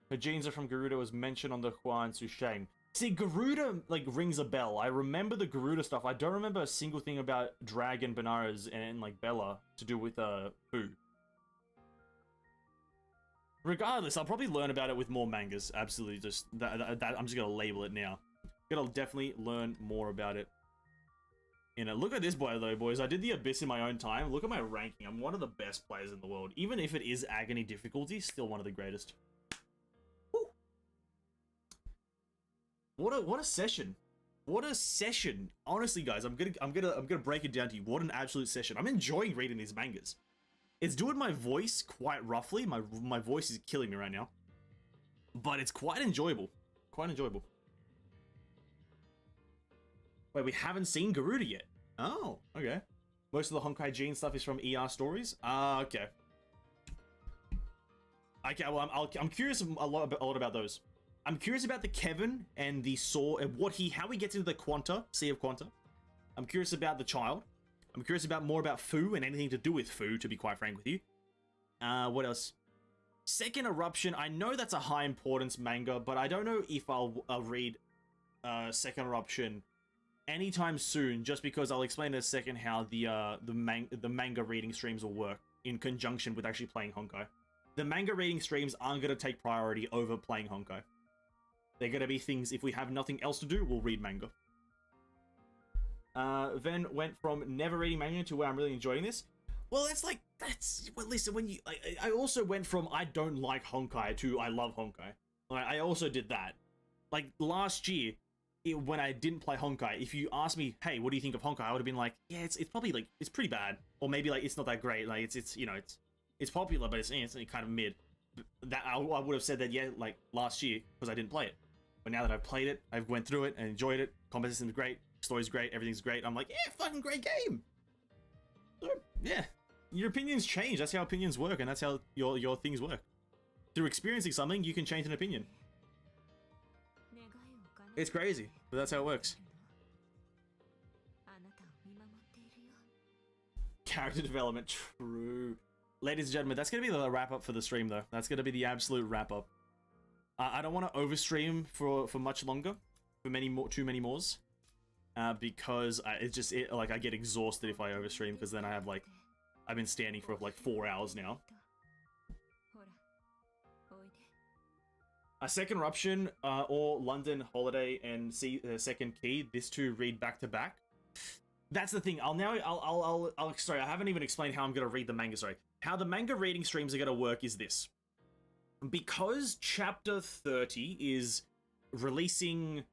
Her genes are from Garuda was mentioned on the Huan Sushang. See, Garuda, like, rings a bell. I remember the Garuda stuff. I don't remember a single thing about Dragon, Benares, and, like, Bella to do with, food. Regardless, I'll probably learn about it with more mangas. Absolutely, just, that I'm just gonna label it now. Gonna definitely learn more about it. You know, look at this boy though, boys. I did the Abyss in my own time. Look at my ranking. I'm one of the best players in the world. Even if it is agony difficulty, still one of the greatest. Woo. What a session. What a session. Honestly, guys, I'm gonna break it down to you. What an absolute session. I'm enjoying reading these mangas. It's doing my voice quite roughly. My voice is killing me right now. But it's quite enjoyable. Quite enjoyable. Wait, we haven't seen Garuda yet. Oh, okay. Most of the Honkai Gene stuff is from ER stories. Ah, okay. Okay, well, I'm curious a lot about those. I'm curious about the Kevin and the Saw and how he gets into the Quanta, Sea of Quanta. I'm curious about the child. I'm curious about more about Fu and anything to do with Fu, to be quite frank with you. What else? Second Eruption. I know that's a high importance manga, but I don't know if I'll read Second Eruption anytime soon, just because I'll explain in a second how the manga reading streams will work in conjunction with actually playing Honkai. The manga reading streams aren't going to take priority over playing Honkai. They're going to be things, if we have nothing else to do, we'll read manga. Then went from never reading manga to where I'm really enjoying this. Well, well, listen, when you, I also went from I don't like Honkai to I love Honkai. Like, I also did that. Like, last year, when I didn't play Honkai, if you asked me, hey, what do you think of Honkai? I would have been like, yeah, it's probably, like, it's pretty bad. Or maybe, like, it's not that great. Like, it's you know, it's popular, but it's kind of mid. That I would have said that, yeah, like, last year, because I didn't play it. But now that I've played it, I've went through it and enjoyed it. Combat system's great, story's great, everything's great. I'm like, yeah, fucking great game. So, yeah, your opinions change. That's how opinions work, and that's how your things work. Through experiencing something, you can change an opinion. It's crazy, but that's how it works. Character development, true. Ladies and gentlemen, that's going to be the wrap-up for the stream, though. That's going to be the absolute wrap-up. I don't want to overstream for much longer, for too many mores, because like I get exhausted if I overstream, because then I have like, I've been standing for like 4 hours now. A Second Eruption, or London Holiday and Second Key, this two read back to back. That's the thing. Sorry, I haven't even explained how I'm gonna read the manga. Sorry, how the manga reading streams are gonna work is this: because chapter 30 is releasing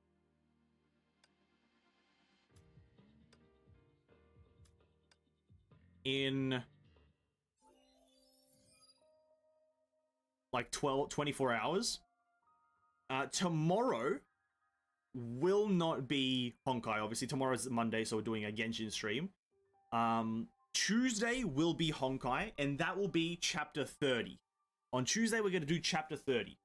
in like 24 hours. Tomorrow will not be Honkai. Obviously, tomorrow's Monday, so we're doing a Genshin stream. Tuesday will be Honkai, and that will be chapter 30. On Tuesday, we're going to do chapter 30.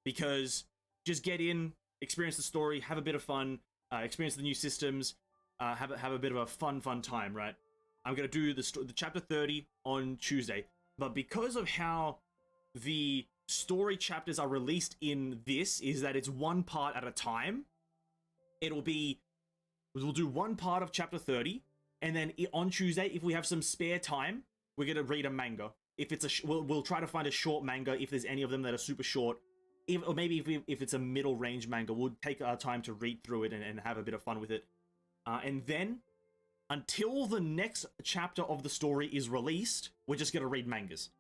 Because just get in, experience the story, have a bit of fun, experience the new systems, have a bit of a fun time, right? I'm going to do the chapter 30 on Tuesday. But because of how the story chapters are released in this, is that it's one part at a time. We'll do one part of chapter 30, and then on Tuesday, if we have some spare time, we're gonna read a manga. If it's we'll try to find a short manga, if there's any of them that are super short, or maybe if it's a middle range manga, we'll take our time to read through it and have a bit of fun with it. And then, until the next chapter of the story is released, we're just gonna read mangas.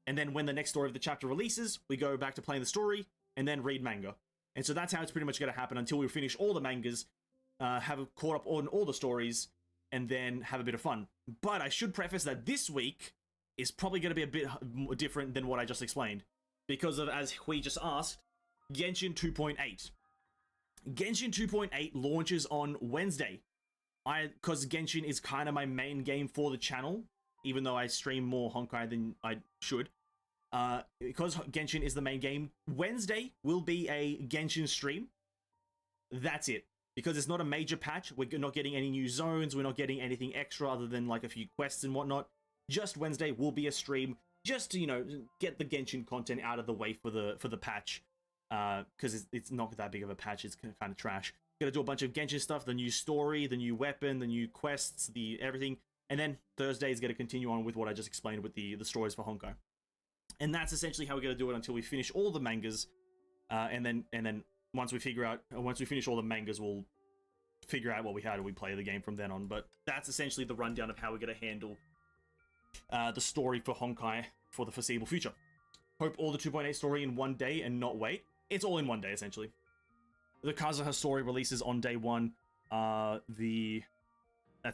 And then when the next story of the chapter releases, we go back to playing the story, and then read manga. And so that's how it's pretty much going to happen until we finish all the mangas, have caught up on all the stories, and then have a bit of fun. But I should preface that this week is probably going to be a bit different than what I just explained. Because of, as we just asked, Genshin 2.8. Genshin 2.8 launches on Wednesday. Because Genshin is kind of my main game for the channel. even though I stream more Honkai than I should. Because Genshin is the main game, Wednesday will be a Genshin stream. That's it. Because it's not a major patch, we're not getting any new zones, we're not getting anything extra other than like a few quests and whatnot. Just Wednesday will be a stream, just to, you know, get the Genshin content out of the way for the patch. Because it's not that big of a patch, it's kind of trash. Gonna do a bunch of Genshin stuff, the new story, the new weapon, the new quests, the everything. And then Thursday is gonna continue on with what I just explained with the stories for Honkai. And that's essentially how we're gonna do it until we finish all the mangas. And then once we finish all the mangas, we'll figure out how do we play the game from then on. But that's essentially the rundown of how we're going to handle the story for Honkai for the foreseeable future. Hope all the 2.8 story in one day and not wait. It's all in one day, essentially. The Kazuha story releases on day 1. That's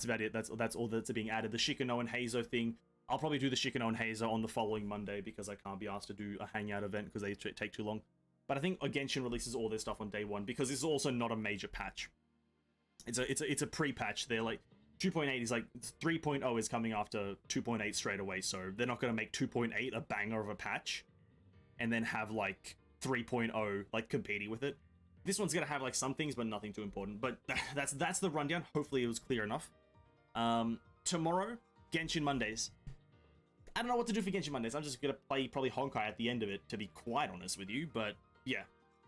about it. That's all that's being added. The Shikano and Heizo thing, I'll probably do the Shikano and Heizo on the following Monday because I can't be asked to do a hangout event because they take too long. But I think Genshin releases all their stuff on day 1 because it's also not a major patch. It's a pre-patch. They're like 2.8 is like 3.0 is coming after 2.8 straight away, so they're not going to make 2.8 a banger of a patch and then have like 3.0 like competing with it. This one's going to have like some things but nothing too important. But that's the rundown. Hopefully it was clear enough. Tomorrow, Genshin Mondays. I don't know what to do for Genshin Mondays. I'm just going to play probably Honkai at the end of it, to be quite honest with you, but yeah,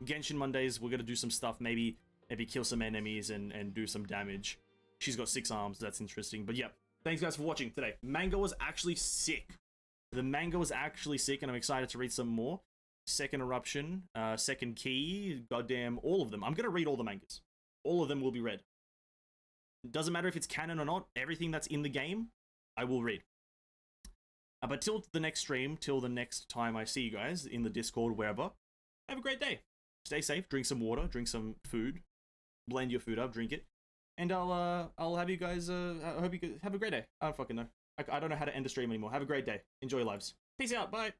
Genshin Mondays, we're gonna do some stuff, maybe kill some enemies and do some damage. She's got 6 arms, that's interesting. But yeah, thanks guys for watching today. Manga was actually sick. The manga was actually sick, and I'm excited to read some more. Second Eruption, Second Key, goddamn, all of them. I'm gonna read all the mangas. All of them will be read. It doesn't matter if it's canon or not, everything that's in the game, I will read. But till the next stream, till the next time I see you guys in the Discord, wherever, have a great day. Stay safe, drink some water, drink some food, blend your food up, drink it, and I'll have you guys, I hope you guys have a great day. I don't fucking know. I don't know how to end a stream anymore. Have a great day. Enjoy your lives. Peace out. Bye.